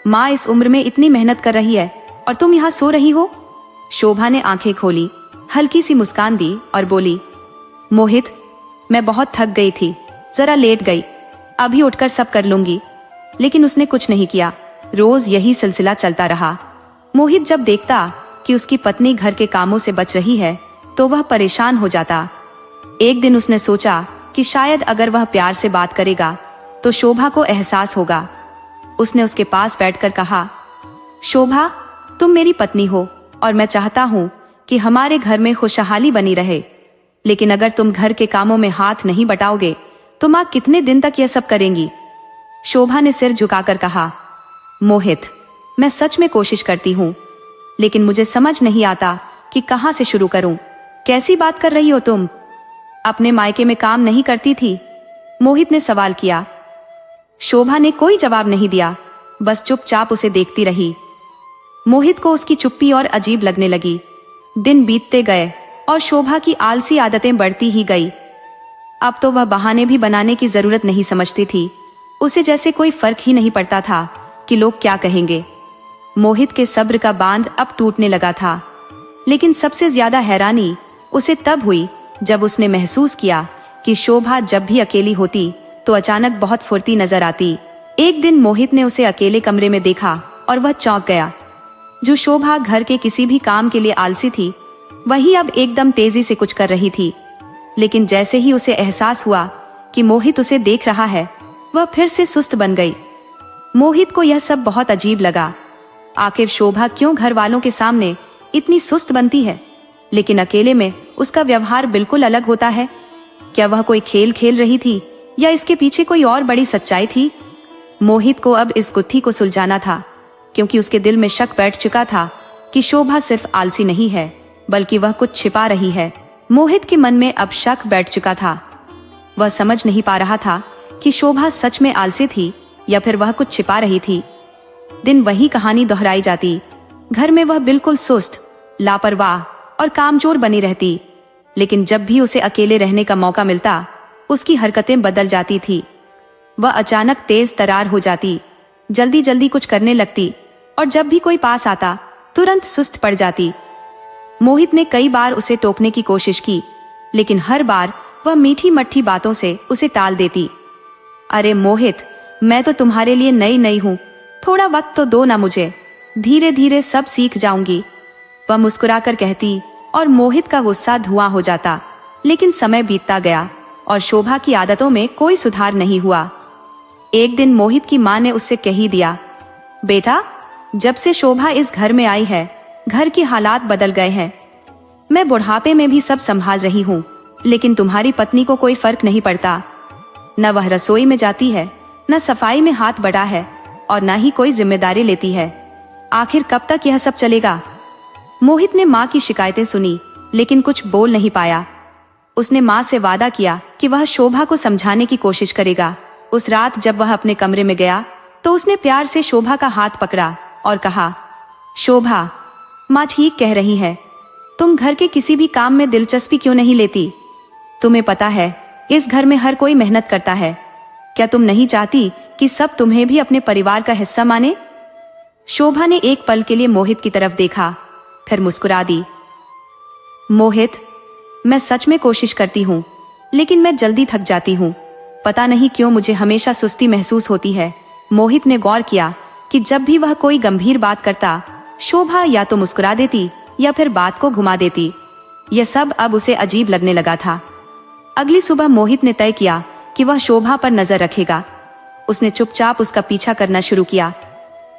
माँ इस उम्र में इतनी मेहनत कर रही है और तुम यहाँ सो रही हो। शोभा ने आंखें खोली, हल्की सी मुस्कान दी और बोली, मोहित मैं बहुत थक गई थी, जरा लेट गई, अभी उठकर सब कर लूंगी। लेकिन उसने कुछ नहीं किया। रोज यही सिलसिला चलता रहा। मोहित जब देखता कि उसकी पत्नी घर के कामों से बच रही है तो वह परेशान हो जाता। एक दिन उसने सोचा कि शायद अगर वह प्यार से बात करेगा तो शोभा को एहसास होगा। उसने उसके पास बैठकर कहा, शोभा तुम मेरी पत्नी हो और मैं चाहता हूँ कि हमारे घर में खुशहाली बनी रहे, लेकिन अगर तुम घर के कामों में हाथ नहीं बटाओगे तो माँ कितने दिन तक यह सब करेंगी। शोभा ने सिर झुकाकर कहा, मोहित मैं सच में कोशिश करती हूँ, लेकिन मुझे समझ नहीं आता कि कहाँ से शुरू करूं। कैसी बात कर रही हो तुम? अपने मायके में काम नहीं करती थी? मोहित ने सवाल किया। शोभा ने कोई जवाब नहीं दिया, बस चुपचाप उसे देखती रही। मोहित को उसकी चुप्पी और अजीब लगने लगी। दिन बीतते गए और शोभा की आलसी आदतें बढ़ती ही गई। अब तो वह बहाने भी बनाने की जरूरत नहीं समझती थी। उसे जैसे कोई फर्क ही नहीं पड़ता था कि लोग क्या कहेंगे। मोहित के सब्र का बांध अब टूटने लगा था। लेकिन सबसे ज्यादा हैरानी उसे तब हुई जब उसने महसूस किया कि शोभा जब भी अकेली होती तो अचानक बहुत फुर्ती नजर आती। एक दिन मोहित ने उसे अकेले कमरे में देखा और वह चौंक गया। जो शोभा घर के किसी भी काम के लिए आलसी थी, वही अब एकदम तेजी से कुछ कर रही थी। लेकिन जैसे ही उसे एहसास हुआ कि मोहित उसे देख रहा है, वह फिर से सुस्त बन गई। मोहित को यह सब बहुत अजीब लगा। आखिर शोभा क्यों घर वालों के सामने इतनी सुस्त बनती है, लेकिन अकेले में उसका व्यवहार बिल्कुल अलग होता है। क्या वह कोई खेल खेल रही थी या इसके पीछे कोई और बड़ी सच्चाई थी? मोहित को अब इस गुत्थी को सुलझाना था, क्योंकि उसके दिल में शक बैठ चुका था कि शोभा सिर्फ आलसी नहीं है, बल्कि वह कुछ छिपा रही है। मोहित के मन में अब शक बैठ चुका था। वह समझ नहीं पा रहा था कि शोभा सच में आलसी थी या फिर वह कुछ छिपा रही थी। दिन वही कहानी दोहराई जाती। घर में वह बिल्कुल सुस्त, लापरवाह और कामचोर बनी रहती। लेकिन जब भी उसे अकेले रहने का मौका मिलता, उसकी हरकतें बदल जाती थी। वह अचानक तेज तरार हो जाती, जल्दी जल्दी कुछ करने लगती और जब भी कोई पास आता तुरंत सुस्त पड़ जाती। मोहित ने कई बार उसे टोकने की कोशिश की, लेकिन हर बार वह मीठी मट्ठी बातों से उसे टाल देती। अरे मोहित, मैं तो तुम्हारे लिए नई नई हूँ, थोड़ा वक्त तो दो ना मुझे, धीरे धीरे सब सीख जाऊंगी, वह मुस्कुराकर कहती और मोहित का गुस्सा धुआं हो जाता। लेकिन समय बीतता गया और शोभा की आदतों में कोई सुधार नहीं हुआ। एक दिन मोहित की माँ ने उससे कह ही दिया, बेटा, जब से शोभा इस घर में आई है, घर की हालात बदल गए हैं। मैं बुढ़ापे में भी सब संभाल रही हूँ, लेकिन तुम्हारी पत्नी को कोई फर्क नहीं पड़ता। न वह रसोई में जाती है, न सफाई में हाथ बढ़ा है, और न ही कोई जिम्मेदारी लेती है। आखिर कब तक यह सब चलेगा? मोहित ने माँ की शिकायतें सुनी, लेकिन कुछ बोल नहीं पाया। उसने माँ से वादा किया कि वह शोभा को समझाने की कोशिश करेगा। उस रात जब वह अपने कमरे में गया तो उसने प्यार से शोभा का हाथ पकड़ा और कहा, शोभा, माँ ठीक कह रही है, तुम घर के किसी भी काम में दिलचस्पी क्यों नहीं लेती? तुम्हें पता है इस घर में हर कोई मेहनत करता है, क्या तुम नहीं चाहती कि सब तुम्हें भी अपने परिवार का हिस्सा माने? शोभा ने एक पल के लिए मोहित की तरफ देखा, फिर मुस्कुरा दी। मोहित, मैं सच में कोशिश करती हूँ, लेकिन मैं जल्दी थक जाती हूँ। पता नहीं क्यों मुझे हमेशा सुस्ती महसूस होती है। मोहित ने गौर किया कि जब भी वह कोई गंभीर बात करता, शोभा या तो मुस्कुरा देती या फिर बात को घुमा देती। यह सब अब उसे अजीब लगने लगा था। अगली सुबह मोहित ने तय किया कि वह शोभा पर नजर रखेगा। उसने चुपचाप उसका पीछा करना शुरू किया।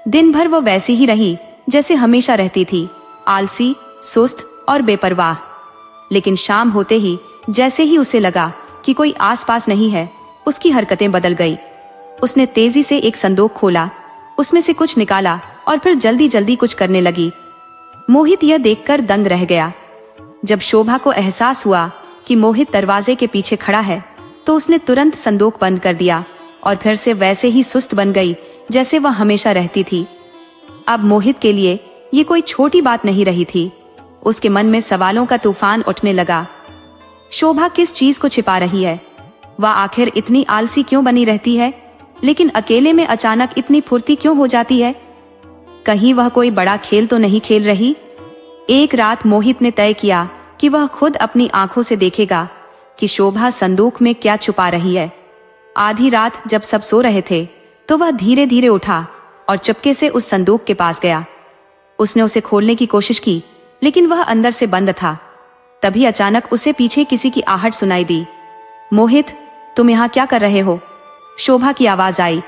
दिन भर वो वैसी ही रही जैसे हमेशा रहती थी, आलसी, सुस्त और बेपरवाह। लेकिन शाम होते ही जैसे ही उसे लगा कि कोई आसपास नहीं है, उसकी हरकतें बदल गई। उसने तेजी से एक संदूक खोला, उसमें से कुछ निकाला और फिर जल्दी जल्दी कुछ करने लगी। मोहित यह देखकर दंग रह गया। जब शोभा को एहसास हुआ कि मोहित दरवाजे के पीछे खड़ा है, तो उसने तुरंत संदूक बंद कर दिया और फिर से वैसे ही सुस्त बन गई जैसे वह हमेशा रहती थी। अब मोहित के लिए ये कोई छोटी बात नहीं रही थी। उसके मन में सवालों का तूफान उठने लगा। शोभा किस चीज को छिपा रही है? वह आखिर इतनी आलसी क्यों बनी रहती है, लेकिन अकेले में अचानक इतनी फुर्ती क्यों हो जाती है? कहीं वह कोई बड़ा खेल तो नहीं खेल रही? एक रात मोहित ने तय किया कि वह खुद अपनी आंखों से देखेगा कि शोभा संदूक में क्या छुपा रही है। आधी रात जब सब सो रहे थे, तो वह धीरे धीरे उठा और चुपके से उस संदूक के पास गया। उसने उसे खोलने की कोशिश की, लेकिन वह अंदर से बंद था। तभी अचानक उसे पीछे किसी की आहट सुनाई दी। मोहित, तुम यहाँ क्या कर रहे हो? शोभा की आवाज आई।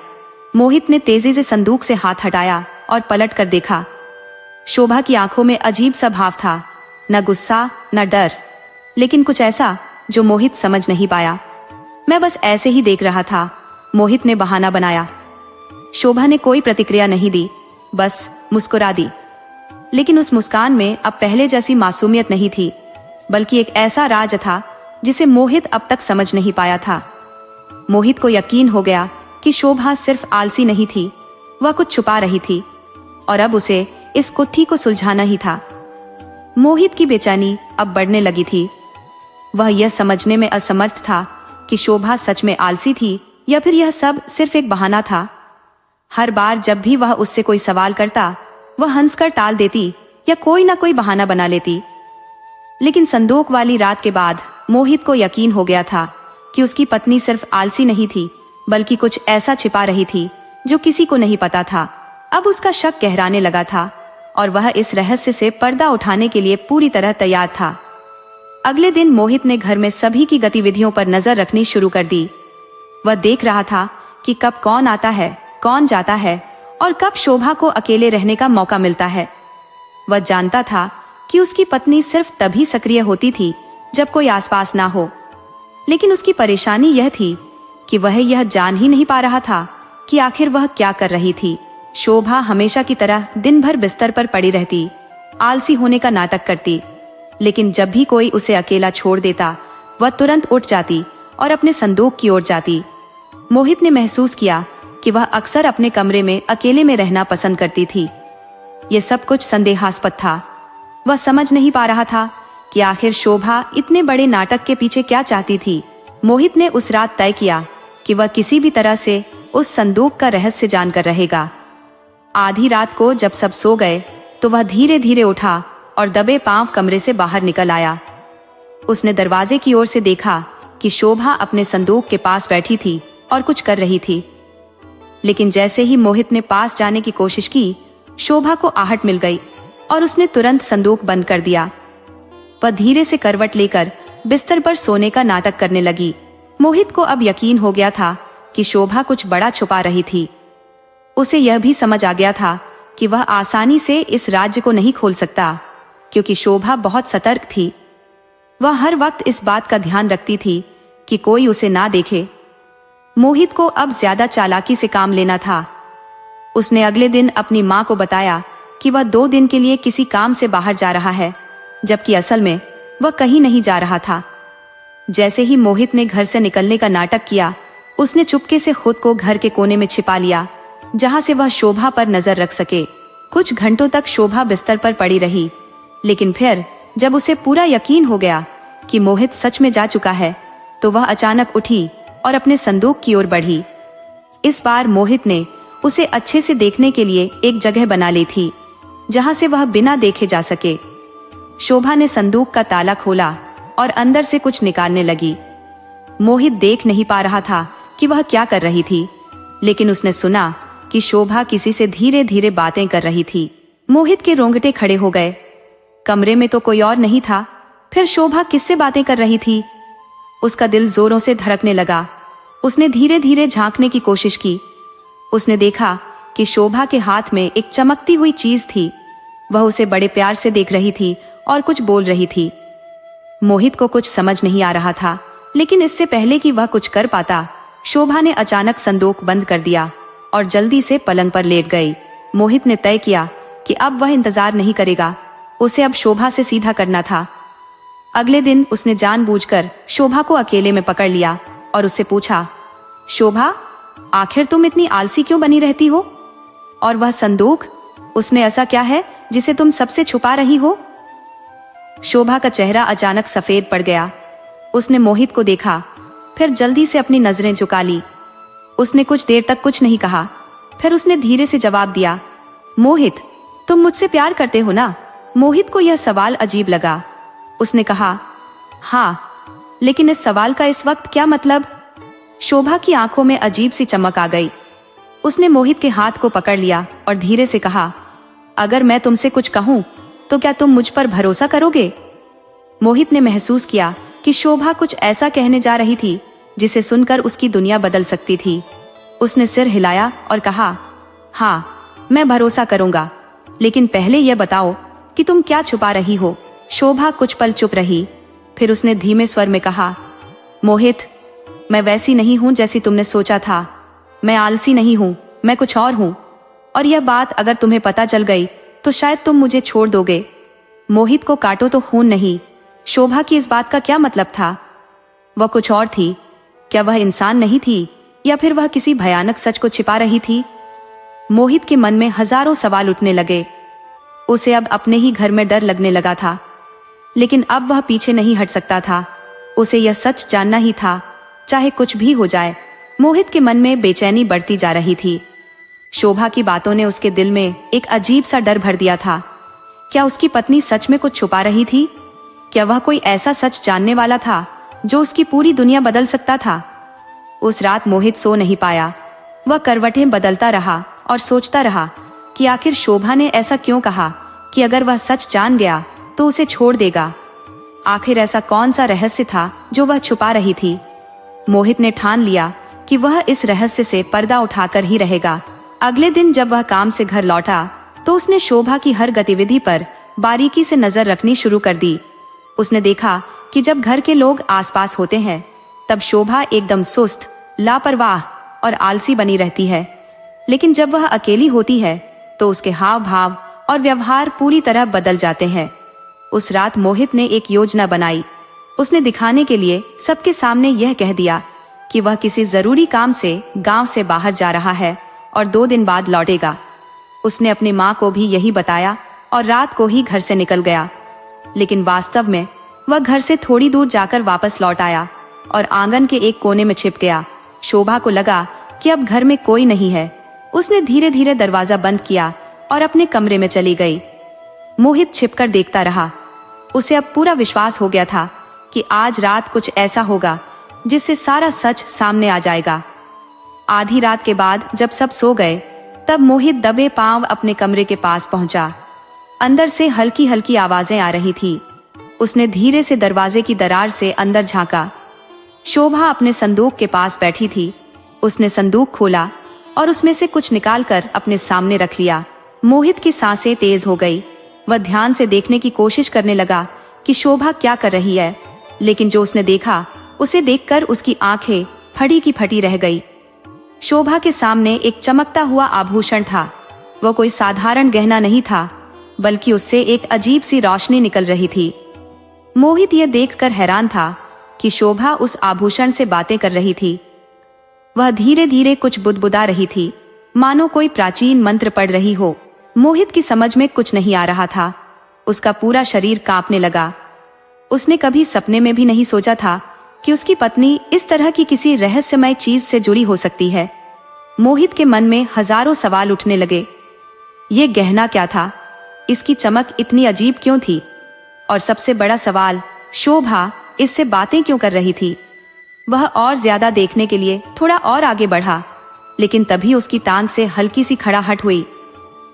मोहित ने तेजी से संदूक से हाथ हटाया और पलट कर देखा। शोभा की आंखों में अजीब सा भाव था, न गुस्सा न डर, लेकिन कुछ ऐसा जो मोहित समझ नहीं पाया। मैं बस ऐसे ही देख रहा था, मोहित ने बहाना बनाया। शोभा ने कोई प्रतिक्रिया नहीं दी, बस मुस्कुरा दी। लेकिन उस मुस्कान में अब पहले जैसी मासूमियत नहीं थी, बल्कि एक ऐसा राज था जिसे मोहित अब तक समझ नहीं पाया था। मोहित को यकीन हो गया कि शोभा सिर्फ आलसी नहीं थी, वह कुछ छुपा रही थी और अब उसे इस गुत्थी को सुलझाना ही था। मोहित की बेचैनी अब बढ़ने लगी थी। वह यह समझने में असमर्थ था कि शोभा सच में आलसी थी या फिर यह सब सिर्फ एक बहाना था। हर बार जब भी वह उससे कोई सवाल करता, वह हंसकर टाल देती या कोई ना कोई बहाना बना लेती। लेकिन संदूक वाली रात के बाद मोहित को यकीन हो गया था कि उसकी पत्नी सिर्फ आलसी नहीं थी, बल्कि कुछ ऐसा छिपा रही थी जो किसी को नहीं पता था। अब उसका शक गहराने लगा था और वह इस रहस्य से पर्दा उठाने के लिए पूरी तरह तैयार था। अगले दिन मोहित ने घर में सभी की गतिविधियों पर नजर रखनी शुरू कर दी। वह देख रहा था कि कब कौन आता है, कौन जाता है और कब शोभा को अकेले रहने का मौका मिलता है। वह जानता था कि उसकी पत्नी सिर्फ तभी सक्रिय होती थी जब कोई आसपास ना हो, लेकिन उसकी परेशानी यह थी कि वह यह जान ही नहीं पा रहा था कि आखिर वह क्या कर रही थी। शोभा हमेशा की तरह दिन भर बिस्तर पर पड़ी रहती, आलसी होने का नाटक करती, लेकिन जब भी कोई उसे अकेला छोड़ देता, वह तुरंत उठ जाती और अपने संदूक की ओर जाती। मोहित ने महसूस किया कि वह अक्सर अपने कमरे में अकेले में रहना पसंद करती थी। यह सब कुछ संदेहास्पद था। वह समझ नहीं पा रहा था कि आखिर शोभा इतने बड़े नाटक के पीछे क्या चाहती थी। मोहित ने उस रात तय किया कि वह किसी भी तरह से उस संदूक का रहस्य जानकर रहेगा। आधी रात को जब सब सो गए, तो वह धीरे धीरे उठा और दबे पांव कमरे से बाहर निकल आया। उसने दरवाजे की ओर से देखा कि शोभा अपने संदूक के पास बैठी थी और कुछ कर रही थी। लेकिन जैसे ही मोहित ने पास जाने की कोशिश की, शोभा को आहट मिल गई और उसने तुरंत संदूक बंद कर दिया। वह धीरे से करवट लेकर बिस्तर पर सोने का नाटक करने लगी। मोहित को अब यकीन हो गया था कि शोभा कुछ बड़ा छुपा रही थी। उसे यह भी समझ आ गया था कि वह आसानी से इस राज्य को नहीं खोल सकता, क्योंकि शोभा बहुत सतर्क थी। वह हर वक्त इस बात का ध्यान रखती थी कि कोई उसे ना देखे। मोहित को अब ज्यादा चालाकी से काम लेना था। उसने अगले दिन अपनी मां को बताया कि वह 2 दिन के लिए किसी काम से बाहर जा रहा है, जबकि असल में वह कहीं नहीं जा रहा था। जैसे ही मोहित ने घर से निकलने का नाटक किया, उसने चुपके से खुद को घर के कोने में छिपा लिया, जहां से वह शोभा पर नजर रख सके। कुछ घंटों तक शोभा बिस्तर पर पड़ी रही, लेकिन फिर जब उसे पूरा यकीन हो गया कि मोहित सच में जा चुका है, तो वह अचानक उठी और अपने संदूक की ओर बढ़ी। इस बार मोहित ने उसे अच्छे से देखने के लिए एक जगह बना ली थी, जहां से वह बिना देखे जा सके। शोभा ने संदूक का ताला खोला और अंदर से कुछ निकालने लगी। मोहित देख नहीं पा रहा था कि वह क्या कर रही थी, लेकिन उसने सुना कि शोभा किसी से धीरे धीरे बातें कर रही थी। मोहित के रोंगटे खड़े हो गए। कमरे में तो कोई और नहीं था, फिर शोभा किससे बातें कर रही थी? उसका दिल जोरों से धड़कने लगा। उसने धीरे धीरे झांकने की कोशिश की। उसने देखा कि शोभा के हाथ में एक चमकती हुई चीज थी। वह उसे बड़े प्यार से देख रही थी और कुछ बोल रही थी। मोहित को कुछ समझ नहीं आ रहा था, लेकिन इससे पहले कि वह कुछ कर पाता, शोभा ने अचानक संदूक बंद कर दिया और जल्दी से पलंग पर लेट गई। मोहित ने तय किया कि अब वह इंतजार नहीं करेगा, उसे अब शोभा से सीधा करना था। अगले दिन उसने जानबूझकर शोभा को अकेले में पकड़ लिया और उससे पूछा, शोभा, आखिर तुम इतनी आलसी क्यों बनी रहती हो? और वह संदूक, उसमें ऐसा क्या है जिसे तुम सबसे छुपा रही हो? शोभा का चेहरा अचानक सफेद पड़ गया। उसने मोहित को देखा, फिर जल्दी से अपनी नजरें झुका ली। उसने कुछ देर तक कुछ नहीं कहा, फिर उसने धीरे से जवाब दिया, मोहित, तुम मुझसे प्यार करते हो ना? मोहित को यह सवाल अजीब लगा। उसने कहा, हाँ, लेकिन इस सवाल का इस वक्त क्या मतलब? शोभा की आंखों में अजीब सी चमक आ गई। उसने मोहित के हाथ को पकड़ लिया और धीरे से कहा, अगर मैं तुमसे कुछ कहूं तो क्या तुम मुझ पर भरोसा करोगे? मोहित ने महसूस किया कि शोभा कुछ ऐसा कहने जा रही थी जिसे सुनकर उसकी दुनिया बदल सकती थी। उसने सिर हिलाया और कहा, हाँ, मैं भरोसा करूंगा, लेकिन पहले यह बताओ कि तुम क्या छुपा रही हो? शोभा कुछ पल चुप रही, फिर उसने धीमे स्वर में कहा, मोहित, मैं वैसी नहीं हूं जैसी तुमने सोचा था। मैं आलसी नहीं हूं, मैं कुछ और हूं। और यह बात अगर तुम्हें पता चल गई तो शायद तुम मुझे छोड़ दोगे। मोहित को काटो तो खून नहीं। शोभा की इस बात का क्या मतलब था? वह कुछ और थी। क्या वह इंसान नहीं थी, या फिर वह किसी भयानक सच को छिपा रही थी? मोहित के मन में हजारों सवाल उठने लगे। उसे अब अपने ही घर में डर लगने लगा था, लेकिन अब वह पीछे नहीं हट सकता था। उसे यह सच जानना ही था, चाहे कुछ भी हो जाए। मोहित के मन में बेचैनी बढ़ती जा रही थी। शोभा की बातों ने उसके दिल में एक अजीब सा डर भर दिया था। क्या उसकी पत्नी सच में कुछ छुपा रही थी? क्या वह कोई ऐसा सच जानने वाला था जो उसकी पूरी दुनिया बदल सकता था? उस रात मोहित सो नहीं पाया। वह करवटें बदलता रहा और सोचता रहा कि आखिर शोभा ने ऐसा क्यों कहा कि अगर वह सच जान गया तो उसे छोड़ देगा। आखिर ऐसा कौन सा रहस्य था जो वह छुपा रही थी? मोहित ने ठान लिया कि वह इस रहस्य से पर्दा उठाकर ही रहेगा। अगले दिन जब वह काम से घर लौटा तो उसने शोभा की हर गतिविधि पर बारीकी से नजर रखनी शुरू कर दी। उसने देखा कि जब घर के लोग आसपास होते हैं तब शोभा एकदम सुस्त, लापरवाह और आलसी बनी रहती है, लेकिन जब वह अकेली होती है तो उसके हाव भाव और व्यवहार पूरी तरह बदल जाते हैं। उस रात मोहित ने एक योजना बनाई। उसने दिखाने के लिए सबके सामने यह कह दिया कि वह किसी जरूरी काम से गांव से बाहर जा रहा है और 2 दिन बाद लौटेगा। उसने अपनी माँ को भी यही बताया और रात को ही घर से निकल गया। लेकिन वास्तव में वह घर से थोड़ी दूर जाकर वापस लौट आया और आंगन के एक कोने में छिप गया। शोभा को लगा कि अब घर में कोई नहीं है। उसने धीरे धीरे दरवाजा बंद किया और अपने कमरे में चली गई। मोहित छिपकर देखता रहा। उसे अब पूरा विश्वास हो गया था कि आज रात कुछ ऐसा होगा जिससे सारा सच सामने आ जाएगा। आधी रात के बाद जब सब सो गए, तब मोहित दबे पांव अपने कमरे के पास पहुंचा। अंदर से हल्की हल्की आवाजें आ रही थी। उसने धीरे से दरवाजे की दरार से अंदर झांका। शोभा अपने संदूक के पास बैठी थी। उसने संदूक खोला और उसमें से कुछ निकालकर अपने सामने रख लिया। मोहित की सांसें तेज हो गई। वह ध्यान से देखने की कोशिश करने लगा कि शोभा क्या कर रही है, लेकिन जो उसने देखा उसे देखकर उसकी आंखें फटी की फटी रह गई। शोभा के सामने एक चमकता हुआ आभूषण था। वह कोई साधारण गहना नहीं था, बल्कि उससे एक अजीब सी रोशनी निकल रही थी। मोहित यह देखकर हैरान था कि शोभा उस आभूषण से बातें कर रही थी। वह धीरे धीरे कुछ बुदबुदा रही थी, मानो कोई प्राचीन मंत्र पढ़ रही हो। मोहित की समझ में कुछ नहीं आ रहा था। उसका पूरा शरीर कांपने लगा। उसने कभी सपने में भी नहीं सोचा था कि उसकी पत्नी इस तरह की किसी रहस्यमय चीज से जुड़ी हो सकती है। मोहित के मन में हजारों सवाल उठने लगे। ये गहना क्या था? इसकी चमक इतनी अजीब क्यों थी? और सबसे बड़ा सवाल, शोभा इससे बातें क्यों कर रही थी? वह और ज्यादा देखने के लिए थोड़ा और आगे बढ़ा, लेकिन तभी उसकी टांग से हल्की सी खड़ाहट हुई।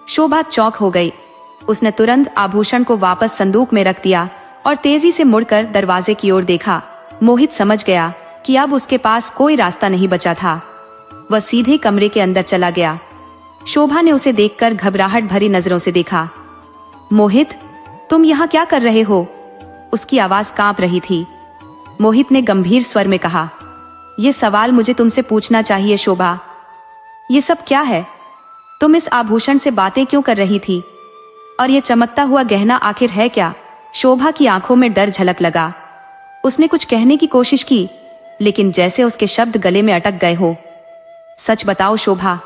शोभा चौंक हो गई। उसने तुरंत आभूषण को वापस संदूक में रख दिया और तेजी से मुड़कर दरवाजे की ओर देखा। मोहित समझ गया कि अब उसके पास कोई रास्ता नहीं बचा था। वह सीधे कमरे के अंदर चला गया। शोभा ने उसे देखकर घबराहट भरी नजरों से देखा। मोहित, तुम यहाँ क्या कर रहे हो? उसकी आवाज कांप रही थी। मोहित ने गंभीर स्वर में कहा, यह सवाल मुझे तुमसे पूछना चाहिए शोभा। ये सब क्या है? तुम इस आभूषण से बातें क्यों कर रही थी? और यह चमकता हुआ गहना आखिर है क्या? शोभा की आंखों में डर झलक लगा। उसने कुछ कहने की कोशिश की, लेकिन जैसे उसके शब्द गले में अटक गए हो। सच बताओ शोभा,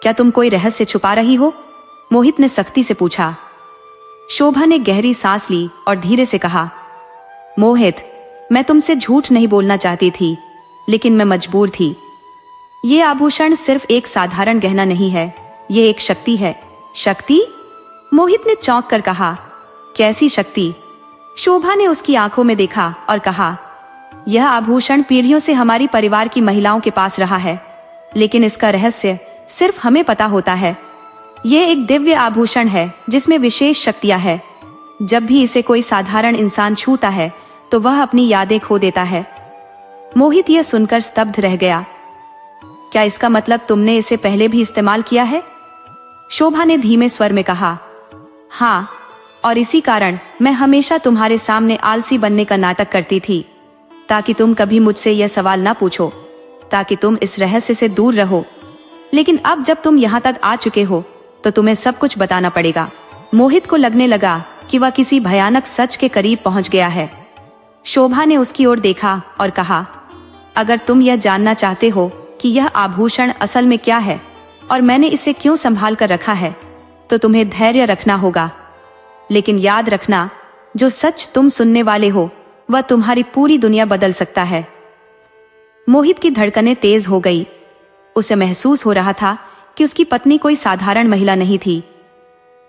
क्या तुम कोई रहस्य छुपा रही हो? मोहित ने सख्ती से पूछा। शोभा ने गहरी सांस ली और धीरे से कहा, मोहित, मैं तुमसे झूठ नहीं बोलना चाहती थी, लेकिन मैं मजबूर थी। ये आभूषण सिर्फ एक साधारण गहना नहीं है, ये एक शक्ति है। शक्ति? मोहित ने चौंक कर कहा, कैसी शक्ति? शोभा ने उसकी आंखों में देखा और कहा, यह आभूषण पीढ़ियों से हमारी परिवार की महिलाओं के पास रहा है, लेकिन इसका रहस्य सिर्फ हमें पता होता है। यह एक दिव्य आभूषण है जिसमें विशेष शक्तियां हैं। जब भी इसे कोई साधारण इंसान छूता है तो वह अपनी यादें खो देता है। मोहित यह सुनकर स्तब्ध रह गया। क्या इसका मतलब तुमने इसे पहले भी इस्तेमाल किया है? शोभा ने धीमे स्वर में कहा, हाँ, और इसी कारण मैं हमेशा तुम्हारे सामने आलसी बनने का नाटक करती थी, ताकि तुम कभी मुझसे यह सवाल ना पूछो, ताकि तुम इस रहस्य से दूर रहो। लेकिन अब जब तुम यहाँ तक आ चुके हो तो तुम्हें सब कुछ बताना पड़ेगा। मोहित को लगने लगा कि वह किसी भयानक सच के करीब पहुंच गया है। शोभा ने उसकी ओर देखा और कहा, अगर तुम यह जानना चाहते हो कि यह आभूषण असल में क्या है और मैंने इसे क्यों संभाल कर रखा है, तो तुम्हें धैर्य रखना होगा। लेकिन याद रखना, जो सच तुम सुनने वाले हो वह तुम्हारी पूरी दुनिया बदल सकता है। मोहित की धड़कनें तेज हो गई। उसे महसूस हो रहा था कि उसकी पत्नी कोई साधारण महिला नहीं थी।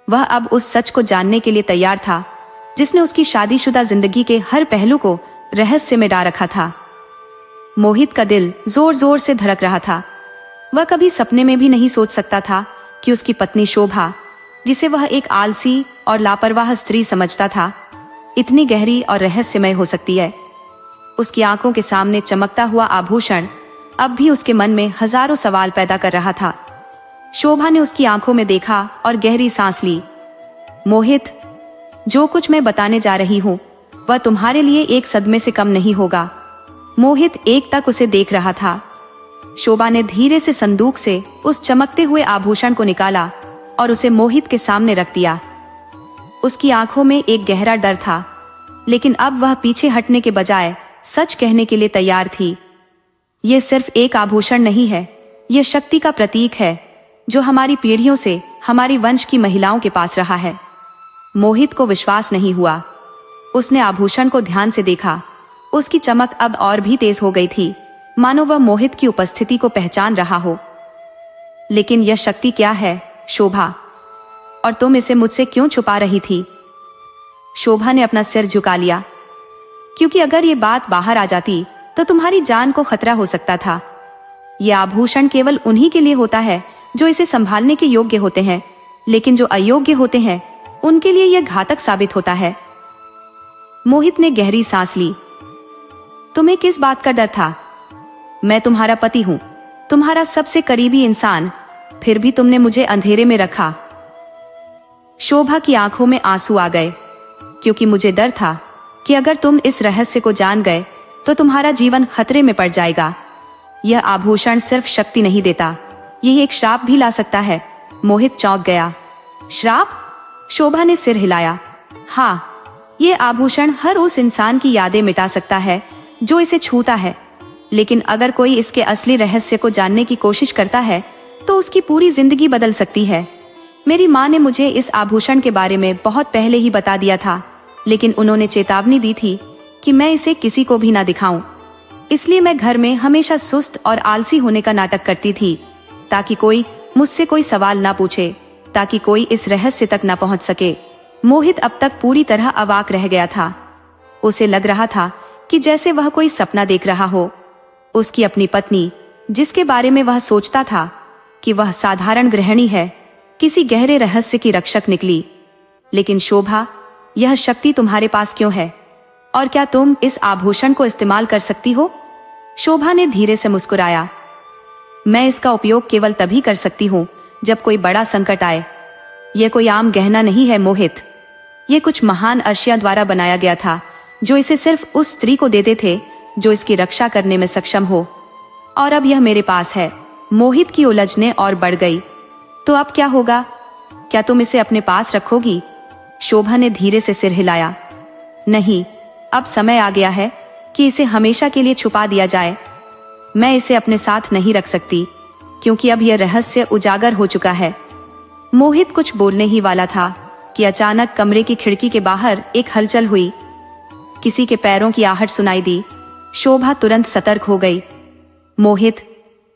वह अब उस सच को जानने के लिए तैयार था जिसने उसकी शादीशुदा जिंदगी के हर पहलू को रहस्य में डाल रखा था। मोहित का दिल जोर जोर से धड़क रहा था। वह कभी सपने में भी नहीं सोच सकता था कि उसकी पत्नी शोभा, जिसे वह एक आलसी और लापरवाह स्त्री समझता था, इतनी गहरी और रहस्यमय हो सकती है। उसकी आंखों के सामने चमकता हुआ आभूषण अब भी उसके मन में हजारों सवाल पैदा कर रहा था। शोभा ने उसकी आंखों में देखा और गहरी सांस ली। मोहित, जो कुछ मैं बताने जा रही हूँ वह तुम्हारे लिए एक सदमे से कम नहीं होगा। मोहित एक तक उसे देख रहा था। शोभा ने धीरे से संदूक से उस चमकते हुए आभूषण को निकाला और उसे मोहित के सामने रख दिया। उसकी आंखों में एक गहरा डर था, लेकिन अब वह पीछे हटने के बजाय सच कहने के लिए तैयार थी। यह सिर्फ एक आभूषण नहीं है, यह शक्ति का प्रतीक है जो हमारी पीढ़ियों से हमारी वंश की महिलाओं के पास रहा है। मोहित को विश्वास नहीं हुआ। उसने आभूषण को ध्यान से देखा। उसकी चमक अब और भी तेज हो गई थी, मानो वह मोहित की उपस्थिति को पहचान रहा हो। लेकिन यह शक्ति क्या है शोभा? और तुम इसे मुझसे क्यों छुपा रही थी? शोभा ने अपना सिर झुका लिया, क्योंकि अगर ये बात बाहर आ जाती तो तुम्हारी जान को खतरा हो सकता था। यह आभूषण केवल उन्हीं के लिए होता है जो इसे संभालने के योग्य होते हैं, लेकिन जो अयोग्य होते हैं उनके लिए यह घातक साबित होता है। मोहित ने गहरी सांस ली। तुम्हें किस बात का डर था? मैं तुम्हारा पति हूं, तुम्हारा सबसे करीबी इंसान, फिर भी तुमने मुझे अंधेरे में रखा। शोभा की आंखों में आंसू आ गए, क्योंकि मुझे डर था कि अगर तुम इस रहस्य को जान गए तो तुम्हारा जीवन खतरे में पड़ जाएगा। यह आभूषण सिर्फ शक्ति नहीं देता, यह एक श्राप भी ला सकता है। मोहित चौंक गया। श्राप? शोभा ने सिर हिलाया। हाँ, यह आभूषण हर उस इंसान की यादें मिटा सकता है जो इसे छूता है, लेकिन अगर कोई इसके असली रहस्य को जानने की कोशिश करता है तो उसकी पूरी जिंदगी बदल सकती है। मेरी माँ ने मुझे इस आभूषण के बारे में बहुत पहले ही बता दिया था, लेकिन उन्होंने चेतावनी दी थी कि मैं इसे किसी को भी ना दिखाऊं। इसलिए मैं घर में हमेशा सुस्त और आलसी होने का नाटक करती थी, ताकि कोई मुझसे कोई सवाल ना पूछे, ताकि कोई इस रहस्य तक ना पहुंच सके। मोहित अब तक पूरी तरह अवाक रह गया था। उसे लग रहा था कि जैसे वह कोई सपना देख रहा हो। उसकी अपनी पत्नी, जिसके बारे में वह सोचता था कि वह साधारण गृहिणी है, किसी गहरे रहस्य की रक्षक निकली। लेकिन शोभा, यह शक्ति तुम्हारे पास क्यों है? और क्या तुम इस आभूषण को इस्तेमाल कर सकती हो? शोभा ने धीरे से मुस्कुराया। मैं इसका उपयोग केवल तभी कर सकती हूँ जब कोई बड़ा संकट आए। यह कोई आम गहना नहीं है मोहित, ये कुछ महान अर्शिया द्वारा बनाया गया था, जो इसे सिर्फ उस स्त्री को देते थे जो इसकी रक्षा करने में सक्षम हो। और अब यह मेरे पास है। मोहित की उलझने और बढ़ गई। तो अब क्या होगा? क्या तुम इसे अपने पास रखोगी? शोभा ने धीरे से सिर हिलाया। नहीं, अब समय आ गया है कि इसे हमेशा के लिए छुपा दिया जाए। मैं इसे अपने साथ नहीं रख सकती, क्योंकि अब यह रहस्य उजागर हो चुका है। मोहित कुछ बोलने ही वाला था कि अचानक कमरे की खिड़की के बाहर एक हलचल हुई। किसी के पैरों की आहट सुनाई दी। शोभा तुरंत सतर्क हो गई। मोहित,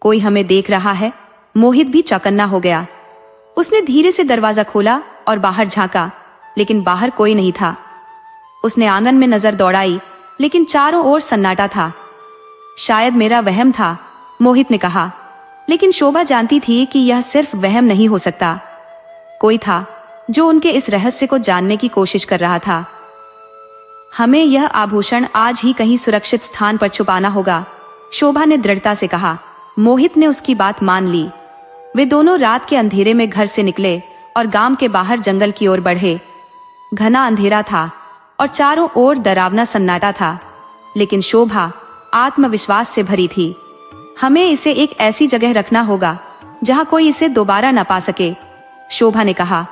कोई हमें देख रहा है। मोहित भी चौकन्ना हो गया। उसने धीरे से दरवाजा खोला और बाहर झांका, लेकिन बाहर कोई नहीं था। उसने आंगन में नजर दौड़ाई, लेकिन चारों ओर सन्नाटा था। शायद मेरा वहम था, मोहित ने कहा, लेकिन शोभा जानती थी कि यह सिर्फ वहम नहीं हो सकता। कोई था जो उनके इस रहस्य को जानने की कोशिश कर रहा था। हमें यह आभूषण आज ही कहीं सुरक्षित स्थान पर छुपाना होगा, शोभा ने दृढ़ता से कहा। मोहित ने उसकी बात मान ली। वे दोनों रात के अंधेरे में घर से निकले और गांव के बाहर जंगल की ओर बढ़े। घना अंधेरा था और चारों ओर डरावना सन्नाटा था, लेकिन शोभा आत्मविश्वास से भरी थी। हमें इसे एक ऐसी जगह रखना होगा जहां कोई इसे दोबारा न पा सके, शोभा ने कहा।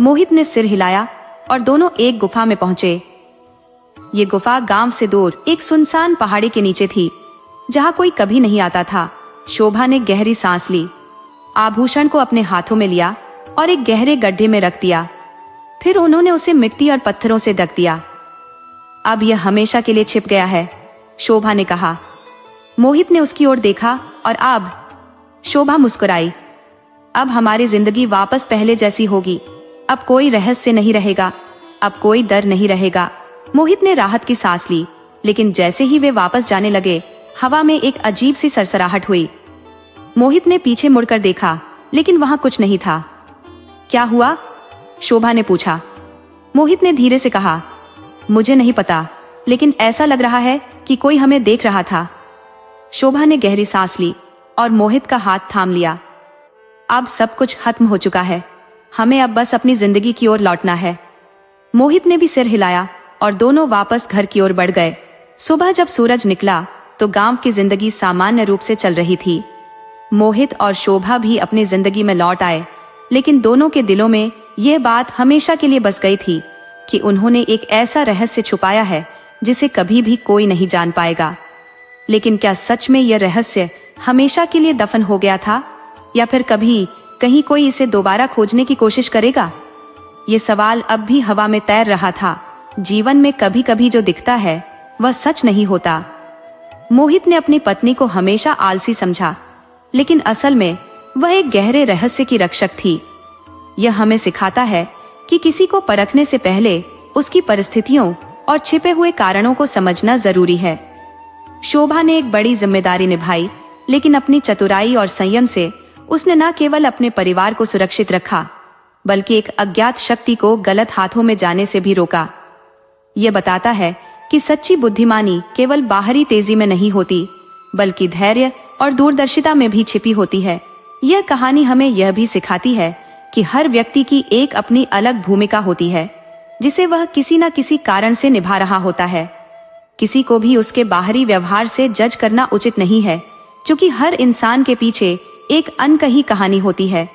मोहित ने सिर हिलाया और दोनों एक गुफा में पहुंचे। ये गुफा गांव से दूर एक सुनसान पहाड़ी के नीचे थी, जहां कोई कभी नहीं आता था। शोभा ने गहरी सांस ली, आभूषण को अपने हाथों में लिया और एक गहरे गड्ढे में रख दिया। फिर उन्होंने उसे मिट्टी और पत्थरों से ढक दिया। अब यह हमेशा के लिए छिप गया है, शोभा ने कहा। मोहित ने उसकी ओर देखा और अब, शोभा मुस्कुराई, अब हमारी जिंदगी वापस पहले जैसी होगी। अब कोई रहस्य नहीं रहेगा, अब कोई डर नहीं रहेगा। मोहित ने राहत की सांस ली, लेकिन जैसे ही वे वापस जाने लगे, हवा में एक अजीब सी सरसराहट हुई। मोहित ने पीछे मुड़कर देखा, लेकिन वहां कुछ नहीं था। क्या हुआ? शोभा ने पूछा। मोहित ने धीरे से कहा, मुझे नहीं पता, लेकिन ऐसा लग रहा है कि कोई हमें देख रहा था। शोभा ने गहरी सांस ली और मोहित का हाथ थाम लिया। अब सब कुछ खत्म हो चुका है, हमें अब बस अपनी जिंदगी की ओर लौटना है। मोहित ने भी सिर हिलाया और दोनों वापस घर की ओर बढ़ गए। सुबह जब सूरज निकला तो गांव की जिंदगी सामान्य रूप से चल रही थी। मोहित और शोभा भी अपनी जिंदगी में लौट आए, लेकिन दोनों के दिलों में यह बात हमेशा के लिए बस गई थी कि उन्होंने एक ऐसा रहस्य छुपाया है जिसे कभी भी कोई नहीं जान पाएगा। लेकिन क्या सच में यह रहस्य हमेशा के लिए दफन हो गया था, या फिर कभी कहीं कोई इसे दोबारा खोजने की कोशिश करेगा? ये सवाल अब भी हवा में तैर रहा था। जीवन में कभी कभी जो दिखता है वह सच नहीं होता। मोहित ने अपनी पत्नी को हमेशा आलसी समझा, लेकिन असल में वह एक गहरे रहस्य की रक्षक थी। यह हमें सिखाता है कि किसी को परखने से पहले उसकी परिस्थितियों और छिपे हुए कारणों को समझना जरूरी है। शोभा ने एक बड़ी जिम्मेदारी निभाई, लेकिन अपनी चतुराई और संयम से उसने न केवल अपने परिवार को सुरक्षित रखा, बल्कि एक अज्ञात शक्ति को गलत हाथों में जाने से भी रोका। यह बताता है कि सच्ची बुद्धिमानी केवल बाहरी तेजी में नहीं होती, बल्कि धैर्य और दूरदर्शिता में भी छिपी होती है। यह कहानी हमें यह भी सिखाती है कि हर व्यक्ति की एक अपनी अलग भूमिका होती है, जिसे वह किसी न किसी कारण से निभा रहा होता है। किसी को भी उसके बाहरी व्यवहार से जज करना उचित नहीं है, क्योंकि हर इंसान के पीछे एक अनकही कहानी होती है।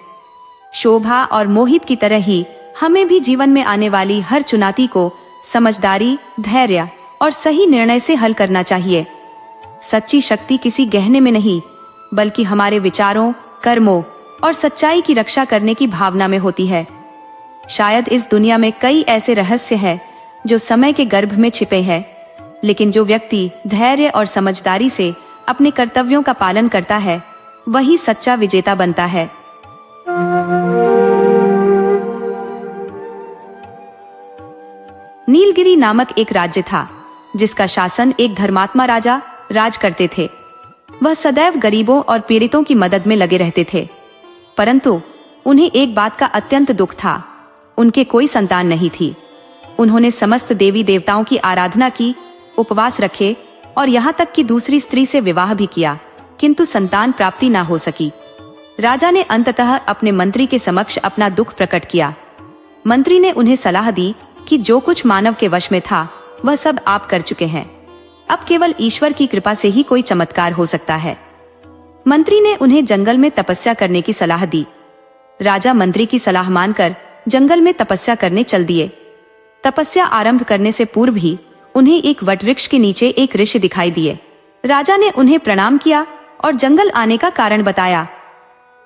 शोभा और मोहित की तरह ही हमें भी जीवन में आने वाली हर चुनौती को समझदारी, धैर्य और सही निर्णय से हल करना चाहिए। सच्ची शक्ति किसी गहने में नहीं, बल्कि हमारे विचारों, कर्मों और सच्चाई की रक्षा करने की भावना में होती है। शायद इस दुनिया में कई ऐसे रहस्य हैं जो समय के गर्भ में छिपे हैं, लेकिन जो व्यक्ति धैर्य और समझदारी से अपने कर्तव्यों का पालन करता है, वही सच्चा विजेता बनता है। नीलगिरी नामक एक राज्य था, जिसका शासन एक धर्मात्मा राजा राज करते थे। वह सदैव गरीबों और पीड़ितों की मदद में लगे रहते थे, परंतु उन्हें एक बात का अत्यंत दुख था, उनके कोई संतान नहीं थी। उन्होंने समस्त देवी देवताओं की आराधना की, उपवास रखे और यहाँ तक कि दूसरी स्त्री से विवाह भी किया, किंतु संतान प्राप्ति न हो सकी। राजा ने अंततः अपने मंत्री के समक्ष अपना दुख प्रकट किया। मंत्री ने उन्हें सलाह दी कि जो कुछ मानव के वश में था, वह सब आप कर चुके हैं। अब केवल ईश्वर की कृपा से ही कोई चमत्कार हो सकता है। मंत्री ने उन्हें जंगल में तपस्या करने की सलाह दी। राजा मंत्री की सलाह मानकर जंगल में तपस्या करने चल दिए। तपस्या आरंभ करने से पूर्व ही उन्हें एक वटवृक्ष के नीचे एक ऋषि दिखाई दिए। राजा ने उन्हें प्रणाम किया और जंगल आने का कारण बताया।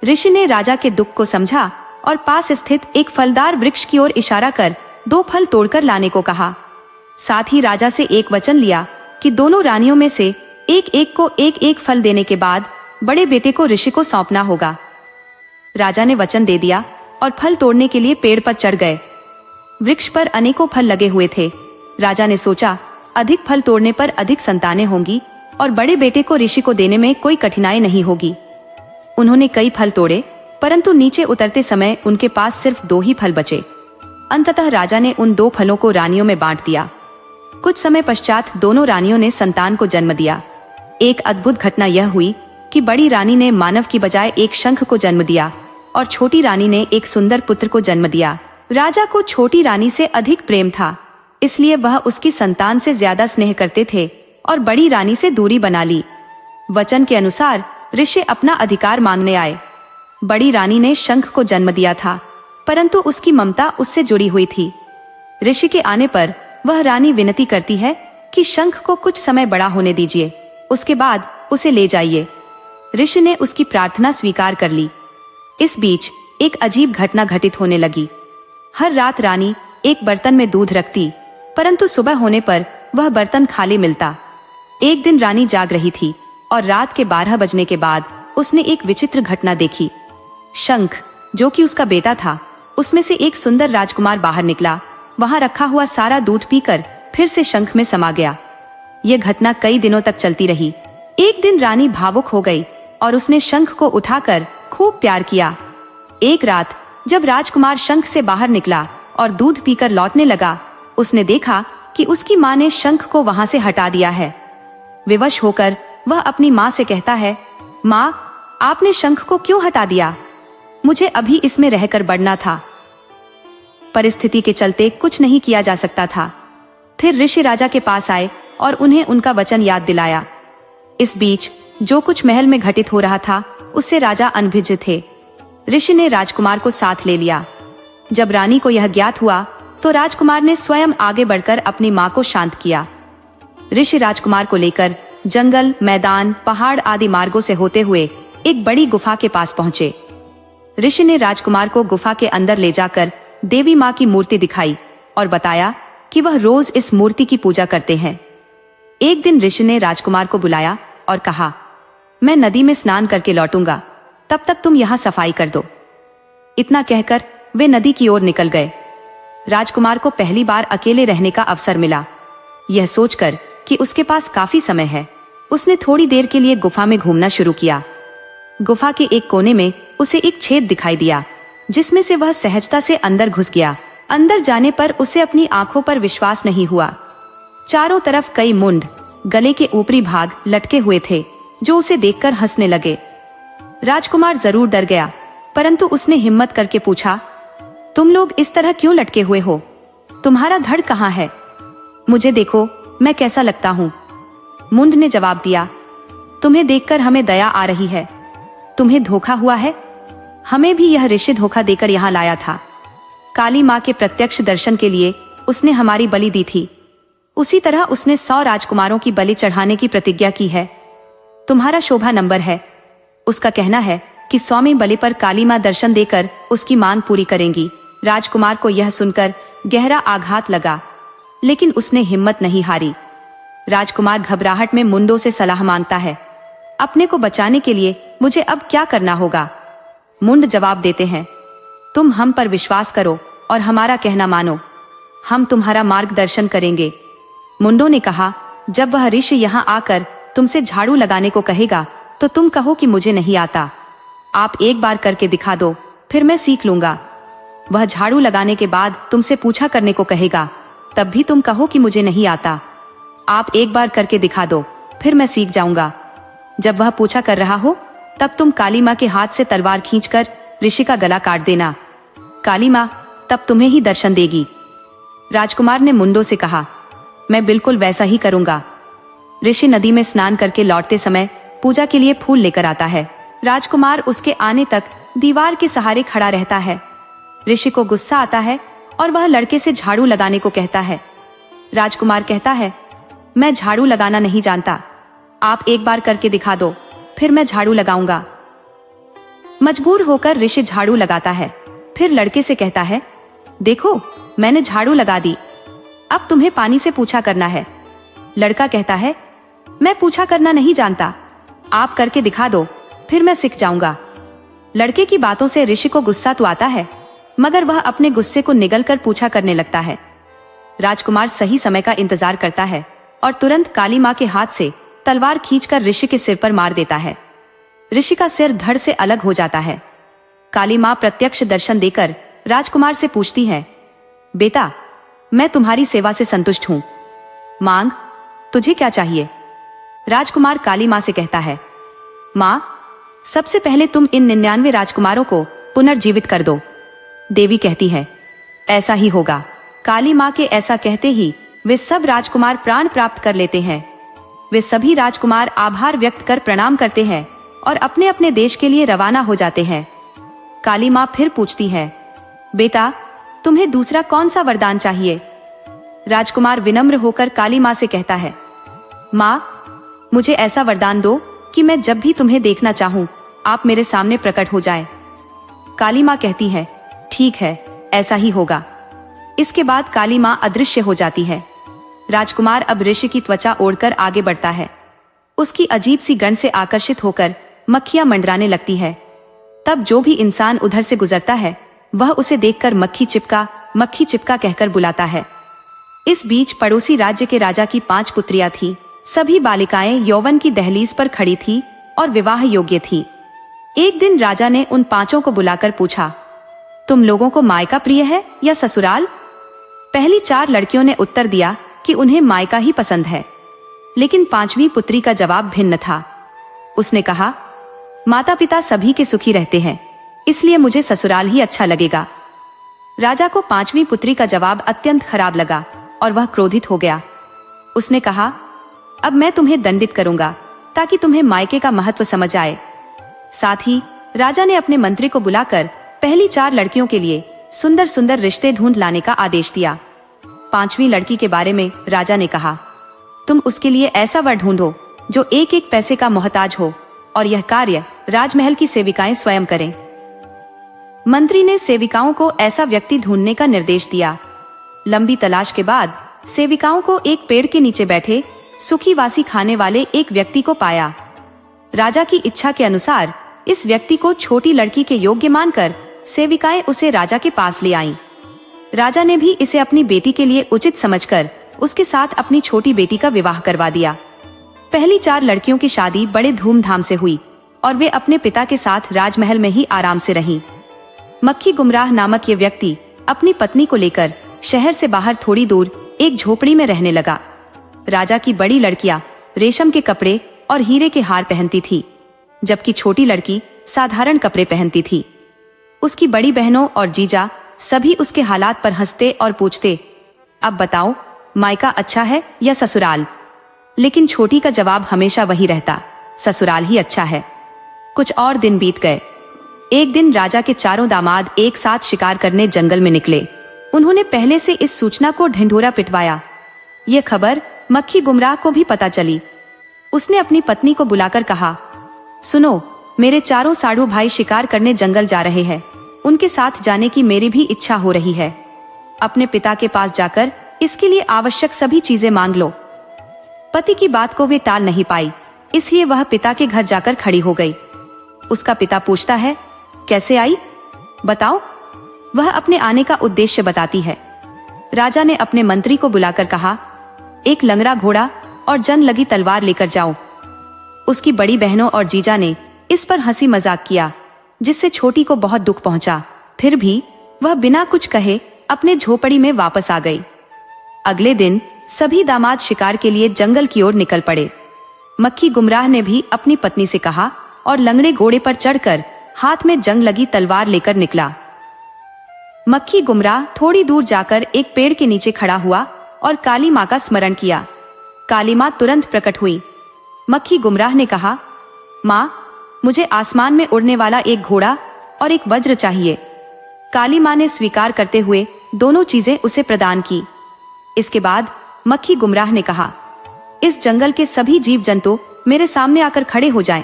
ऋषि ने राजा के दुख को समझा और पास स्थित एक फलदार वृक्ष की ओर इशारा कर 2 फल तोड़कर लाने को कहा। साथ ही राजा से एक वचन लिया कि दोनों रानियों में से एक एक को एक एक फल देने के बाद बड़े बेटे को ऋषि को सौंपना होगा। राजा ने वचन दे दिया और फल तोड़ने के लिए पेड़ पर चढ़ गए। वृक्ष पर अनेकों फल लगे हुए थे। राजा ने सोचा, अधिक फल तोड़ने पर अधिक संतानें होंगी और बड़े बेटे को ऋषि को देने में कोई कठिनाई नहीं होगी। उन्होंने कई फल तोड़े, परंतु नीचे उतरते समय उनके पास सिर्फ 2 ही फल बचे। अंततः राजा ने उन 2 फलों को रानियों में बांट दिया। कुछ समय पश्चात दोनों रानियों ने संतान को जन्म दिया। एक अद्भुत घटना यह हुई कि बड़ी रानी ने मानव की बजाय एक शंख को जन्म दिया और छोटी रानी ने एक सुंदर पुत्र को जन्म दिया। राजा को छोटी रानी से अधिक प्रेम था, इसलिए वह उसकी संतान से ज्यादा स्नेह करते थे और बड़ी रानी से दूरी बना ली। वचन के अनुसार ऋषि अपना अधिकार मांगने आए। बड़ी रानी ने शंख को जन्म दिया था, परंतु उसकी ममता उससे जुड़ी हुई थी। ऋषि के आने पर वह रानी विनती करती है कि शंख को कुछ समय बड़ा होने दीजिए, उसके बाद उसे ले जाइए। ऋषि ने उसकी प्रार्थना स्वीकार कर ली। इस बीच एक अजीब घटना घटित होने लगी। हर रात रानी एक बर्तन में दूध रखती, परंतु सुबह होने पर वह बर्तन खाली मिलता। एक दिन रानी जाग रही थी और रात के 12 बजने के बाद उसने एक विचित्र घटना देखी। शंख, जो कि उसका बेटा था, उसमें से एक सुंदर राजकुमार बाहर निकला। वहां रखा हुआ सारा दूध पीकर फिर से शंख में समा गया। यह घटना कई दिनों तक चलती रही। एक दिन रानी भावुक हो गई और उसने शंख को उठाकर खूब प्यार किया। एक रात जब राजकुमार शंख से बाहर निकला और दूध पीकर लौटने लगा, उसने देखा कि उसकी माँ ने शंख को वहां से हटा दिया है। विवश होकर वह अपनी माँ से कहता है, माँ, आपने शंख को क्यों हटा दिया? मुझे अभी इसमें रहकर बढ़ना था। परिस्थिति के चलते कुछ नहीं किया जा सकता था। फिर ऋषि राजा के पास आए और उन्हें उनका वचन याद दिलाया। इस बीच जो कुछ महल में घटित हो रहा था, उससे राजा अनभिज्ञ थे। ऋषि ने राजकुमार को साथ ले लिया। जब रानी को यह ज्ञात हुआ तो राजकुमार ने स्वयं आगे बढ़कर अपनी माँ को शांत किया। ऋषि राजकुमार को लेकर जंगल, मैदान, पहाड़ आदि मार्गों से होते हुए एक बड़ी गुफा के पास पहुंचे। ऋषि ने राजकुमार को गुफा के अंदर ले जाकर देवी माँ की मूर्ति दिखाई और बताया कि वह रोज इस मूर्ति की पूजा करते हैं। एक दिन ऋषि ने राजकुमार को बुलाया और कहा, मैं नदी में स्नान करके लौटूंगा, तब तक तुम यहाँ सफाई कर दो। इतना कहकर वे नदी की ओर निकल गए। राजकुमार को पहली बार अकेले रहने का अवसर मिला। यह सोचकर कि उसके पास काफी समय है, उसने थोड़ी देर के लिए गुफा में घूमना शुरू किया। गुफा के एक कोने में उसे एक छेद दिखाई दिया, जिसमें से वह सहजता से अंदर घुस गया। अंदर जाने पर उसे अपनी आंखों पर विश्वास नहीं हुआ। चारों तरफ कई मुंड गले के ऊपरी भाग लटके हुए थे, जो उसे देखकर हंसने लगे। राजकुमार जरूर डर गया, परंतु उसने हिम्मत करके पूछा, तुम लोग इस तरह क्यों लटके हुए हो? तुम्हारा धड़ कहाँ है? मुझे देखो, मैं कैसा लगता हूँ। मुंड ने जवाब दिया, तुम्हें देखकर हमें दया आ रही है। तुम्हें धोखा हुआ है। हमें भी यह ऋषि धोखा देकर यहाँ लाया था। काली माँ के प्रत्यक्ष दर्शन के लिए उसने हमारी बलि दी थी। उसी तरह उसने 100 राजकुमारों की बलि चढ़ाने की प्रतिज्ञा की है। तुम्हारा शोभा नंबर है। उसका कहना है कि 100वीं बलि पर काली माँ दर्शन देकर उसकी मांग पूरी करेंगी। राजकुमार को यह सुनकर गहरा आघात लगा, लेकिन उसने हिम्मत नहीं हारी। राजकुमार घबराहट में मुंडों से सलाह मांगता है, अपने को बचाने के लिए मुझे अब क्या करना होगा? मुंड जवाब देते हैं, तुम हम पर विश्वास करो और हमारा कहना मानो, हम तुम्हारा मार्गदर्शन करेंगे। मुंडों ने कहा, जब वह ऋषि यहाँ आकर तुमसे झाड़ू लगाने को कहेगा तो तुम कहो कि मुझे नहीं आता। आप एक बार करके दिखा दो, फिर मैं सीख लूंगा। वह झाड़ू लगाने के बाद तुमसे पूछा करने को कहेगा, तब भी तुम कहो कि मुझे नहीं आता। आप एक बार करके दिखा दो, फिर मैं सीख जाऊंगा। जब वह पूछा कर रहा हो, तब तुम काली माँ के हाथ से तलवार खींचकर ऋषि का गला काट देना। काली माँ तब तुम्हें ही दर्शन देगी। राजकुमार ने मुंडों से कहा, मैं बिल्कुल वैसा ही करूंगा। ऋषि नदी में स्नान करके लौटते समय पूजा के लिए फूल लेकर आता है। राजकुमार उसके आने तक दीवार के सहारे खड़ा रहता है। ऋषि को गुस्सा आता है और वह लड़के से झाड़ू लगाने को कहता है। राजकुमार कहता है, मैं झाड़ू लगाना नहीं जानता। आप एक बार करके दिखा दो, फिर मैं झाड़ू लगाऊंगा। मजबूर होकर ऋषि झाड़ू लगाता है। फिर लड़के से कहता है, देखो मैंने झाड़ू लगा दी, अब तुम्हें पानी से पूछा करना है। लड़का कहता है, मैं पूछा करना नहीं जानता, आप करके दिखा दो, फिर मैं सीख जाऊंगा। लड़के की बातों से ऋषि को गुस्सा तो आता है, मगर वह अपने गुस्से को निगलकर पूछा करने लगता है। राजकुमार सही समय का इंतजार करता है और तुरंत काली माँ के हाथ से तलवार खींचकर ऋषि के सिर पर मार देता है। ऋषि का सिर धड़ से अलग हो जाता है। काली माँ प्रत्यक्ष दर्शन देकर राजकुमार से पूछती है, बेटा मैं तुम्हारी सेवा से संतुष्ट हूँ, मांग तुझे क्या चाहिए? राजकुमार काली माँ से कहता है, माँ सबसे पहले तुम इन 99 राजकुमारों को पुनर्जीवित कर दो। देवी कहती है, ऐसा ही होगा। काली माँ के ऐसा कहते ही वे सब राजकुमार प्राण प्राप्त कर लेते हैं। वे सभी राजकुमार आभार व्यक्त कर प्रणाम करते हैं और अपने अपने देश के लिए रवाना हो जाते हैं। काली माँ फिर पूछती है, बेटा तुम्हें दूसरा कौन सा वरदान चाहिए? राजकुमार विनम्र होकर काली माँ से कहता है, माँ मुझे ऐसा वरदान दो कि मैं जब भी तुम्हें देखना चाहूं आप मेरे सामने प्रकट हो जाए। काली माँ कहती है, ठीक है ऐसा ही होगा। इसके बाद काली माँ अदृश्य हो जाती है। राजकुमार अब ऋषि की त्वचा ओढ़कर आगे बढ़ता है। उसकी अजीब सी गंध से आकर्षित होकर मक्खियां मंडराने लगती है। तब जो भी इंसान उधर से गुजरता है वह उसे देखकर मक्खी चिपका कहकर बुलाता है। इस बीच पड़ोसी राज्य के राजा की 5 पुत्रियां थी। सभी बालिकाएं यौवन की दहलीज पर खड़ी थी और विवाह योग्य थी। एक दिन राजा ने उन 5 को बुलाकर पूछा, तुम लोगों को मायका प्रिय है या ससुराल? पहली 4 लड़कियों ने उत्तर दिया कि उन्हें मायका ही पसंद है, लेकिन 5वीं पुत्री का जवाब भिन्न था। उसने कहा, माता पिता सभी के सुखी रहते हैं, इसलिए मुझे ससुराल ही अच्छा लगेगा। राजा को 5वीं पुत्री का जवाब अत्यंत खराब लगा और वह क्रोधित हो गया। उसने कहा, अब मैं तुम्हें दंडित करूंगा ताकि तुम्हें मायके का महत्व समझ आए। साथ ही राजा ने अपने मंत्री को बुलाकर पहली 4 लड़कियों के लिए सुंदर सुंदर रिश्ते ढूंढ लाने का आदेश दिया। 5वीं लड़की के बारे में राजा ने कहा, तुम उसके लिए ऐसा वर ढूंढो जो एक एक पैसे का मोहताज हो और यह कार्य राजमहल की सेविकाएं स्वयं करें। मंत्री ने सेविकाओं को ऐसा व्यक्ति ढूंढने का निर्देश दिया। लंबी तलाश के बाद सेविकाओं को एक पेड़ के नीचे बैठे सुखी वासी खाने वाले एक व्यक्ति को पाया। राजा की इच्छा के अनुसार इस व्यक्ति को छोटी लड़की के योग्य मानकर सेविकाएं उसे राजा के पास ले आईं। राजा ने भी इसे अपनी बेटी के लिए उचित समझकर उसके साथ अपनी छोटी बेटी का विवाह करवा दिया। पहली 4 लड़कियों की शादी बड़े धूमधाम से हुई और वे अपने पिता के साथ राजमहल में ही आराम से रहीं। मक्खी गुमराह नामक ये व्यक्ति अपनी पत्नी को लेकर शहर से बाहर थोड़ी दूर एक झोपड़ी में रहने लगा। राजा की बड़ी लड़कियां रेशम के कपड़े और हीरे के हार पहनती थी, जबकि छोटी लड़की साधारण कपड़े पहनती थी। उसकी बड़ी बहनों और जीजा सभी उसके हालात पर हंसते और पूछते, अब बताओ मायका अच्छा है या ससुराल? लेकिन छोटी का जवाब हमेशा वही रहता, ससुराल ही अच्छा है। कुछ और दिन बीत गए। एक दिन राजा के चारों दामाद एक साथ शिकार करने जंगल में निकले। उन्होंने पहले से इस सूचना को ढिंढोरा पिटवाया। यह खबर मक्खी गुमराह को भी पता चली। उसने अपनी पत्नी को बुलाकर कहा, सुनो, मेरे चारों साढ़ू भाई शिकार करने जंगल जा रहे हैं। उनके साथ जाने की मेरी भी इच्छा हो रही है। अपने पिता के पास जाकर इसके लिए आवश्यक सभी चीजें मांग लो। पति की बात को वे टाल नहीं पाई, इसलिए वह पिता के घर जाकर खड़ी हो गई। उसका पिता पूछता है, कैसे आई? बताओ। वह अपने आने का उद्देश्य बताती है। राजा ने अपने मंत्री को बुलाकर कहा, एक लंगड़ा घोड़ा और जंग लगी तलवार लेकर जाओ। उसकी बड़ी बहनों और जीजा ने इस पर हंसी मजाक किया, जिससे छोटी को बहुत दुख पहुंचा। फिर भी वह बिना कुछ कहे अपने झोपड़ी में वापस आ गई। अगले दिन सभी दामाद शिकार के लिए जंगल की ओर निकल पड़े। मक्खी गुमराह ने भी अपनी पत्नी से कहा और लंगड़े घोड़े पर चढ़कर हाथ में जंग लगी तलवार लेकर निकला। मक्खी गुमराह थोड़ी दूर जाकर एक पेड़ के नीचे खड़ा हुआ और काली माँ का स्मरण किया। काली माँ तुरंत प्रकट हुई। मक्खी गुमराह ने कहा, माँ, मुझे आसमान में उड़ने वाला एक घोड़ा और एक वज्र चाहिए। काली माँ ने स्वीकार करते हुए दोनों चीजें उसे प्रदान की। इसके बाद मक्खी गुमराह ने कहा, इस जंगल के सभी जीव जंतु मेरे सामने आकर खड़े हो जाएं।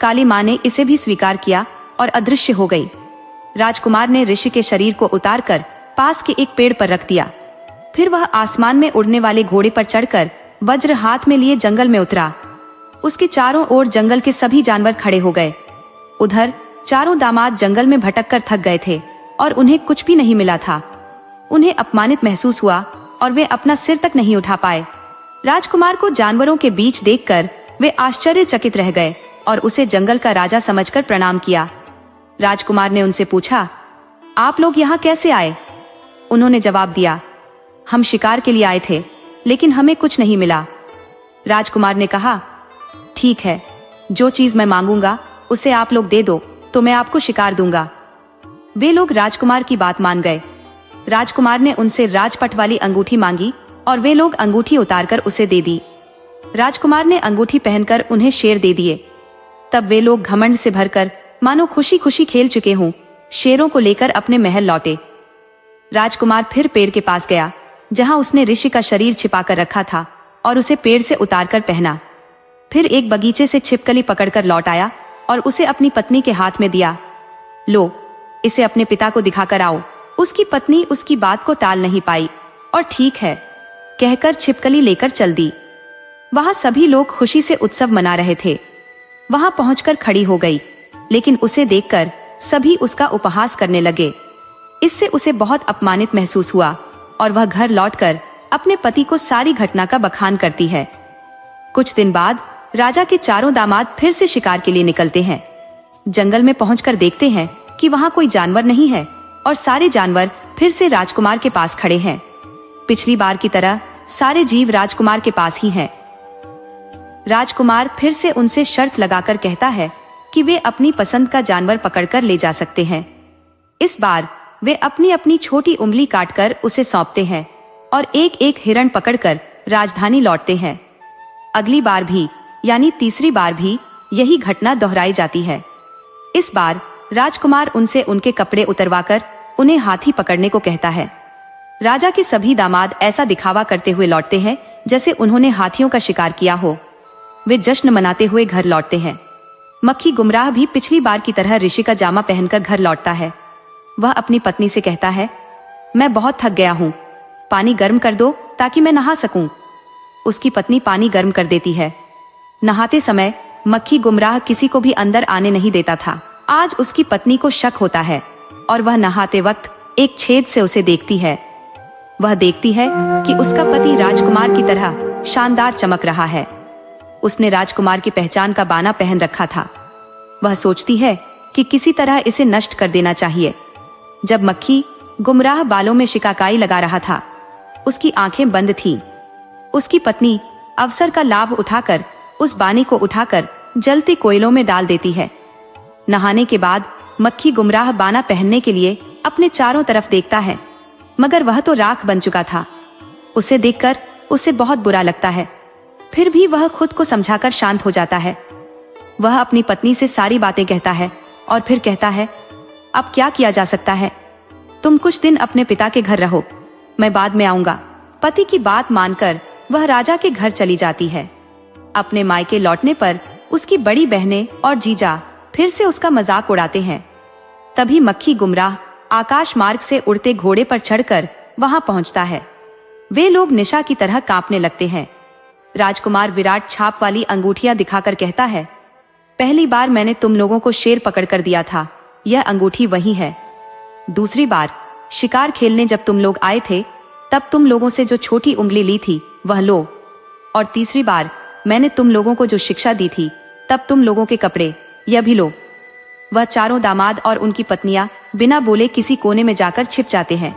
काली माँ ने इसे भी स्वीकार किया और अदृश्य हो गई। राजकुमार ने ऋषि के शरीर को उतारकर पास के एक पेड़ पर रख दिया। फिर वह आसमान में उड़ने वाले घोड़े पर चढ़कर वज्र हाथ में लिए जंगल में उतरा। उसके चारों ओर जंगल के सभी जानवर खड़े हो गए। उधर चारों दामाद जंगल में भटककर थक गए थे और उन्हें कुछ भी नहीं मिला था। उन्हें अपमानित महसूस हुआ और वे अपना सिर तक नहीं उठा पाए। राजकुमार को जानवरों के बीच देखकर वे आश्चर्यचकित रह गए और उसे जंगल का राजा समझकर प्रणाम किया। राजकुमार ने उनसे पूछा, आप लोग यहाँ कैसे आए? उन्होंने जवाब दिया, हम शिकार के लिए आए थे, लेकिन हमें कुछ नहीं मिला। राजकुमार ने कहा, ठीक है, जो चीज मैं मांगूंगा उसे आप लोग दे दो तो मैं आपको शिकार दूंगा। वे लोग राजकुमार की बात मान गए। राजकुमार ने उनसे राजपट वाली अंगूठी मांगी और वे लोग अंगूठी उतारकर उसे दे दी। राजकुमार ने अंगूठी पहनकर उन्हें शेर दे दिए। तब वे लोग घमंड से भरकर मानो खुशी खुशी खेल चुके हों, शेरों को लेकर अपने महल लौटे। राजकुमार फिर पेड़ के पास गया जहां उसने ऋषि का शरीर छिपाकर रखा था और उसे पेड़ से उतारकर पहना। फिर एक बगीचे से छिपकली पकड़कर लौट आया और उसे अपनी पत्नी के हाथ में दिया। लो, इसे अपने पिता को दिखाकर आओ। उसकी पत्नी उसकी बात को टाल नहीं पाई और ठीक है कहकर छिपकली लेकर चल दी। वहां सभी लोग खुशी से उत्सव मना रहे थे। वहां पहुंचकर खड़ी हो गई, लेकिन उसे देखकर सभी उसका उपहास करने लगे। इससे उसे बहुत अपमानित महसूस हुआ और वह घर लौटकर अपने पति को सारी घटना का बखान करती है। कुछ दिन बाद राजा के चारों दामाद फिर से शिकार के लिए निकलते हैं। जंगल में पहुंचकर देखते हैं कि वहां कोई जानवर नहीं है और सारे जानवर फिर से राजकुमार के पास खड़े हैं। पिछली बार की तरह सारे जीव राजकुमार के पास ही हैं। राजकुमार फिर से उनसे शर्त लगाकर कहता है कि वे अपनी पसंद का जानवर पकड़कर ले जा सकते हैं। इस बार वे अपनी अपनी छोटी उंगली काटकर उसे सौंपते हैं और एक एक हिरण पकड़कर राजधानी लौटते हैं। अगली बार भी यानी तीसरी बार भी यही घटना दोहराई जाती है। इस बार राजकुमार उनसे उनके कपड़े उतरवाकर उन्हें हाथी पकड़ने को कहता है। राजा के सभी दामाद ऐसा दिखावा करते हुए लौटते हैं जैसे उन्होंने हाथियों का शिकार किया हो। वे जश्न मनाते हुए घर लौटते हैं। मक्खी गुमराह भी पिछली बार की तरह ऋषि का जामा पहनकर घर लौटता है। वह अपनी पत्नी से कहता है, मैं बहुत थक गया हूँ, पानी गर्म कर दो ताकि मैं नहा सकूं। उसकी पत्नी पानी गर्म कर देती है। नहाते समय मक्खी गुमराह किसी को भी अंदर आने नहीं देता था। आज उसकी पत्नी को शक होता है और वह नहाते वक्त एक छेद से उसे देखती है। वह देखती है कि उसका पति राजकुमार की तरह शानदार चमक रहा है। उसने राजकुमार की पहचान का बाना पहन रखा था। वह सोचती है कि किसी तरह इसे नष्ट कर देना चाहिए। जब मक्खी गुमराह बालों में शिकाकाई लगा रहा था, उसकी आंखें बंद थीं। उसकी पत्नी अवसर का लाभ उठाकर उस बानी को उठाकर जलते कोयलों में डाल देती है। नहाने के बाद मक्खी गुमराह बाना पहनने के लिए अपने चारों तरफ देखता है, मगर वह तो राख बन चुका था। उसे देखकर उसे बहुत बुरा लगता है। फिर भी वह खुद को समझाकर शांत हो जाता है। वह अपनी पत्नी से सारी बातें कहता है और फिर कहता है, अब क्या किया जा सकता है, तुम कुछ दिन अपने पिता के घर रहो, मैं बाद में आऊंगा। पति की बात मानकर वह राजा के घर चली जाती है। अपने मायके लौटने पर उसकी बड़ी बहनें और जीजा फिर से उसका मजाक उड़ाते हैं। तभी मक्खी गुमराह आकाश मार्ग से उड़ते घोड़े पर चढ़कर वहां पहुंचता है। वे लोग निशा की तरह कांपने लगते हैं। राजकुमार विराट छाप वाली अंगूठियां दिखाकर कहता है, पहली बार मैंने तुम लोगों को शेर पकड़ कर दिया था, यह अंगूठी वही है। दूसरी बार शिकार खेलने जब तुम लोग आए थे, तब तुम लोगों से जो छोटी उंगली ली थी वह लो। और तीसरी बार मैंने तुम लोगों को जो शिक्षा दी थी, तब तुम लोगों के कपड़े, यह भी लो। वह चारों दामाद और उनकी पत्नियां बिना बोले किसी कोने में जाकर छिप जाते हैं।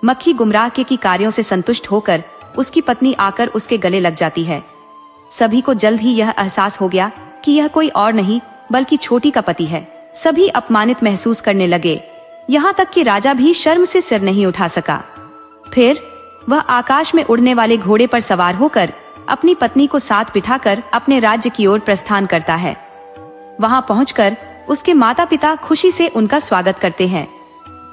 मक्खी गुमराह के की कार्यों से संतुष्ट होकर उसकी पत्नी आकर उसके गले लग जाती है। सभी को जल्द ही यह एहसास हो गया कि यह कोई और नहीं बल्कि छोटी का पति है। सभी अपमानित महसूस करने लगे, यहाँ तक कि राजा भी शर्म से सिर नहीं उठा सका। फिर वह आकाश में उड़ने वाले घोड़े पर सवार होकर अपनी पत्नी को साथ बिठाकर अपने राज्य की ओर प्रस्थान करता है। वहां पहुंचकर उसके माता पिता खुशी से उनका स्वागत करते हैं।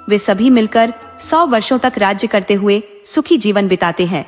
वे सभी मिलकर 100 वर्षों तक राज्य करते हुए सुखी जीवन बिताते हैं।